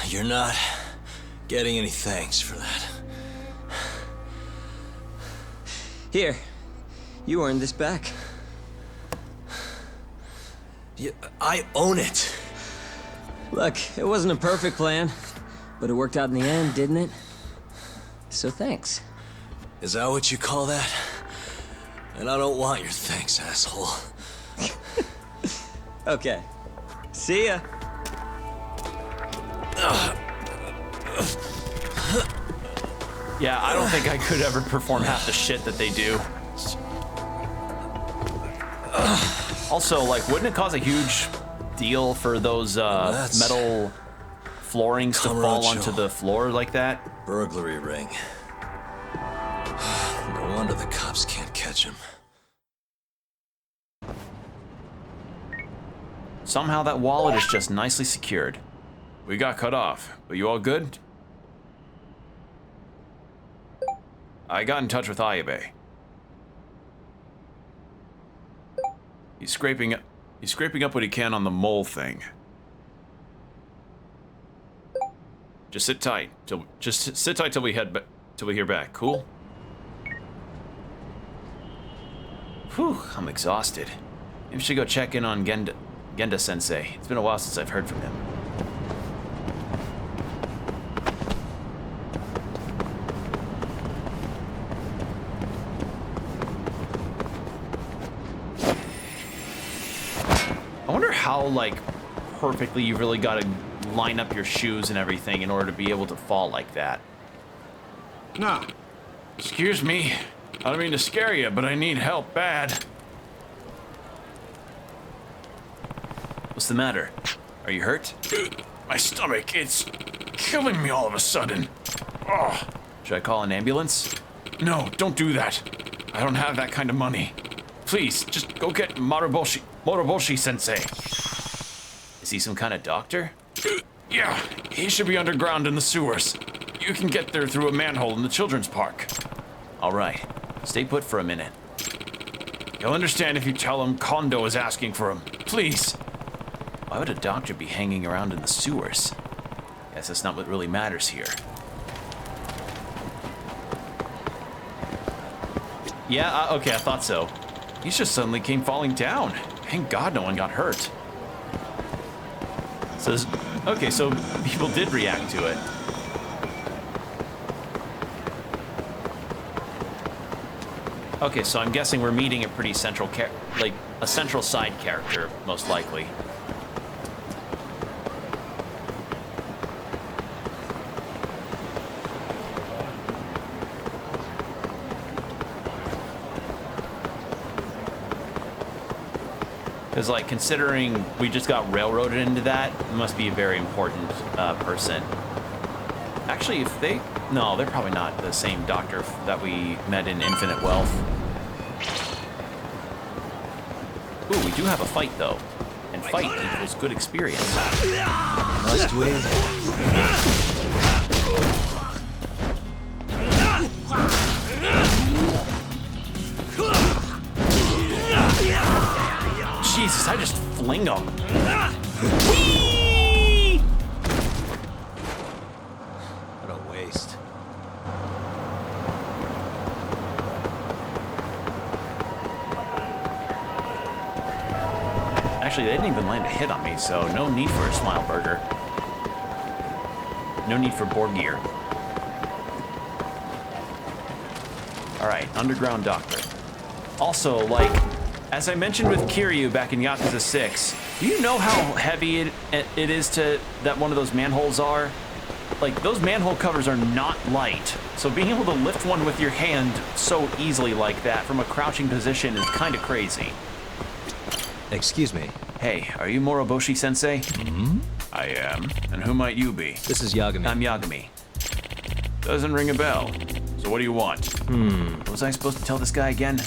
You're not getting any thanks for that. Here, you earned this back. I own it. Look, it wasn't a perfect plan, but it worked out in the end, didn't it? So thanks. Is that what you call that? And I don't want your thanks, asshole. Okay. See ya. Yeah, I don't think I could ever perform half the shit that they do. Also, like, wouldn't it cause a huge deal for those metal floorings to fall onto the floor like that? Burglary ring. No wonder the cops can't catch him. Somehow that wallet is just nicely secured. We got cut off, but you all good? I got in touch with Ayabe. He's scraping up what he can on the mole thing. Just sit tight till we hear back. Cool? Whew, I'm exhausted. Maybe we should go check in on Genda Sensei. It's been a while since I've heard from him. I wonder how, like, perfectly you really got to line up your shoes and everything in order to be able to fall like that. No. Excuse me. I don't mean to scare you, but I need help bad. What's the matter? Are you hurt? My stomach, it's killing me all of a sudden. Oh. Should I call an ambulance? No, don't do that. I don't have that kind of money. Please, just go get Moroboshi Sensei. Is he some kind of doctor? Yeah, he should be underground in the sewers. You can get there through a manhole in the children's park. All right, stay put for a minute. He'll understand if you tell him Kondo is asking for him. Please. Why would a doctor be hanging around in the sewers? Guess that's not what really matters here. Yeah, okay, I thought so. He just suddenly came falling down. Thank God no one got hurt. Okay, so people did react to it. Okay, so I'm guessing we're meeting a pretty central a central side character, most likely. Because, like, considering we just got railroaded into that, it must be a very important person. Actually, if they... No, they're probably not the same doctor that we met in Infinite Wealth. Ooh, we do have a fight, though. And fight equals good experience. Must win. Jesus, I just fling them. What a waste. Actually, they didn't even land a hit on me, so no need for a smile burger. No need for Borgir. Alright, underground doctor. Also, like, as I mentioned with Kiryu back in Yakuza 6, do you know how heavy it is that one of those manholes are? Like, those manhole covers are not light, so being able to lift one with your hand so easily like that from a crouching position is kind of crazy. Excuse me. Hey, are you Moroboshi-sensei? Hmm? I am. And who might you be? This is Yagami. I'm Yagami. Doesn't ring a bell. So what do you want? What was I supposed to tell this guy again?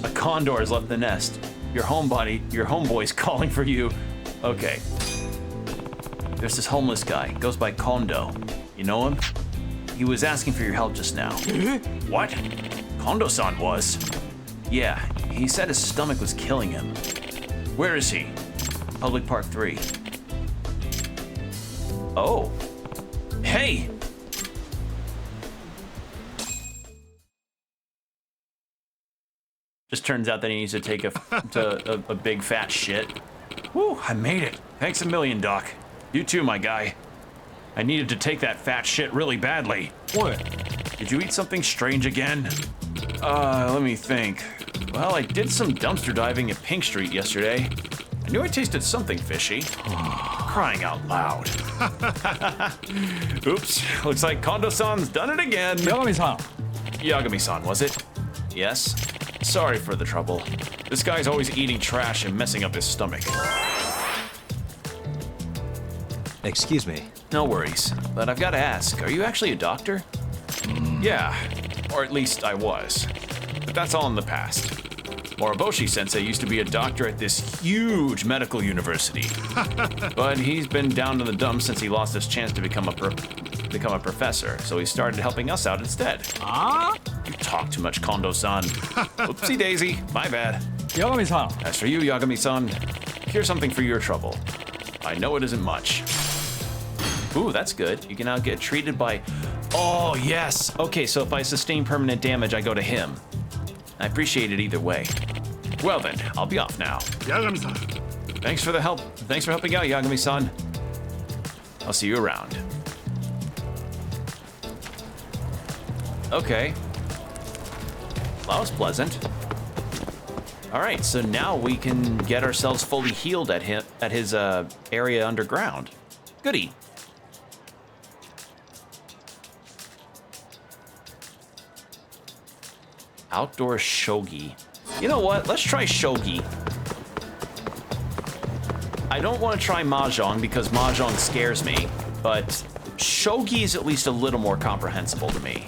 A condor has left the nest. Your homeboy's calling for you. Okay. There's this homeless guy, goes by Kondo. You know him? He was asking for your help just now. What? Kondo-san was? Yeah, he said his stomach was killing him. Where is he? Public Park 3. Oh. Hey! Just turns out that he needs to take a big fat shit. Whew, I made it. Thanks a million, Doc. You too, my guy. I needed to take that fat shit really badly. What? Did you eat something strange again? Let me think. Well, I did some dumpster diving at Pink Street yesterday. I knew I tasted something fishy. Crying out loud. Oops, looks like Kondo-san's done it again. Yagami-san. Yagami-san, was it? Yes. Sorry for the trouble. This guy's always eating trash and messing up his stomach. Excuse me. No worries, but I've got to ask, are you actually a doctor? Yeah, or at least I was. But that's all in the past. Moroboshi-sensei used to be a doctor at this huge medical university. But he's been down in the dumps since he lost his chance to become a professor, so he started helping us out instead. Ah? You talk too much, Kondo-san. Oopsie daisy, my bad. Yagami-san. As for you, Yagami-san, here's something for your trouble. I know it isn't much. Ooh, that's good. You can now get treated by... Oh, yes. Okay, so if I sustain permanent damage, I go to him. I appreciate it either way. Well then, I'll be off now. Yagami-san. Thanks for the help. Thanks for helping out, Yagami-san. I'll see you around. Okay. Well, that was pleasant. All right, so now we can get ourselves fully healed at his area underground. Goody. Outdoor shogi. You know what? Let's try shogi. I don't want to try mahjong because mahjong scares me, but shogi is at least a little more comprehensible to me.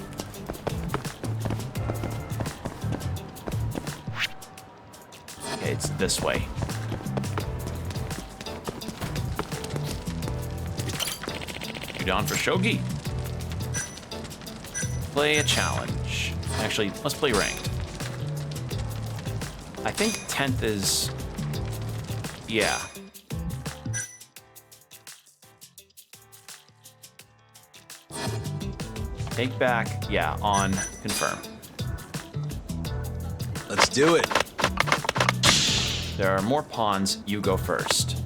Okay, it's this way. You down for shogi? Play a challenge. Actually, let's play ranked. I think 10th is... yeah. Take back, yeah, on confirm. Let's do it. There are more pawns, you go first.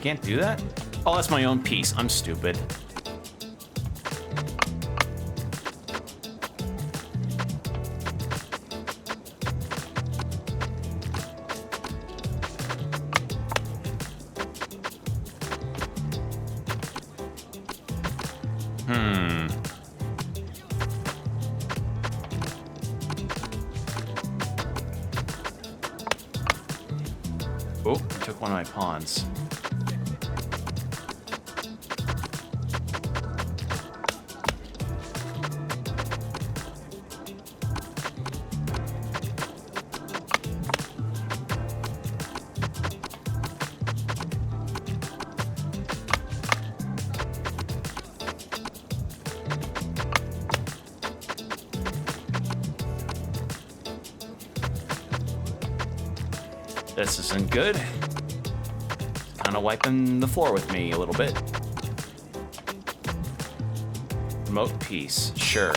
Can't do that? Oh, that's my own piece. I'm stupid. Oh, I took one of my pawns. This isn't good. Kind of wiping the floor with me a little bit. Remote piece, sure.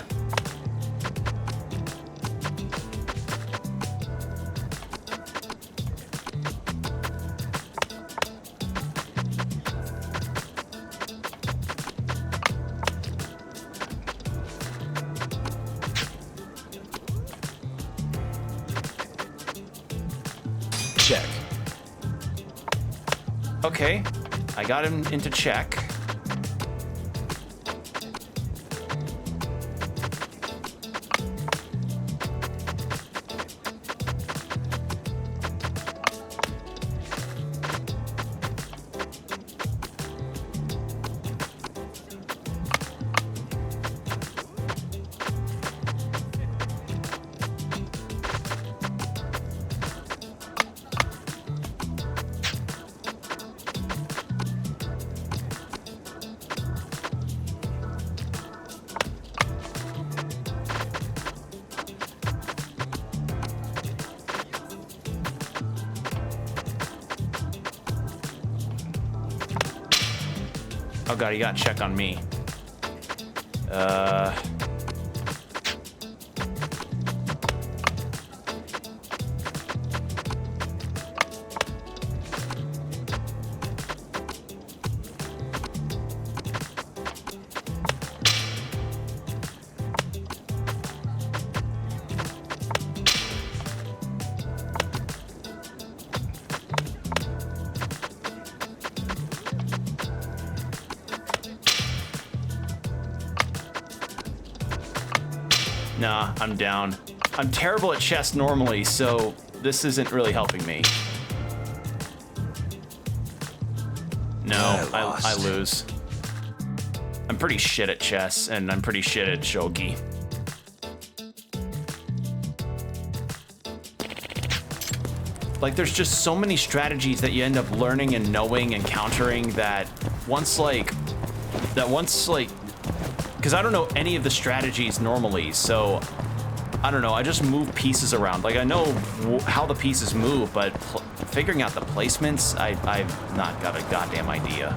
Check. Okay, I got him into check. Oh god, you got to check on me. Nah, I'm down. I'm terrible at chess normally, so this isn't really helping me. No, I lose. I'm pretty shit at chess, and I'm pretty shit at shogi. Like, there's just so many strategies that you end up learning and knowing and countering that once, because I don't know any of the strategies normally, so I don't know, I just move pieces around. Like, I know how the pieces move, but figuring out the placements, I've not got a goddamn idea.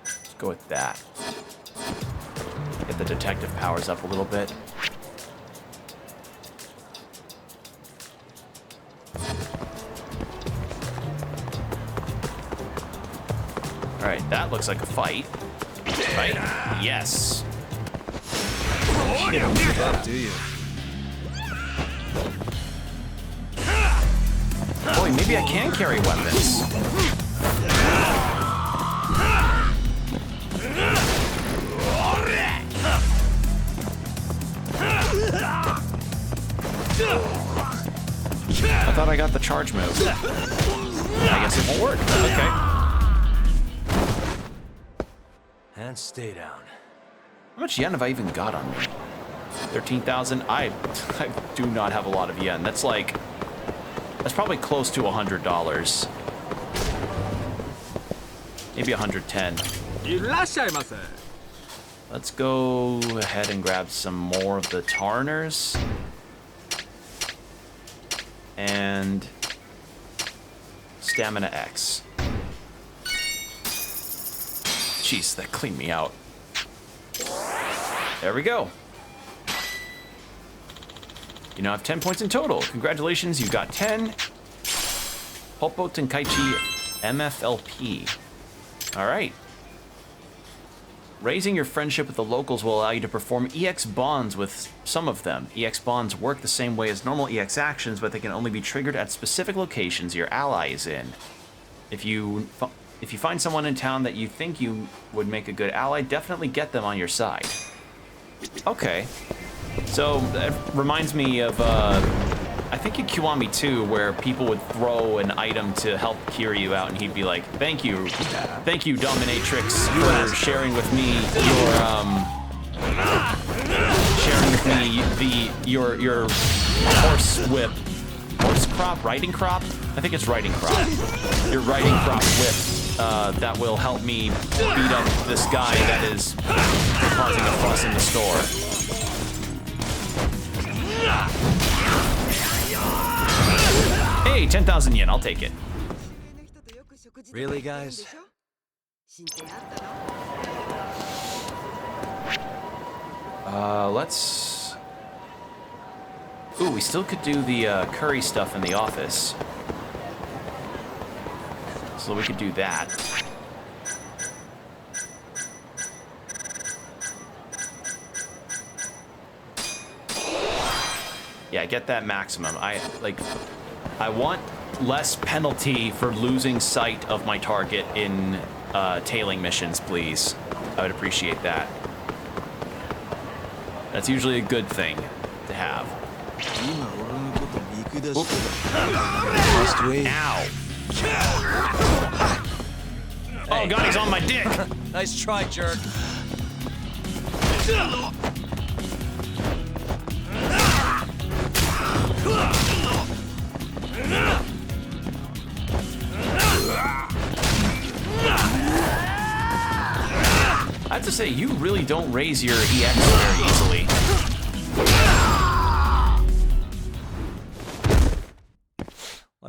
Let's go with that. Get the detective powers up a little bit. All right, that looks like a fight. Fight? Yes. You don't give up, do you? Boy, maybe I can carry weapons. I thought I got the charge move. I guess it won't work. Okay. And stay down. How much yen have I even got on me? 13,000? I do not have a lot of yen. That's probably close to $100. Maybe 110. Let's go ahead and grab some more of the Tarners. And Stamina X. Jeez, that cleaned me out. There we go. You now have 10 points in total. Congratulations, you got 10. Pulpo Tenkaichi MFLP. All right. Raising your friendship with the locals will allow you to perform EX bonds with some of them. EX bonds work the same way as normal EX actions, but they can only be triggered at specific locations your ally is in. If you find someone in town that you think you would make a good ally, definitely get them on your side. Okay. So that reminds me of, I think in Kiwami 2, where people would throw an item to help Kiryu out, and he'd be like, thank you, Dominatrix, for sharing with me your horse whip. Horse crop? Riding crop? I think it's riding crop. Your riding crop whip that will help me beat up this guy that is causing a fuss in the store. Hey, 10,000 yen, I'll take it. Really, guys? Let's... Ooh, we still could do the curry stuff in the office. So we could do that. Yeah, get that maximum. I want less penalty for losing sight of my target in tailing missions, please. I would appreciate that. That's usually a good thing to have. Ow. Oh god, he's on my dick! Nice try, jerk. I have to say, you really don't raise your EX very easily.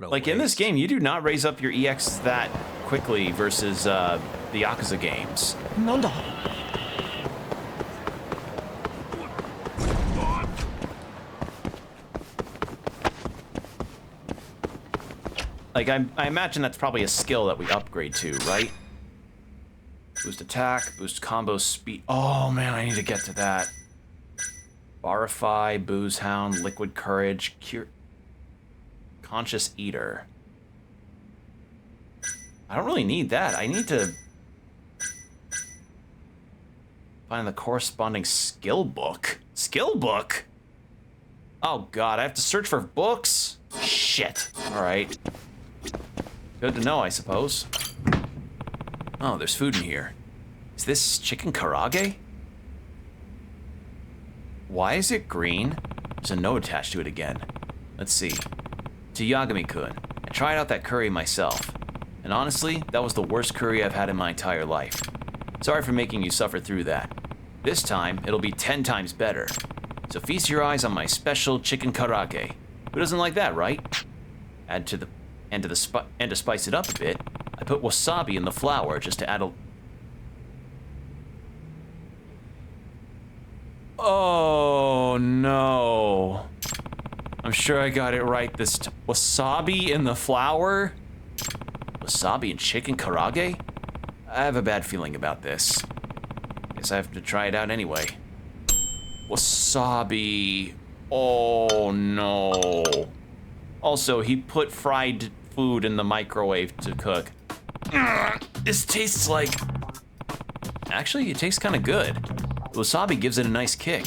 Like in this game, you do not raise up your EX that quickly versus the Yakuza games. Like, I imagine that's probably a skill that we upgrade to, right? Boost attack, boost combo speed. Oh man, I need to get to that. Barify, Booze Hound, Liquid Courage, Conscious Eater. I don't really need that. I need to find the corresponding skill book. Skill book? Oh god, I have to search for books? Shit. Alright. Good to know, I suppose. Oh, there's food in here. Is this chicken karage? Why is it green? There's a note attached to it again. Let's see. To Yagami-kun. I tried out that curry myself. And honestly, that was the worst curry I've had in my entire life. Sorry for making you suffer through that. This time, it'll be 10 times better. So feast your eyes on my special chicken karage. Who doesn't like that, right? To spice it up a bit, I put wasabi in the flour just to add a... Oh no. I'm sure I got it right this time. Wasabi in the flour? Wasabi and chicken karage? I have a bad feeling about this. Guess I have to try it out anyway. Wasabi. Oh no. Also, he put fried food in the microwave to cook. This tastes like... Actually, it tastes kind of good. The wasabi gives it a nice kick.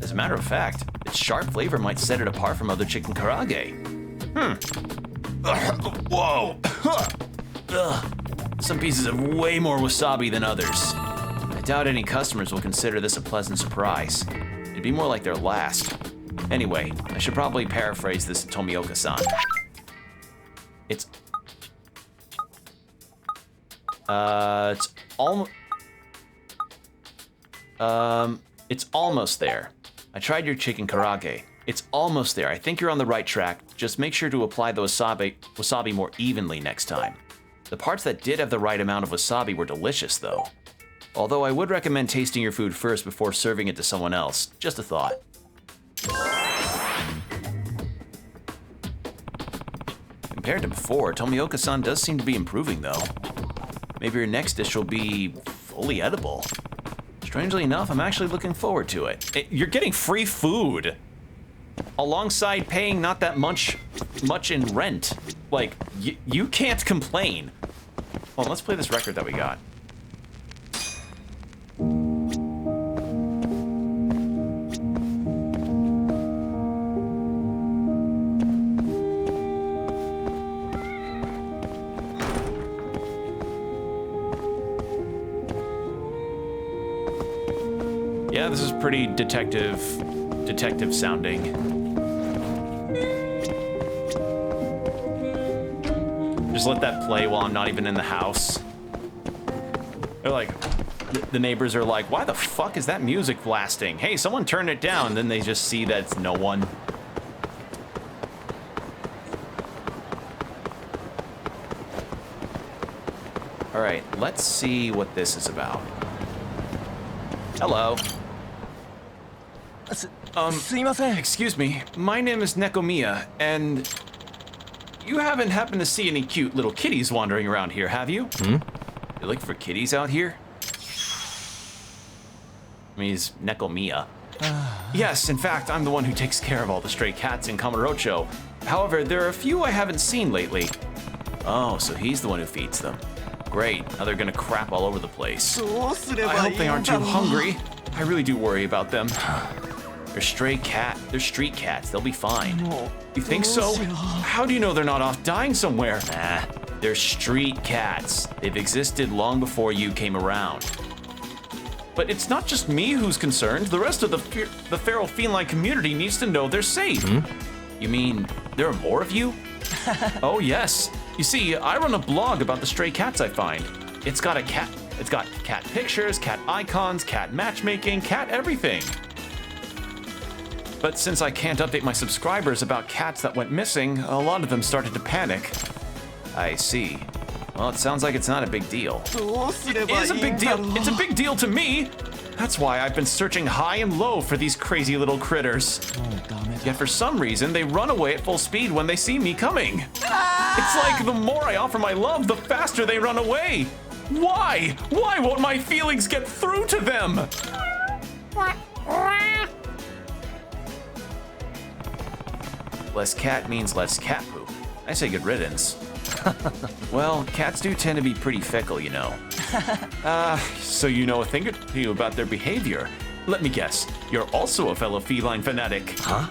As a matter of fact, its sharp flavor might set it apart from other chicken karage. Whoa! Some pieces have way more wasabi than others. I doubt any customers will consider this a pleasant surprise. It'd be more like their last. Anyway, I should probably paraphrase this to Tomioka-san. It's almost there. I tried your chicken karage. It's almost there. I think you're on the right track. Just make sure to apply the wasabi more evenly next time. The parts that did have the right amount of wasabi were delicious, though. Although I would recommend tasting your food first before serving it to someone else. Just a thought. Compared to before, Tomioka-san does seem to be improving, though. Maybe your next dish will be fully edible. Strangely enough, I'm actually looking forward to it. You're getting free food alongside paying not that much in rent. Like, you can't complain. Well, let's play this record that we got. Yeah, this is pretty detective sounding. Just let that play while I'm not even in the house. They're like, the neighbors are like, why the fuck is that music blasting? Hey, someone turn it down. Then they just see that it's no one. All right, let's see what this is about. Hello. Excuse me. My name is Nekomiya, and you haven't happened to see any cute little kitties wandering around here, have you? You look for kitties out here? I mean, he's Nekomiya. Yes, in fact, I'm the one who takes care of all the stray cats in Kamurocho. However, there are a few I haven't seen lately. Oh, so he's the one who feeds them. Great, now they're gonna crap all over the place. I hope they aren't too hungry. I really do worry about them. They're street cats, they'll be fine. You think so? How do you know they're not off dying somewhere? Nah, they're street cats. They've existed long before you came around. But it's not just me who's concerned. The rest of the feral feline community needs to know they're safe. You mean there are more of you? Oh yes. You see, I run a blog about the stray cats I find. It's got cat pictures, cat icons, cat matchmaking, cat everything. But since I can't update my subscribers about cats that went missing, a lot of them started to panic. I see. Well, it sounds like it's not a big deal. It is a big deal. It's a big deal to me. That's why I've been searching high and low for these crazy little critters. Yet for some reason, they run away at full speed when they see me coming. It's like the more I offer my love, the faster they run away. Why? Why won't my feelings get through to them? Less cat means less cat poop. I say good riddance. Well, cats do tend to be pretty fickle, you know. So you know a thing or two about their behavior. Let me guess, you're also a fellow feline fanatic. Huh?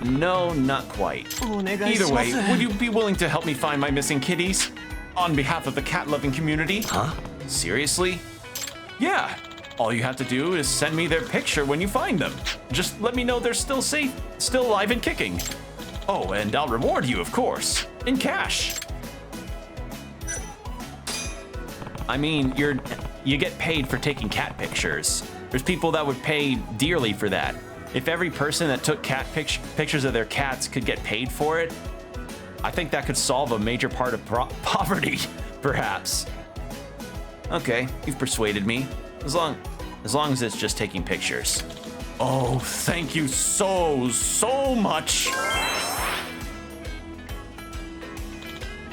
No, not quite. Either way, would you be willing to help me find my missing kitties? On behalf of the cat-loving community? Huh? Seriously? Yeah. All you have to do is send me their picture when you find them. Just let me know they're still safe, still alive and kicking. Oh, and I'll reward you, of course, in cash. I mean, you get paid for taking cat pictures. There's people that would pay dearly for that. If every person that took cat pictures of their cats could get paid for it, I think that could solve a major part of poverty, perhaps. Okay, you've persuaded me. As long as it's just taking pictures. Oh, thank you so much.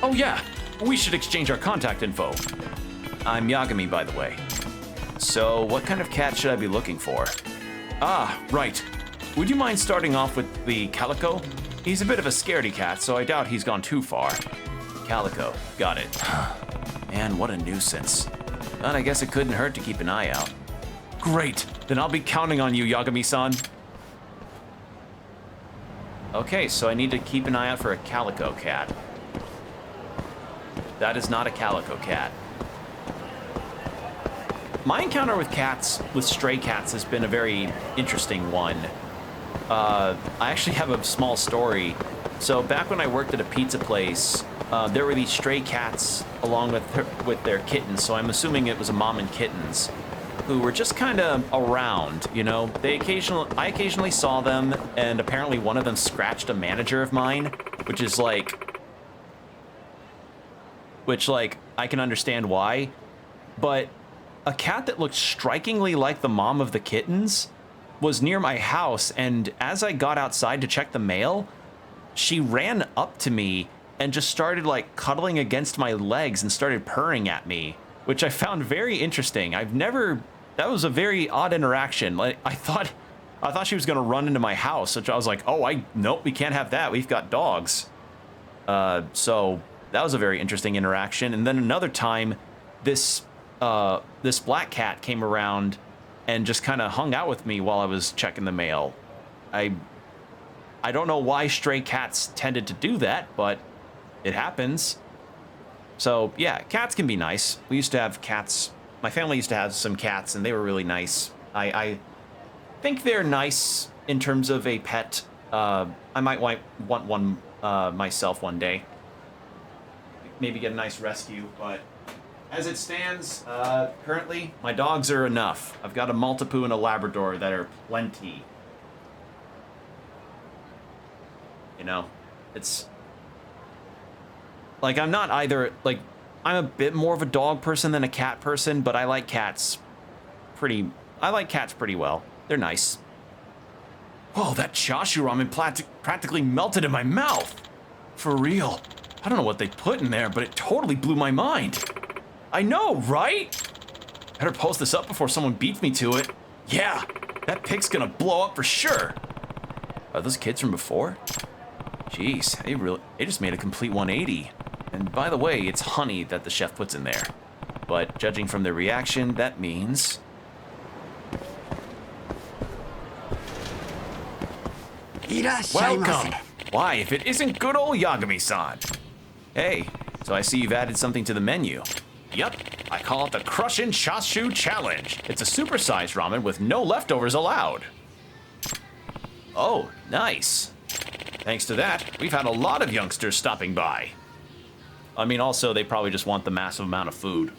Oh yeah, we should exchange our contact info. I'm Yagami, by the way. So, what kind of cat should I be looking for? Ah, right. Would you mind starting off with the Calico? He's a bit of a scaredy cat, so I doubt he's gone too far. Calico, got it. Man, what a nuisance. But I guess it couldn't hurt to keep an eye out. Great, then I'll be counting on you, Yagami-san. Okay, so I need to keep an eye out for a Calico cat. That is not a Calico cat. My encounter with stray cats has been a very interesting one. I actually have a small story. So back when I worked at a pizza place, there were these stray cats along with their kittens, so I'm assuming it was a mom and kittens, who were just kind of around, you know? I occasionally saw them, and apparently one of them scratched a manager of mine, which I can understand why, but a cat that looked strikingly like the mom of the kittens was near my house, and as I got outside to check the mail, she ran up to me and just started like cuddling against my legs and started purring at me, which I found very interesting. I've never that was a very odd interaction. Like, I thought she was gonna run into my house, which I was like, oh, nope, we can't have that. We've got dogs. So that was a very interesting interaction. And then another time, this black cat came around and just kind of hung out with me while I was checking the mail. I don't know why stray cats tended to do that, but it happens. So yeah, cats can be nice. We used to have cats. My family used to have some cats, and they were really nice. I think they're nice in terms of a pet. I might want one myself one day. Maybe get a nice rescue, but as it stands, currently, my dogs are enough. I've got a Maltipoo and a Labrador that are plenty. You know, it's like I'm not either, like, I'm a bit more of a dog person than a cat person, but I like cats pretty well. They're nice. Whoa, that chashu ramen practically melted in my mouth. For real. I don't know what they put in there, but it totally blew my mind. I know, right? Better post this up before someone beats me to it. Yeah, that pic's gonna blow up for sure. Are those kids from before? Jeez, they just made a complete 180. And by the way, it's honey that the chef puts in there. But judging from their reaction, that means... Welcome! Why, if it isn't good old Yagami-san. Hey, so I see you've added something to the menu. Yup, I call it the Crushin' Chashu Challenge. It's a supersized ramen with no leftovers allowed. Oh, nice. Thanks to that, we've had a lot of youngsters stopping by. I mean, also, they probably just want the massive amount of food.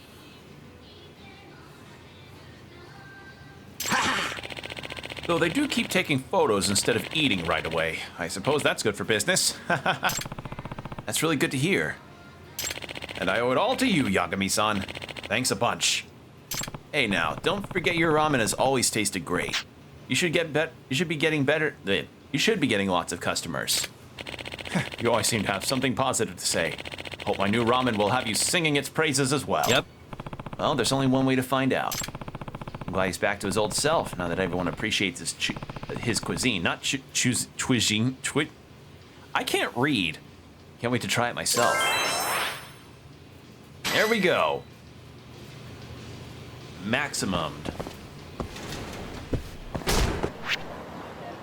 Though they do keep taking photos instead of eating right away. I suppose that's good for business. That's really good to hear. And I owe it all to you, Yagami-san. Thanks a bunch. Hey now, don't forget your ramen has always tasted great. You should be getting lots of customers. You always seem to have something positive to say. Hope my new ramen will have you singing its praises as well. Yep. Well, there's only one way to find out. I'm glad he's back to his old self now that everyone appreciates his cuisine. Not cuisine. I can't read. Can't wait to try it myself. There we go. Maximumed.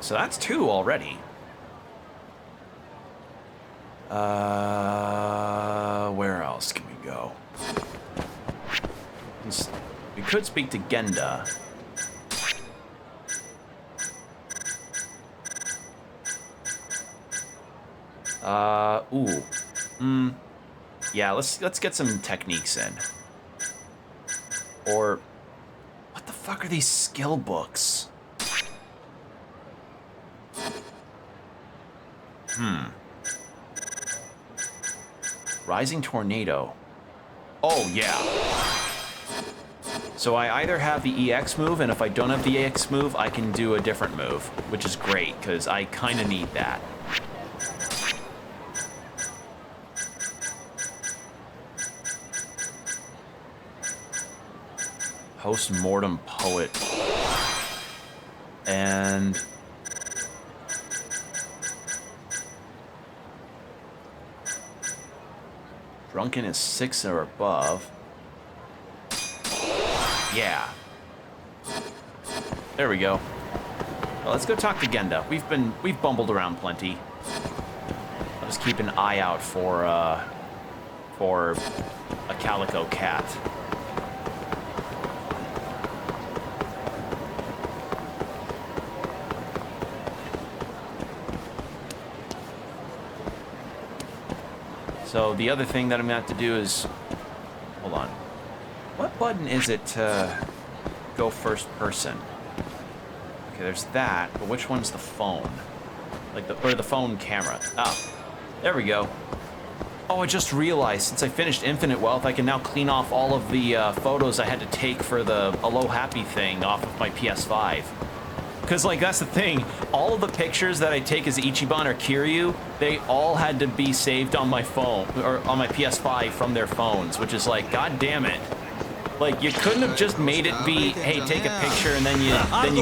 So that's 2 already. Where else can we go? We could speak to Genda. Yeah, let's get some techniques in. Or, what the fuck are these skill books? Rising Tornado. Oh, yeah. So I either have the EX move, and if I don't have the EX move, I can do a different move, which is great, because I kind of need that. Post-mortem poet. And... Drunken is 6 or above. Yeah. There we go. Well, let's go talk to Genda. We've bumbled around plenty. I'll just keep an eye out for a calico cat. So the other thing that I'm gonna have to do is, hold on. What button is it to go first person? Okay, there's that, but which one's the phone? Like the phone camera. Oh, there we go. Oh, I just realized since I finished Infinite Wealth, I can now clean off all of the photos I had to take for the Alo Happy thing off of my PS5. Because, like, that's the thing. All of the pictures that I take as Ichiban or Kiryu, they all had to be saved on my phone, or on my PS5 from their phones, which is like, god damn it. Like, you couldn't have just made it be, hey, take a picture and then you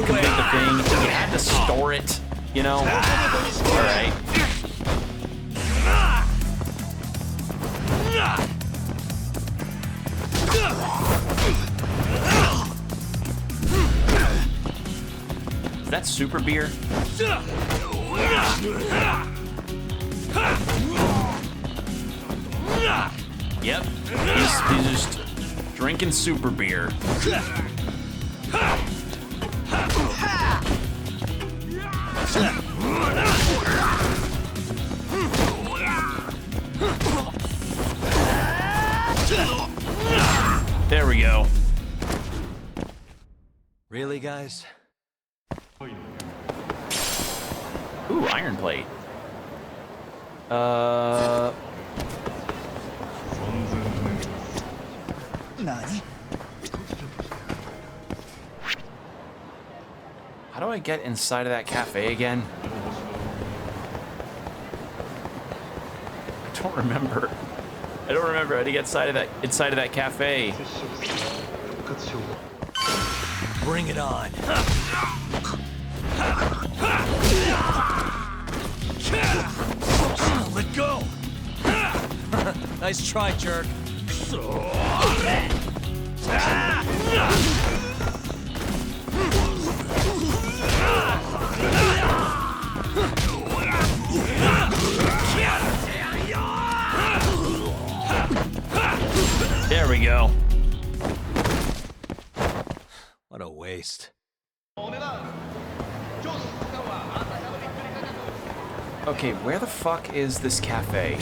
complete the thing. You had to store it, you know? All right. Is that super beer? Yep, he's just drinking super beer. There we go. Really, guys? Ooh, iron plate. How do I get inside of that cafe again? I don't remember. I don't remember how to get inside of that cafe. Bring it on. Let go! Nice try, jerk. There we go. What a waste. Okay, where the fuck is this cafe?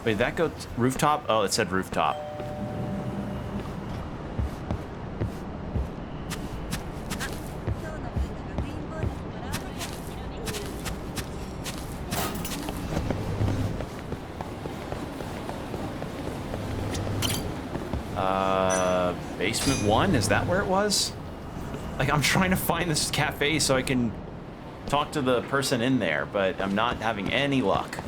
Wait, that go rooftop? Oh, it said rooftop. Basement 1? Is that where it was? Like, I'm trying to find this cafe so I can talk to the person in there, but I'm not having any luck.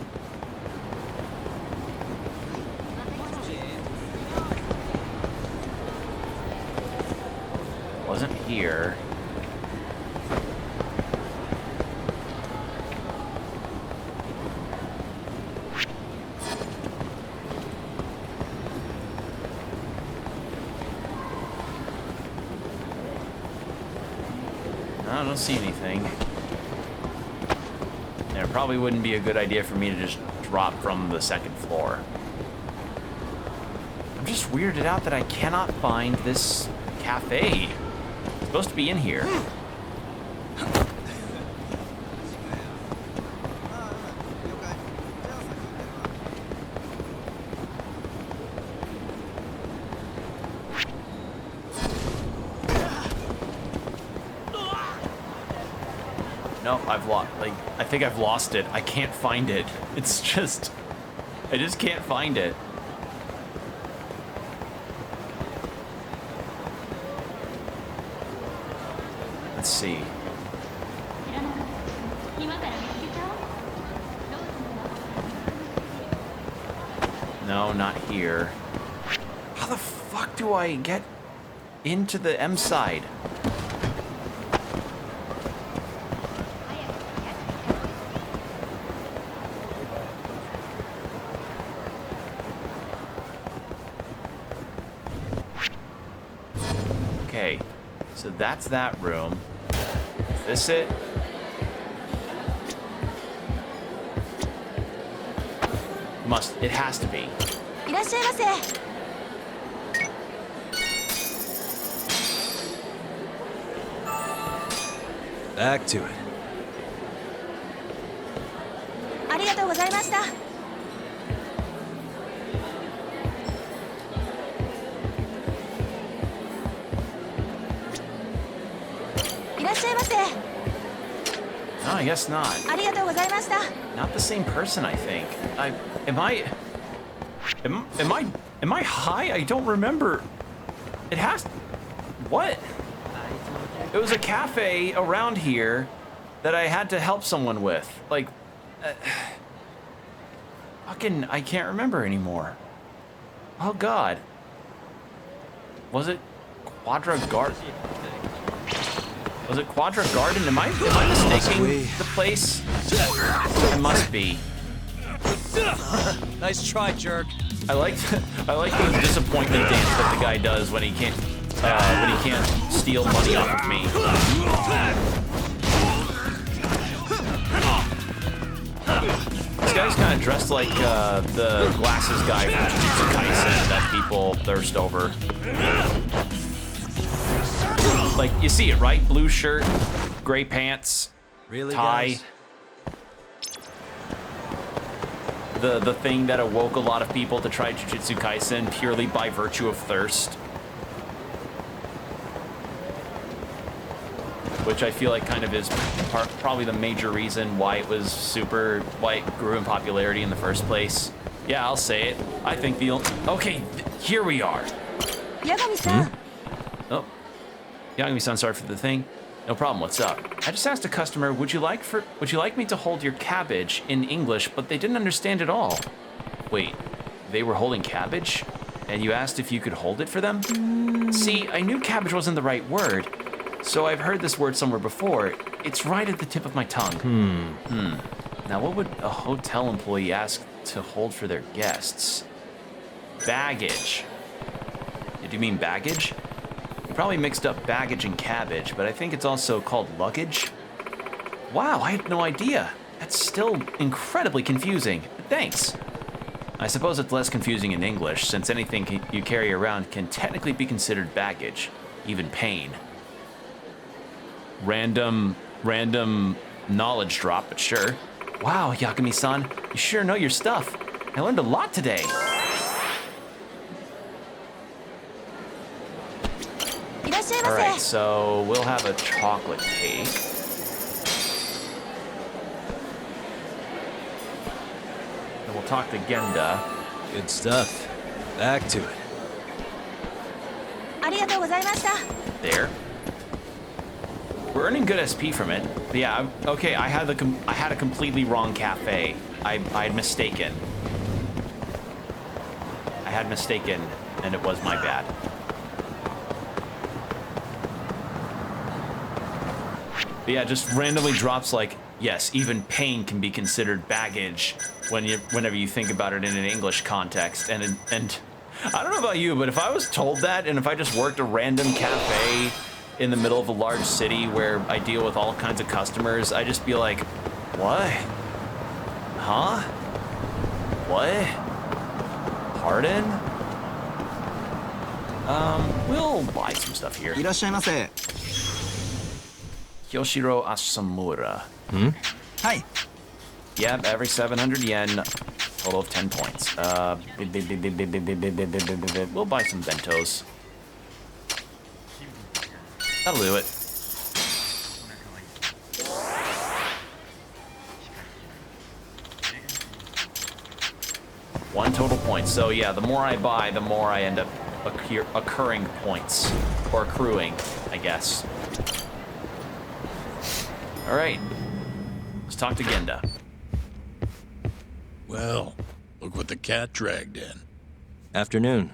Wasn't here. I don't see anything. And it probably wouldn't be a good idea for me to just drop from the second floor. I'm just weirded out that I cannot find this cafe. It's supposed to be in here. No, I've lost, like, I think I've lost it. I can't find it. It's just, I just can't find it. Let's see. No, not here. How the fuck do I get into the M side? Okay, so that's that room. Is this it? It has to be. Back to it. No, I guess not. Not the same person, I think. Am I high? I don't remember. It has. What? It was a cafe around here that I had to help someone with. Like, fucking, I can't remember anymore. Oh God. Was it Quadra Garden? Was it Quadra Garden? Am I mistaking the place? It must be. Nice try, jerk. I like the disappointment dance that the guy does when he can't steal money off of me. This guy's kind of dressed like the glasses guy from Jujutsu Kaisen that people thirst over. Like, you see it, right? Blue shirt, gray pants, really, tie. guys? The thing that awoke a lot of people to try Jujutsu Kaisen purely by virtue of thirst. Which I feel like kind of is probably the major reason why it grew in popularity in the first place. Yeah, I'll say it. I think okay, here we are. Yagami-san. Oh, Yagami-san, sorry for the thing. No problem, what's up? I just asked a customer, would you like me to hold your cabbage in English, but they didn't understand at all. Wait, they were holding cabbage? And you asked if you could hold it for them? See, I knew cabbage wasn't the right word, so I've heard this word somewhere before. It's right at the tip of my tongue. Now what would a hotel employee ask to hold for their guests? Baggage. Did you mean baggage? Probably mixed up baggage and cabbage, but I think it's also called luggage. Wow, I had no idea. That's still incredibly confusing, but thanks. I suppose it's less confusing in English, since anything you carry around can technically be considered baggage, even pain. Random knowledge drop, but sure. Wow, Yagami-san, you sure know your stuff. I learned a lot today. Alright, so we'll have a chocolate cake. And we'll talk to Genda. Good stuff. Back to it. There. We're earning good SP from it. But yeah, okay, I had a completely wrong cafe. I had mistaken. And it was my bad. But yeah, just randomly drops like, yes, even pain can be considered baggage whenever you think about it in an English context. And I don't know about you, but if I was told that, and if I just worked a random cafe in the middle of a large city where I deal with all kinds of customers, I'd just be like, what? Huh? What? Pardon? We'll buy some stuff here. Yoshiro Asamura. Hi. Yep, every 700 yen, total of 10 points. We'll buy some bentos. That'll do it. One total point. So yeah, the more I buy, the more I end up accruing points. Or accruing, I guess. All right, let's talk to Genda. Well, look what the cat dragged in. Afternoon.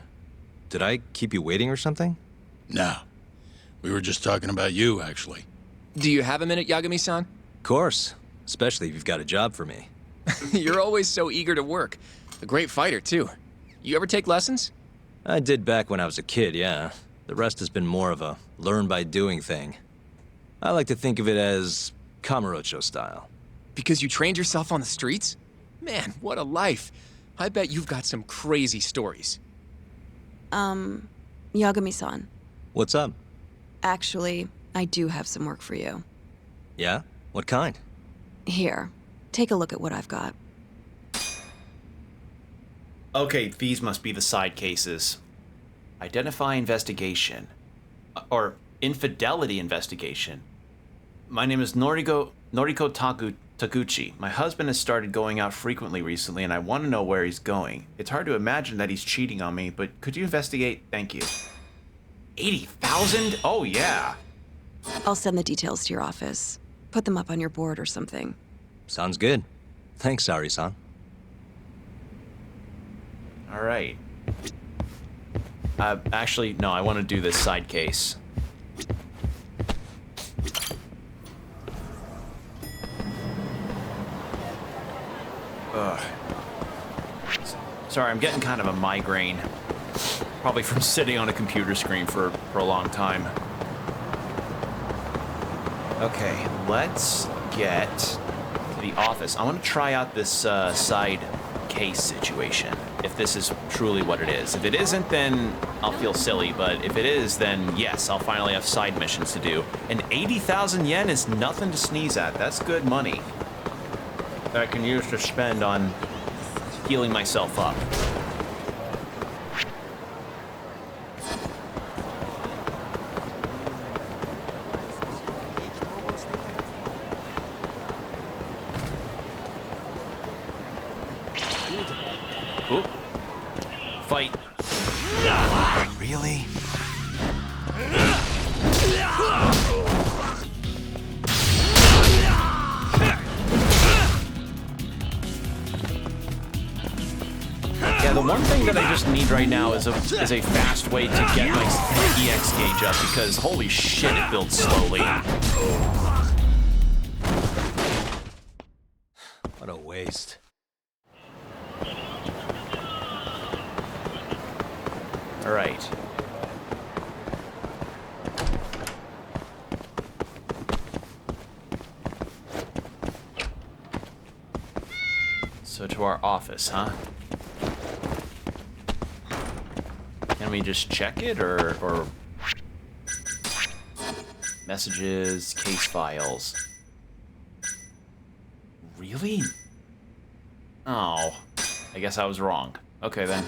Did I keep you waiting or something? No. We were just talking about you, actually. Do you have a minute, Yagami-san? Of course. Especially if you've got a job for me. You're always so eager to work. A great fighter, too. You ever take lessons? I did back when I was a kid, yeah. The rest has been more of a learn-by-doing thing. I like to think of it as Kamurocho style. Because you trained yourself on the streets? Man, what a life. I bet you've got some crazy stories. Yagami-san. What's up? Actually, I do have some work for you. Yeah? What kind? Here, take a look at what I've got. Okay, these must be the side cases. Identify investigation. Or infidelity investigation. My name is Noriko Taguchi. My husband has started going out frequently recently, and I want to know where he's going. It's hard to imagine that he's cheating on me, but could you investigate? Thank you. 80,000? Oh, yeah. I'll send the details to your office. Put them up on your board or something. Sounds good. Thanks, Sari-san. All right. Actually, no, I want to do this side case. Ugh. Sorry, I'm getting kind of a migraine. Probably from sitting on a computer screen for a long time. Okay, let's get to the office. I want to try out this side case situation, if this is truly what it is. If it isn't, then I'll feel silly, but if it is, then yes, I'll finally have side missions to do. And 80,000 yen is nothing to sneeze at. That's good money that I can use to spend on healing myself up. Oop. Fight. Really? Yeah, the one thing that I just need right now is a fast way to get my EX gauge up, because holy shit, it builds slowly. What a waste. All right. So to our office, huh? Can we just check it, or messages, case files? Really? Oh, I guess I was wrong. Okay then.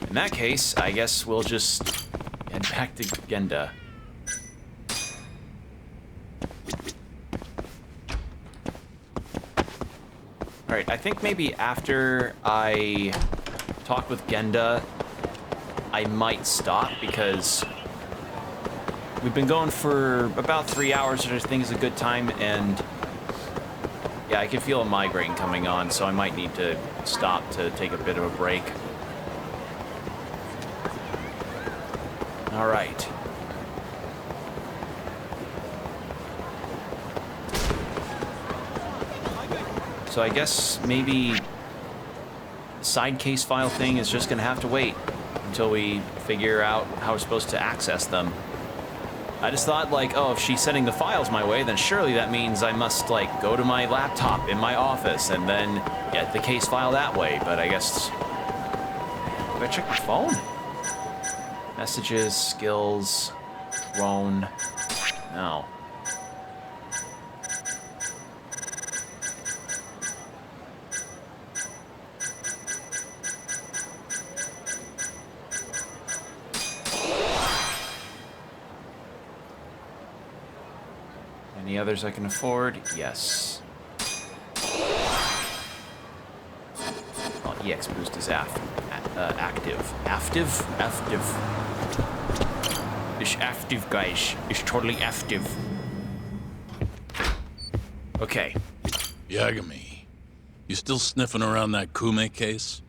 In that case, I guess we'll just head back to Genda. Alright, I think maybe after I talk with Genda, I might stop, because we've been going for about 3 hours, which I think is a good time, and yeah, I can feel a migraine coming on, so I might need to stop to take a bit of a break. All right. So I guess maybe the side case file thing is just gonna have to wait until we figure out how we're supposed to access them. I just thought, like, oh, if she's sending the files my way, then surely that means I must, like, go to my laptop in my office and then get the case file that way. But I guess... Do I check my phone? Messages, skills, Roan. No. Any others I can afford? Yes. Oh, EX boost is active. Active? It's active, guys. It's totally active. Okay. Yagami, you still sniffing around that Kume case?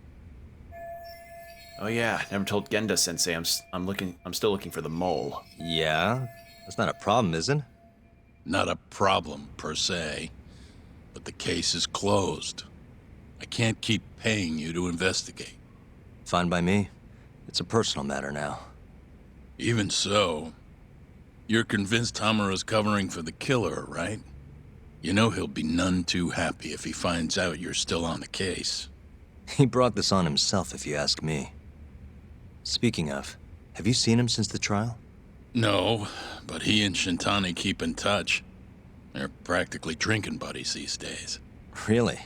Oh yeah, never told Genda-sensei I'm still looking for the mole. Yeah? That's not a problem, is it? Not a problem, per se. But the case is closed. I can't keep paying you to investigate. Fine by me. It's a personal matter now. Even so, you're convinced Hamura's covering for the killer, right? You know he'll be none too happy if he finds out you're still on the case. He brought this on himself, if you ask me. Speaking of, have you seen him since the trial? No, but he and Shintani keep in touch. They're practically drinking buddies these days. Really?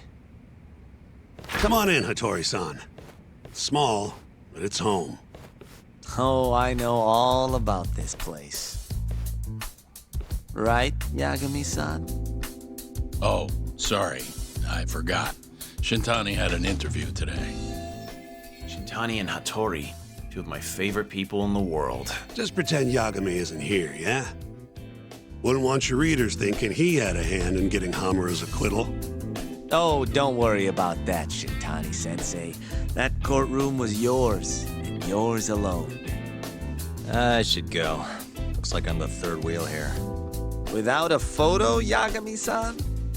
Come on in, Hattori-san. It's small, but it's home. Oh, I know all about this place. Right, Yagami-san? Oh, sorry. I forgot. Shintani had an interview today. Shintani and Hattori, two of my favorite people in the world. Just pretend Yagami isn't here, yeah? Wouldn't want your readers thinking he had a hand in getting Hamura's acquittal. Oh, don't worry about that, Shintani-sensei. That courtroom was yours, and yours alone. I should go. Looks like I'm the third wheel here. Without a photo, Yagami-san?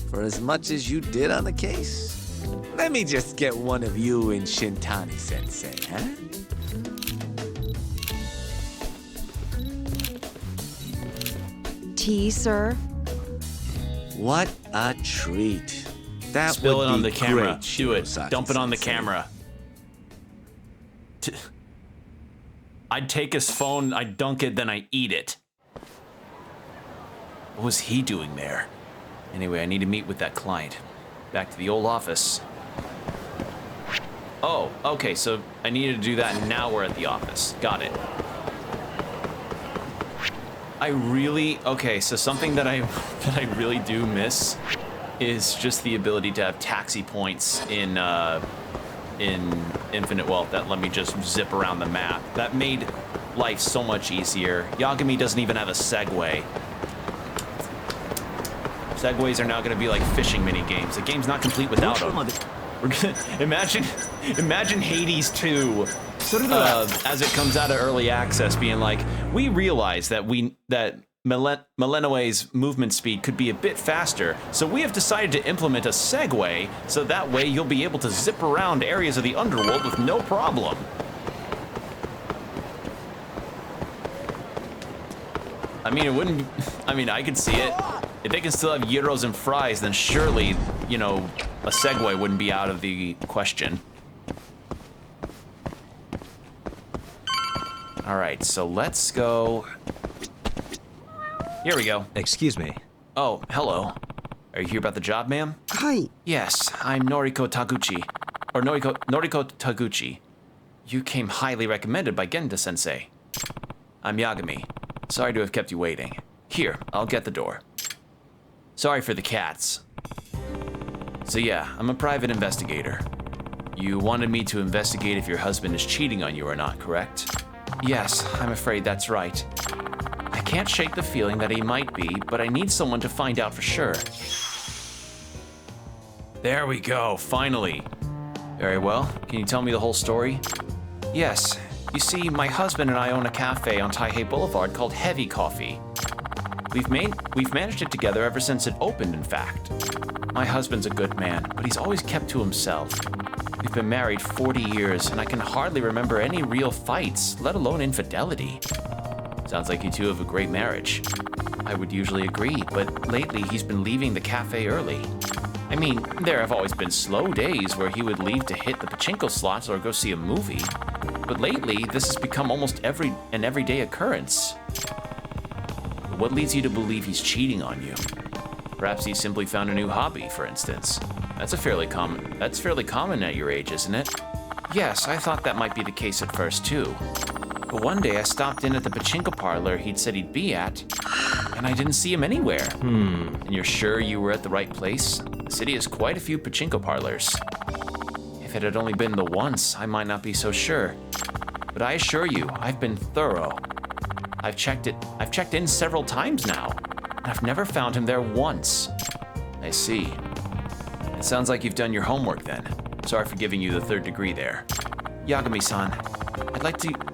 For as much as you did on the case? Let me just get one of you and Shintani-sensei, huh? Tea, sir? What a treat. That Spill would it on be the camera. great, Do it. Shirosaki Dump it on the sensei. camera. I'd take his phone, I'd dunk it, then I eat it. What was he doing there? Anyway, I need to meet with that client. Back to the old office. Oh, okay, so I needed to do that, and now we're at the office. Got it. Okay, so something that I really do miss is just the ability to have taxi points in Infinite Wealth that let me just zip around the map. That made life so much easier. Yagami doesn't even have a Segway. Segways are now going to be like fishing mini games. The game's not complete without them. We're gonna imagine Hades 2 as it comes out of early access, being like, we realize that Millennium's movement speed could be a bit faster, so we have decided to implement a Segway, so that way you'll be able to zip around areas of the underworld with no problem. I mean, it wouldn't. I mean, I could see it. If they can still have gyros and fries, then surely, you know, a Segway wouldn't be out of the question. All right, so let's go. Here we go. Excuse me. Oh, hello. Are you here about the job, ma'am? Hi. Yes, I'm Noriko Taguchi. Or Noriko Taguchi. You came highly recommended by Genda-sensei. I'm Yagami. Sorry to have kept you waiting. Here, I'll get the door. Sorry for the cats. So yeah, I'm a private investigator. You wanted me to investigate if your husband is cheating on you or not, correct? Yes, I'm afraid that's right. I can't shake the feeling that he might be, but I need someone to find out for sure. There we go, finally. Very well, can you tell me the whole story? Yes, you see, my husband and I own a cafe on Taihei Boulevard called Heavy Coffee. We've managed it together ever since it opened, in fact. My husband's a good man, but he's always kept to himself. We've been married 40 years, and I can hardly remember any real fights, let alone infidelity. Sounds like you two have a great marriage. I would usually agree, but lately he's been leaving the cafe early. I mean, there have always been slow days where he would leave to hit the pachinko slots or go see a movie. But lately, this has become almost an everyday occurrence. What leads you to believe he's cheating on you? Perhaps he simply found a new hobby, for instance. That's fairly common at your age, isn't it? Yes, I thought that might be the case at first too. But one day I stopped in at the pachinko parlor he'd said he'd be at, and I didn't see him anywhere. And you're sure you were at the right place? The city has quite a few pachinko parlors. If it had only been the once, I might not be so sure. But I assure you, I've been thorough. I've checked in several times now, and I've never found him there once. I see. It sounds like you've done your homework then. Sorry for giving you the third degree there. Yagami-san,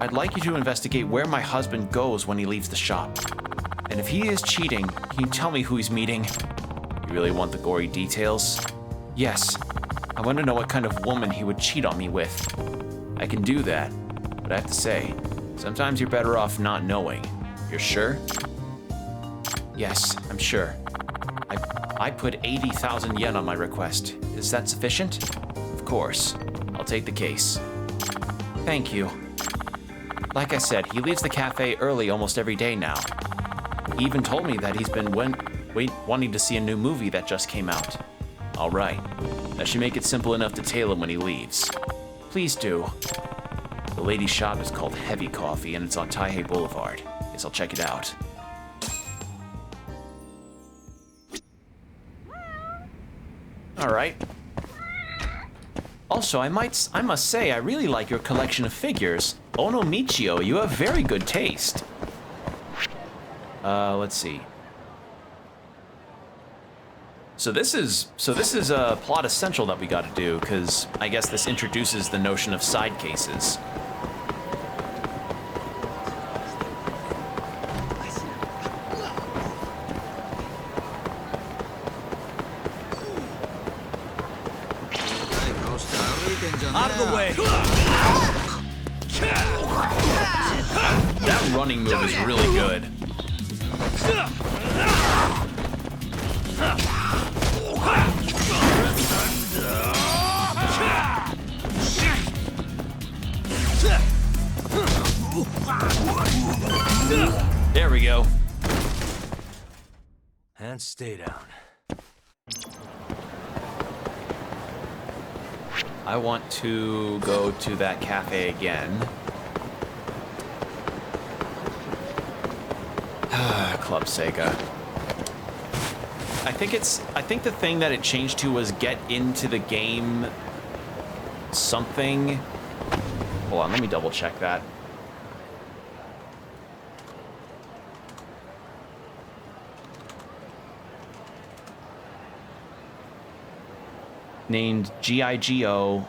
I'd like you to investigate where my husband goes when he leaves the shop. And if he is cheating, can you tell me who he's meeting? You really want the gory details? Yes. I want to know what kind of woman he would cheat on me with. I can do that, but I have to say, sometimes you're better off not knowing. You're sure? Yes, I'm sure. I put 80,000 yen on my request. Is that sufficient? Of course. I'll take the case. Thank you. Like I said, he leaves the cafe early almost every day now. He even told me that he's been wanting to see a new movie that just came out. All right. That should make it simple enough to tail him when he leaves. Please do. The lady's shop is called Heavy Coffee, and it's on Taihei Boulevard. Guess I'll check it out. All right. Also, I must say, I really like your collection of figures. Ono Michio, you have very good taste. Let's see. So this is a plot essential that we got to do, because I guess this introduces the notion of side cases. Out of the way! That running move is really good. There we go. And stay down. I want to go to that cafe again. Club Sega. I think the thing that it changed to was get into the game something. Hold on, let me double check that. Named GIGO,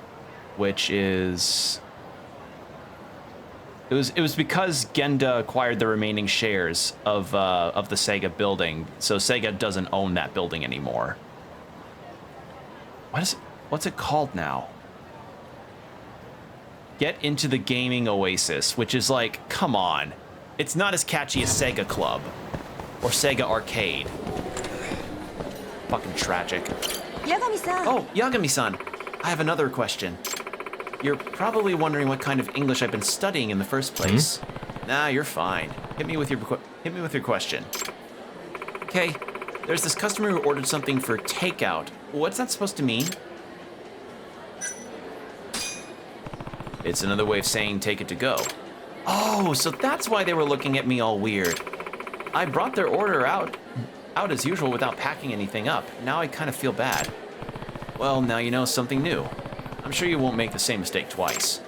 which is... It was because Genda acquired the remaining shares of the Sega building, so Sega doesn't own that building anymore. What's it called now? Get into the gaming oasis, which is like, come on. It's not as catchy as Sega Club or Sega Arcade. Fucking tragic. Yagami-san. Oh, Yagami-san. I have another question. You're probably wondering what kind of English I've been studying in the first place. Nah, you're fine. Hit me with your question. Okay, there's this customer who ordered something for takeout. What's that supposed to mean? It's another way of saying take it to go. Oh, so that's why they were looking at me all weird. I brought their order out as usual without packing anything up. Now I kind of feel bad. Well, now you know something new. I'm sure you won't make the same mistake twice.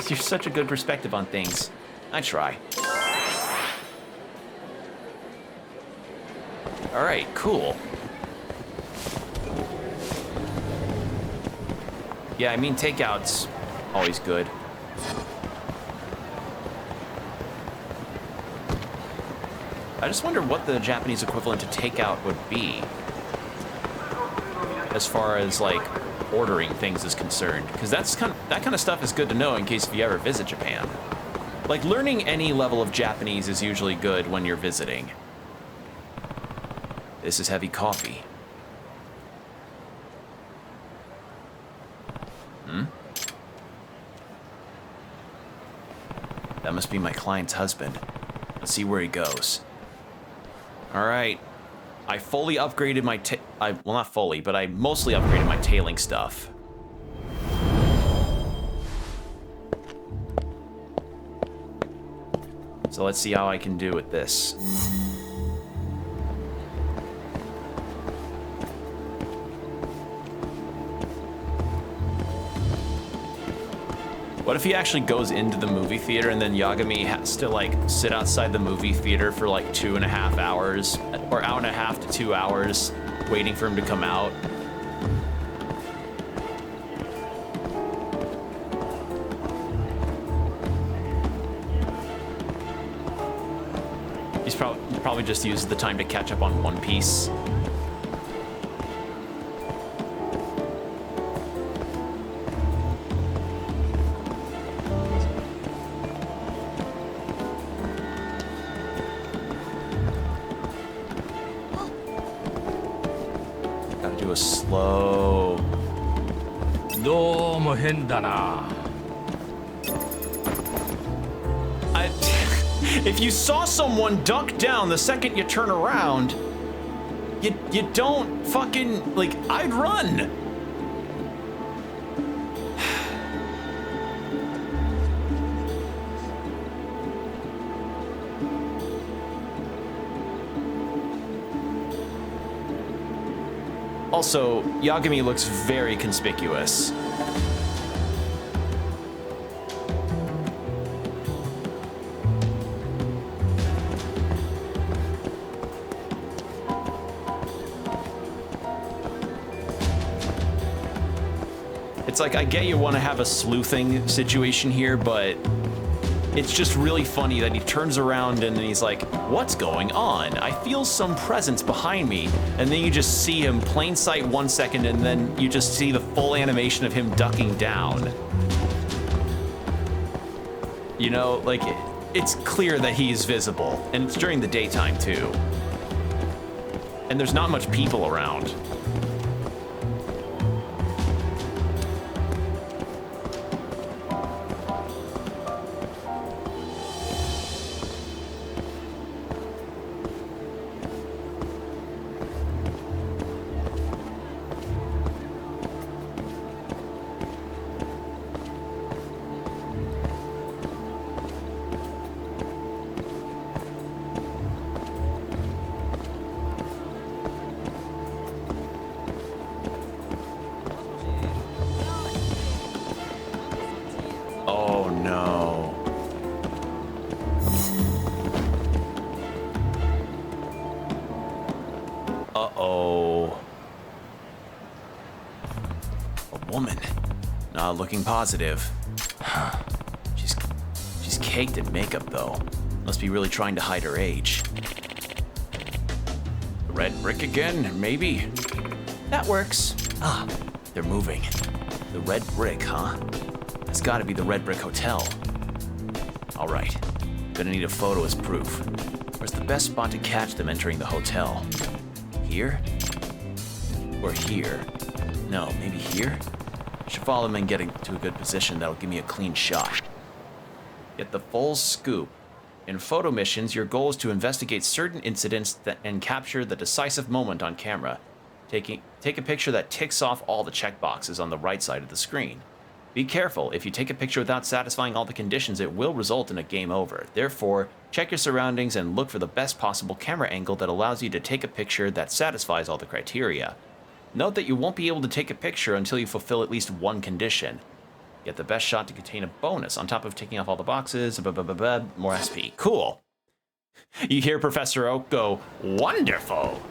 You're such a good perspective on things. I try. All right, cool. Yeah, I mean, takeout's always good. I just wonder what the Japanese equivalent to takeout would be, as far as like ordering things is concerned, because that kind of stuff is good to know in case if you ever visit Japan. Like, learning any level of Japanese is usually good when you're visiting. This is heavy coffee. That must be my client's husband. Let's see where he goes. All right. I fully upgraded my well, not fully, but I mostly upgraded my tailing stuff. So let's see how I can do with this. What if he actually goes into the movie theater and then Yagami has to like sit outside the movie theater for like 2.5 hours or hour and a half to 2 hours waiting for him to come out? He's probably just uses the time to catch up on One Piece. Slow. If you saw someone duck down the second you turn around, you don't fucking, like, I'd run. Also, Yagami looks very conspicuous. It's like, I get you want to have a sleuthing situation here, but it's just really funny that he turns around and then he's like, what's going on? I feel some presence behind me. And then you just see him plain sight 1 second, and then you just see the full animation of him ducking down. You know, like, it's clear that he's visible, and it's during the daytime too. And there's not much people around. Oh no. Uh-oh. A woman. Not looking positive. She's caked in makeup though. Must be really trying to hide her age. The red brick again, maybe? That works. Ah, they're moving. The red brick, huh? It's gotta be the Red Brick Hotel. All right, gonna need a photo as proof. Where's the best spot to catch them entering the hotel? Here? Or here? No, maybe here? I should follow them and get to a good position that'll give me a clean shot. Get the full scoop. In photo missions, your goal is to investigate certain incidents and capture the decisive moment on camera. Take a picture that ticks off all the checkboxes on the right side of the screen. Be careful, if you take a picture without satisfying all the conditions, it will result in a game over. Therefore, check your surroundings and look for the best possible camera angle that allows you to take a picture that satisfies all the criteria. Note that you won't be able to take a picture until you fulfill at least one condition. Get the best shot to contain a bonus on top of ticking off all the boxes, more SP. Cool. You hear Professor Oak go, wonderful.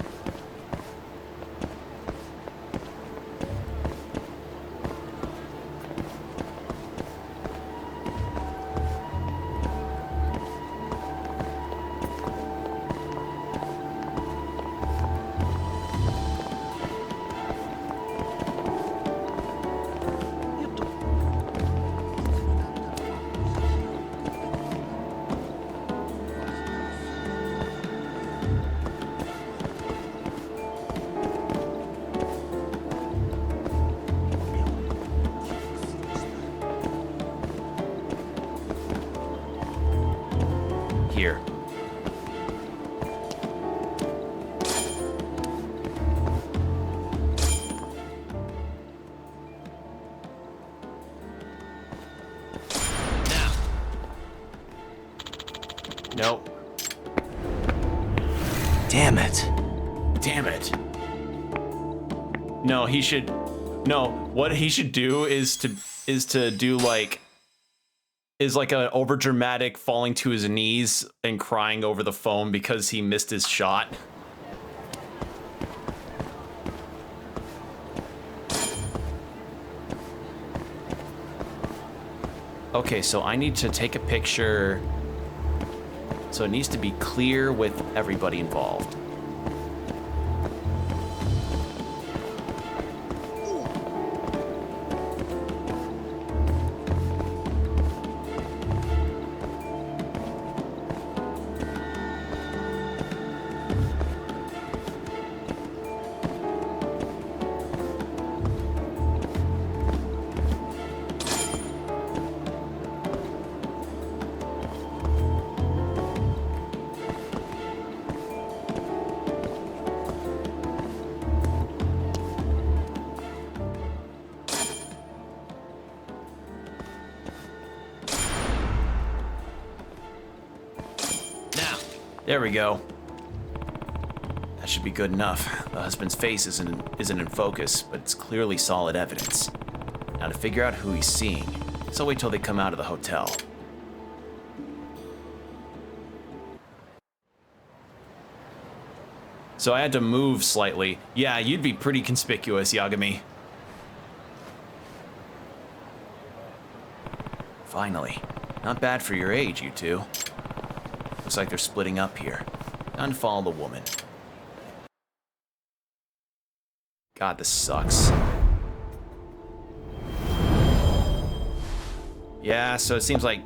Here. Now. Nope. Damn it. Damn it. No, he should. No, what he should do is to do like an overdramatic falling to his knees and crying over the phone because he missed his shot. Okay, so I need to take a picture. So it needs to be clear with everybody involved. There we go. That should be good enough. The husband's face isn't in focus, but it's clearly solid evidence. Now to figure out who he's seeing, so wait till they come out of the hotel. So I had to move slightly. Yeah, you'd be pretty conspicuous, Yagami. Finally. Not bad for your age, you two. Looks like they're splitting up here. Time to follow the woman. God, this sucks. Yeah, so it seems like...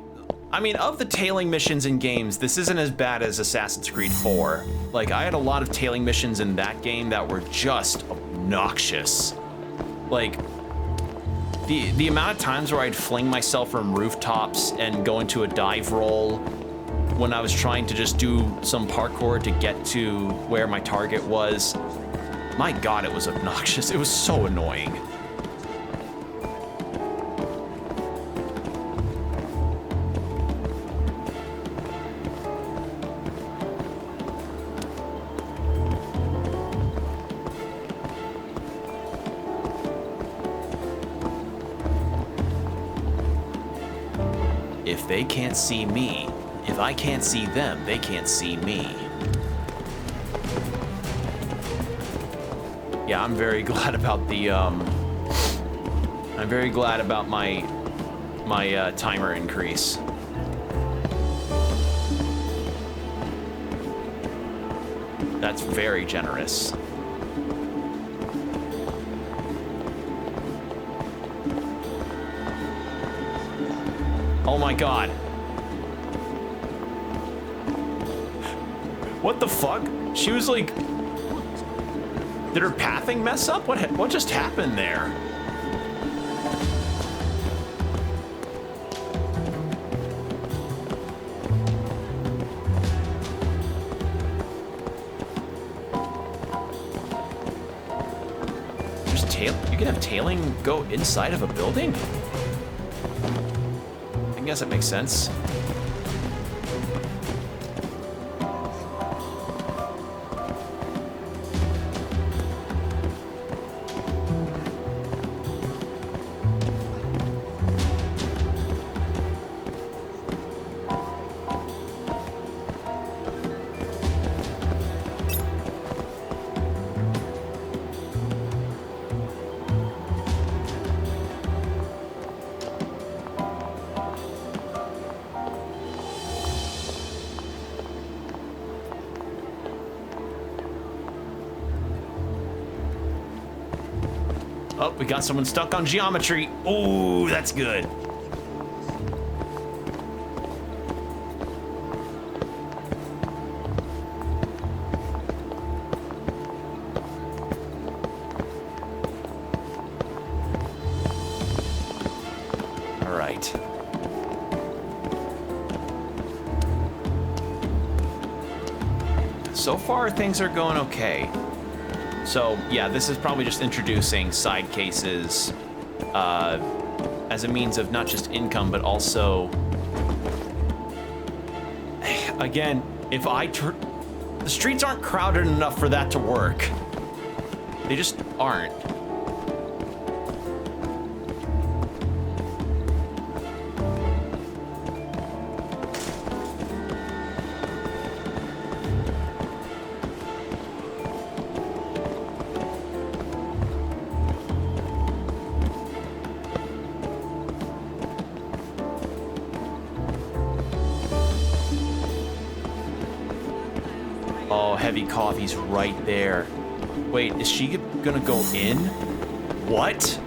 I mean, of the tailing missions in games, this isn't as bad as Assassin's Creed 4. Like, I had a lot of tailing missions in that game that were just obnoxious. Like, the amount of times where I'd fling myself from rooftops and go into a dive roll when I was trying to just do some parkour to get to where my target was. My God, it was obnoxious. It was so annoying. If they can't see me, if I can't see them, they can't see me. Yeah, I'm very glad about the, I'm very glad about my timer increase. That's very generous. Oh my God. What the fuck? She was like... Did her pathing mess up? What just happened there? You can have tailing go inside of a building? I guess that makes sense. Oh, we got someone stuck on geometry. Ooh, that's good. All right. So far, things are going okay. So, yeah, this is probably just introducing side cases as a means of not just income, but also... Again, if the streets aren't crowded enough for that to work. They just aren't. Oh, heavy coffee's right there. Wait, is she gonna go in? What?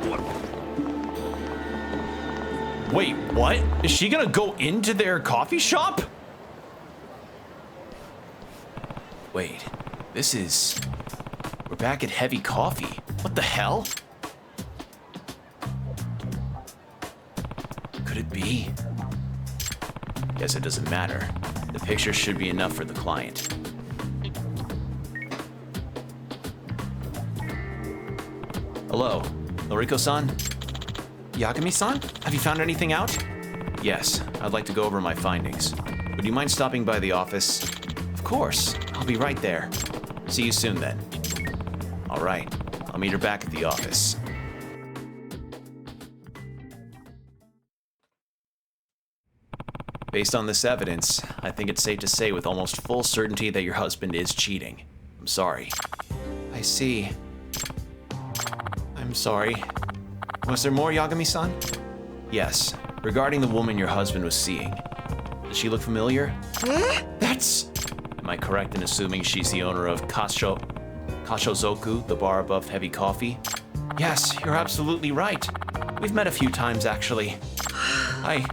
Wait, what? Is she gonna go into their coffee shop? Wait, we're back at heavy coffee. What the hell? Could it be? Guess it doesn't matter. The picture should be enough for the client. Hello, Noriko-san? Yagami-san? Have you found anything out? Yes, I'd like to go over my findings. Would you mind stopping by the office? Of course, I'll be right there. See you soon then. All right, I'll meet her back at the office. Based on this evidence, I think it's safe to say with almost full certainty that your husband is cheating. I'm sorry. I see. I'm sorry. Was there more, Yagami-san? Yes. regarding the woman your husband was seeing. Does she look familiar? That's... Am I correct in assuming she's the owner of Kashozoku, the bar above Heavy Coffee? Yes, you're absolutely right. We've met a few times, actually. I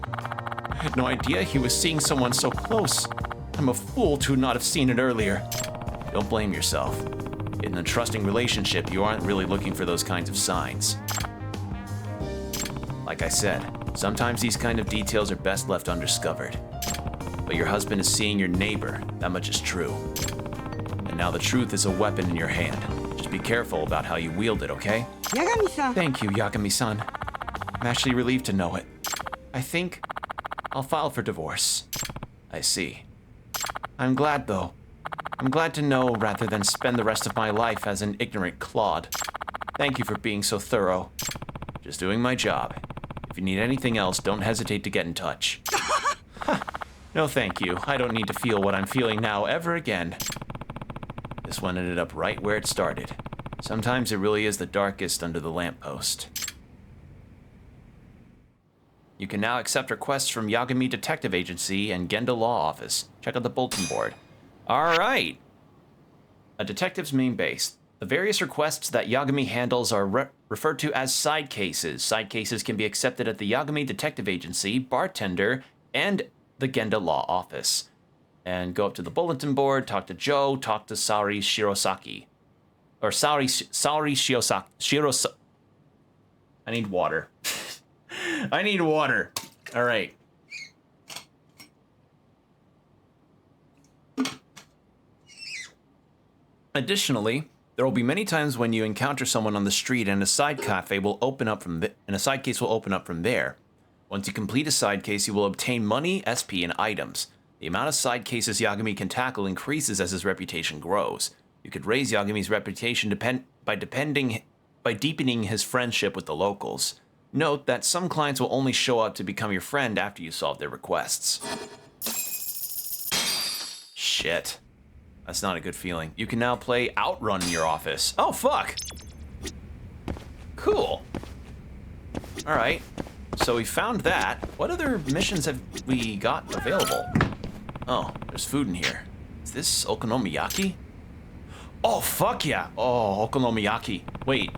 had no idea he was seeing someone so close. I'm a fool to not have seen it earlier. Don't blame yourself. In a trusting relationship, you aren't really looking for those kinds of signs. Like I said, sometimes these kind of details are best left undiscovered. But your husband is seeing your neighbor, that much is true. And now the truth is a weapon in your hand. Just be careful about how you wield it, okay? Yagami-san. Thank you, Yagami-san. I'm actually relieved to know it. I think I'll file for divorce. I see. I'm glad, though. I'm glad to know rather than spend the rest of my life as an ignorant clod. Thank you for being so thorough. Just doing my job. If you need anything else, don't hesitate to get in touch. No thank you. I don't need to feel what I'm feeling now ever again. This one ended up right where it started. Sometimes it really is the darkest under the lamppost. You can now accept requests from Yagami Detective Agency and Genda Law Office. Check out the bulletin board. All right. A detective's main base. The various requests that Yagami handles are referred to as side cases. Side cases can be accepted at the Yagami Detective Agency, Bartender, and the Genda Law Office. And go up to the bulletin board, talk to Joe, talk to Saori Shirosaki. Or Saori Shirosaki. I need water. I need water. All right. Additionally, there will be many times when you encounter someone on the street and a side cafe will open up from and a side case will open up from there. Once you complete a side case, you will obtain money, SP, and items. The amount of side cases Yagami can tackle increases as his reputation grows. You could raise Yagami's reputation by deepening his friendship with the locals. Note that some clients will only show up to become your friend after you solve their requests. Shit. That's not a good feeling. You can now play Outrun in your office. Oh, fuck! Cool. Alright. So we found that. What other missions have we got available? Oh, there's food in here. Is this okonomiyaki? Oh, fuck yeah! Oh, okonomiyaki. Wait.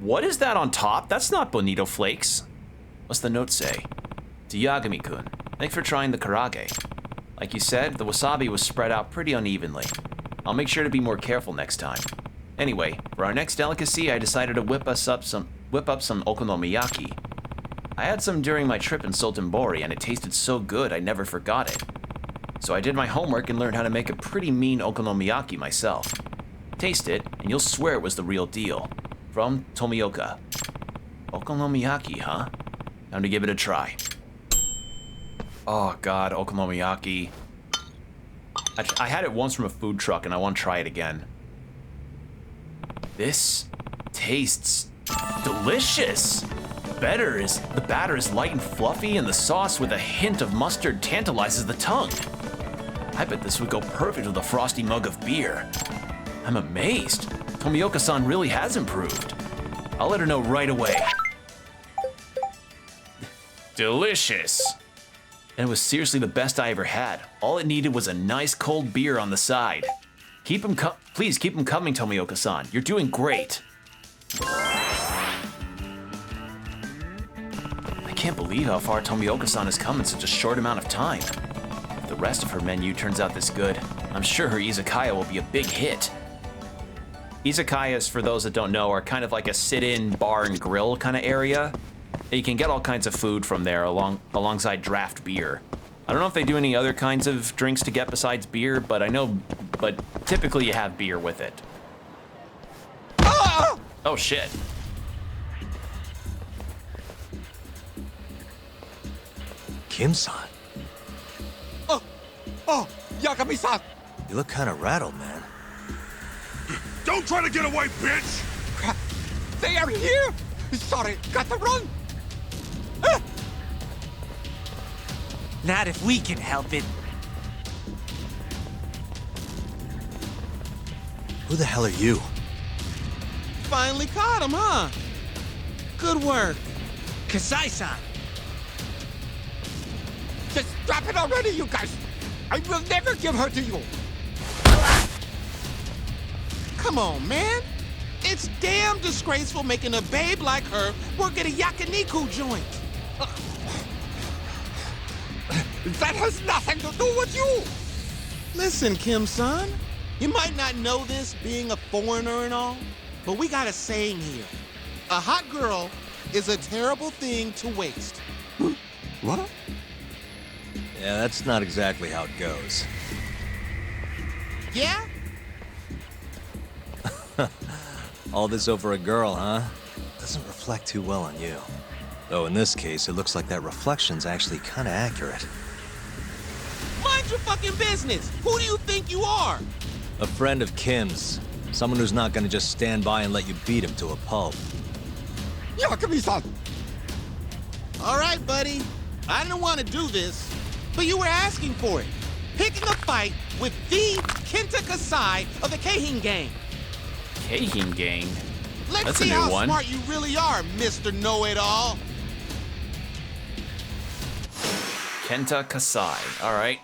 What is that on top? That's not bonito flakes. What's the note say? To Yagami-kun, thanks for trying the karage. Like you said, the wasabi was spread out pretty unevenly. I'll make sure to be more careful next time. Anyway, for our next delicacy, I decided to whip up some okonomiyaki. I had some during my trip in Sultanbori, and it tasted so good I never forgot it. So I did my homework and learned how to make a pretty mean okonomiyaki myself. Taste it, and you'll swear it was the real deal. From Tomioka. Okonomiyaki, huh? Time to give it a try. Oh god, okonomiyaki. I had it once from a food truck and I want to try it again. This tastes delicious. The batter is light and fluffy, and the sauce with a hint of mustard tantalizes the tongue. I bet this would go perfect with a frosty mug of beer. I'm amazed. Tomioka-san really has improved. I'll let her know right away. Delicious. And it was seriously the best I ever had. All it needed was a nice cold beer on the side. Please keep them coming, Tomioka-san. You're doing great. I can't believe how far Tomioka-san has come in such a short amount of time. If the rest of her menu turns out this good, I'm sure her izakaya will be a big hit. Izakayas, for those that don't know, are kind of like a sit-in bar and grill kind of area. You can get all kinds of food from there alongside draft beer. I don't know if they do any other kinds of drinks to get besides beer, but typically you have beer with it. Ah! Oh shit. Kim-san. Oh, Yagami-san! You look kind of rattled, man. Don't try to get away, bitch! Crap! They are here! Sorry, got to run! Not if we can help it. Who the hell are you? Finally caught him, huh? Good work. Kasai-san. Just drop it already, you guys! I will never give her to you! Come on, man. It's damn disgraceful making a babe like her work at a yakiniku joint. That has nothing to do with you! Listen, Kim-san, you might not know this being a foreigner and all, but we got a saying here. A hot girl is a terrible thing to waste. What? Yeah, that's not exactly how it goes. Yeah? All this over a girl, huh? Doesn't reflect too well on you. Though in this case, it looks like that reflection's actually kinda accurate. Mind your fucking business! Who do you think you are? A friend of Kim's. Someone who's not gonna just stand by and let you beat him to a pulp. Yakami-san! All right, buddy. I didn't want to do this, but you were asking for it. Picking a fight with the Kenta Kasai of the Keihin Gang. Keihin Gang? Let's That's see a new how one. smart you really are, Mr. Know-It-All. Kenta Kasai. All right.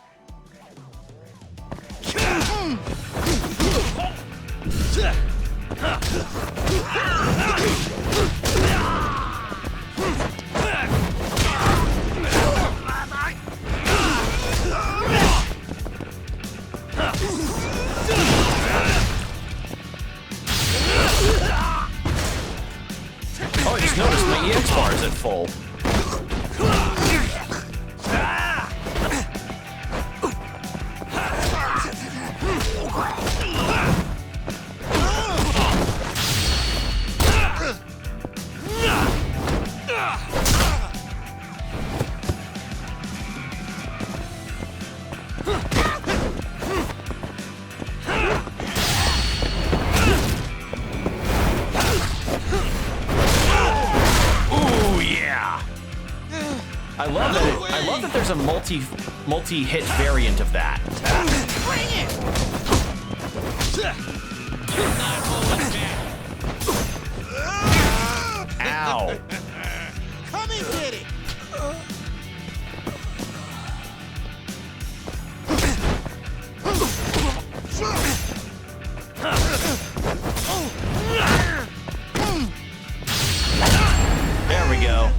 Oh, I just noticed my EX bar is at full. I love that there's a multi-hit variant of that. Bring it! Ow. Come and get it! There we go.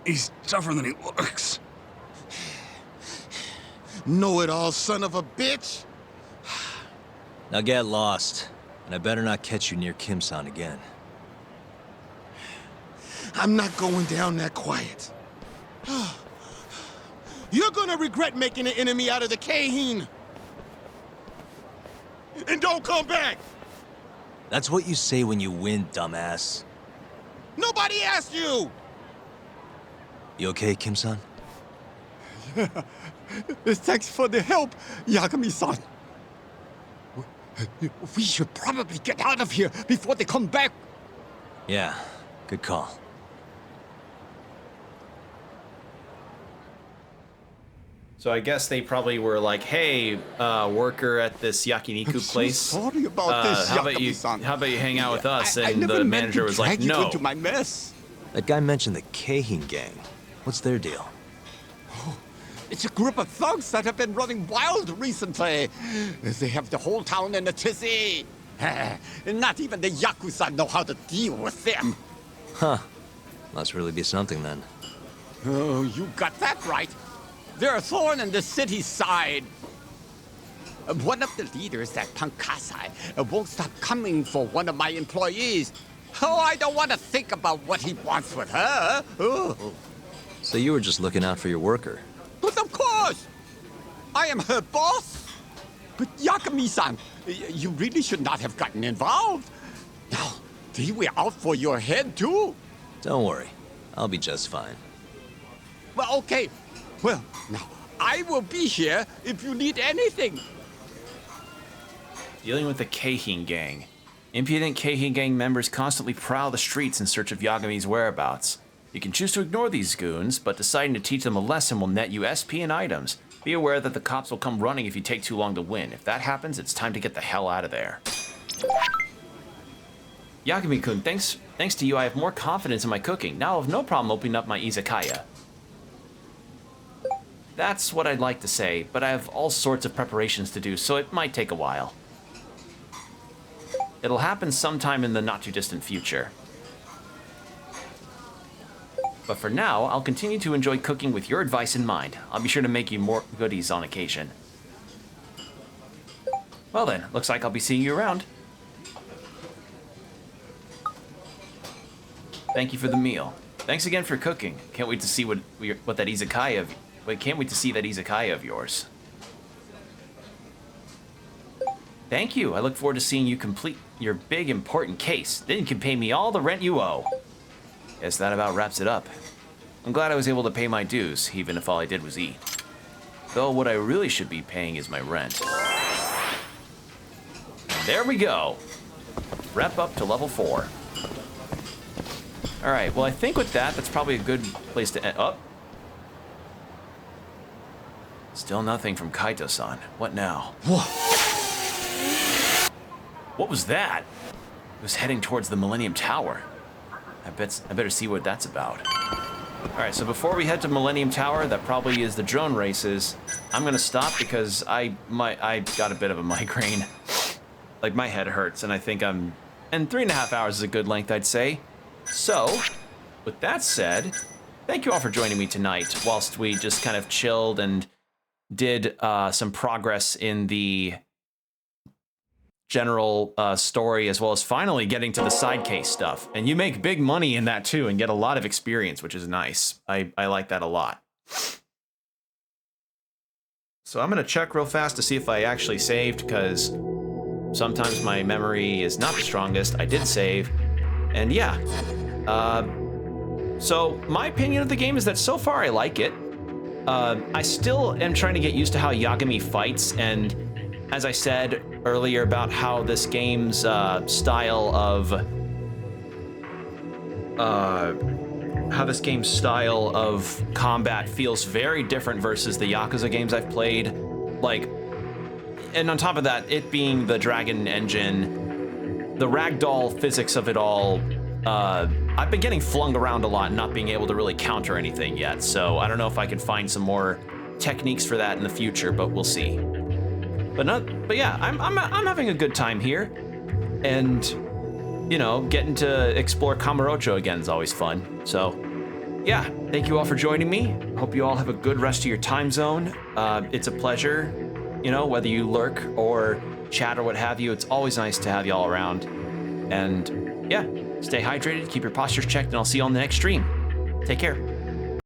He's tougher than he looks. Know-It-All, son of a bitch! Now get lost, and I better not catch you near Kim-san again. I'm not going down that quiet. You're gonna regret making an enemy out of the Keihin. And don't come back! That's what you say when you win, dumbass. Nobody asked you! You okay, Kim-san? Thanks for the help, Yagami-san. We should probably get out of here before they come back. Yeah, good call. So I guess they probably were like, "Hey, worker at this yakiniku place, sorry about this, how Yakami-san. about you hang out with us?" I And never the meant manager to was like, drag you "No." into my mess. That guy mentioned the Keihin gang. What's their deal? It's a group of thugs that have been running wild recently. They have the whole town in a tizzy. Not even the Yakuza know how to deal with them. Huh. Must really be something then. Oh, you got that right. They're a thorn in the city's side. One of the leaders, that punk Kasai, won't stop coming for one of my employees. Oh, I don't want to think about what he wants with her. Oh. So you were just looking out for your worker. But of course! I am her boss! But Yakami-san, you really should not have gotten involved. Now, they were out for your head, too. Don't worry. I'll be just fine. Well, okay. Well, now, I will be here if you need anything. Dealing with the Keihin gang. Impudent Keihin gang members constantly prowl the streets in search of Yagami's whereabouts. You can choose to ignore these goons, but deciding to teach them a lesson will net you SP and items. Be aware that the cops will come running if you take too long to win. If that happens, it's time to get the hell out of there. Yagami-kun, thanks to you, I have more confidence in my cooking. Now I have no problem opening up my izakaya. That's what I'd like to say, but I have all sorts of preparations to do, so it might take a while. It'll happen sometime in the not-too-distant future. But for now, I'll continue to enjoy cooking with your advice in mind. I'll be sure to make you more goodies on occasion. Well then, looks like I'll be seeing you around. Thank you for the meal. Thanks again for cooking. Can't wait to see what that izakaya of... Wait, can't wait to see that izakaya of yours. Thank you. I look forward to seeing you complete your big, important case. Then you can pay me all the rent you owe. Guess that about wraps it up. I'm glad I was able to pay my dues, even if all I did was eat. Though what I really should be paying is my rent. And there we go. Rep up to level 4. Alright, well I think with that, that's probably a good place to end. Oh. Still nothing from Kaito-san. What now? What was that? It was heading towards the Millennium Tower. I better see what that's about. Alright, so before we head to Millennium Tower, that probably is the drone races. I'm gonna stop because I got a bit of a migraine. Like, my head hurts, and I think and 3.5 hours is a good length, I'd say. So, with that said, thank you all for joining me tonight, whilst we just kind of chilled and did some progress in the general story, as well as finally getting to the side case stuff. And you make big money in that too and get a lot of experience, which is nice. I like that a lot. So I'm gonna check real fast to see if I actually saved, because sometimes my memory is not the strongest. I did save, and yeah. So my opinion of the game is that so far I like it. I still am trying to get used to how Yagami fights, and as I said earlier about how this game's style of combat feels very different versus the Yakuza games I've played. Like, and on top of that, it being the Dragon engine, the ragdoll physics of it all, I've been getting flung around a lot and not being able to really counter anything yet. So I don't know if I can find some more techniques for that in the future, but we'll see. But yeah, I'm having a good time here, and you know, getting to explore Kamurocho again is always fun. So yeah, thank you all for joining me. Hope you all have a good rest of your time zone. It's a pleasure, you know, whether you lurk or chat or what have you. It's always nice to have you all around. And yeah, stay hydrated, keep your postures checked, and I'll see you on the next stream. Take care.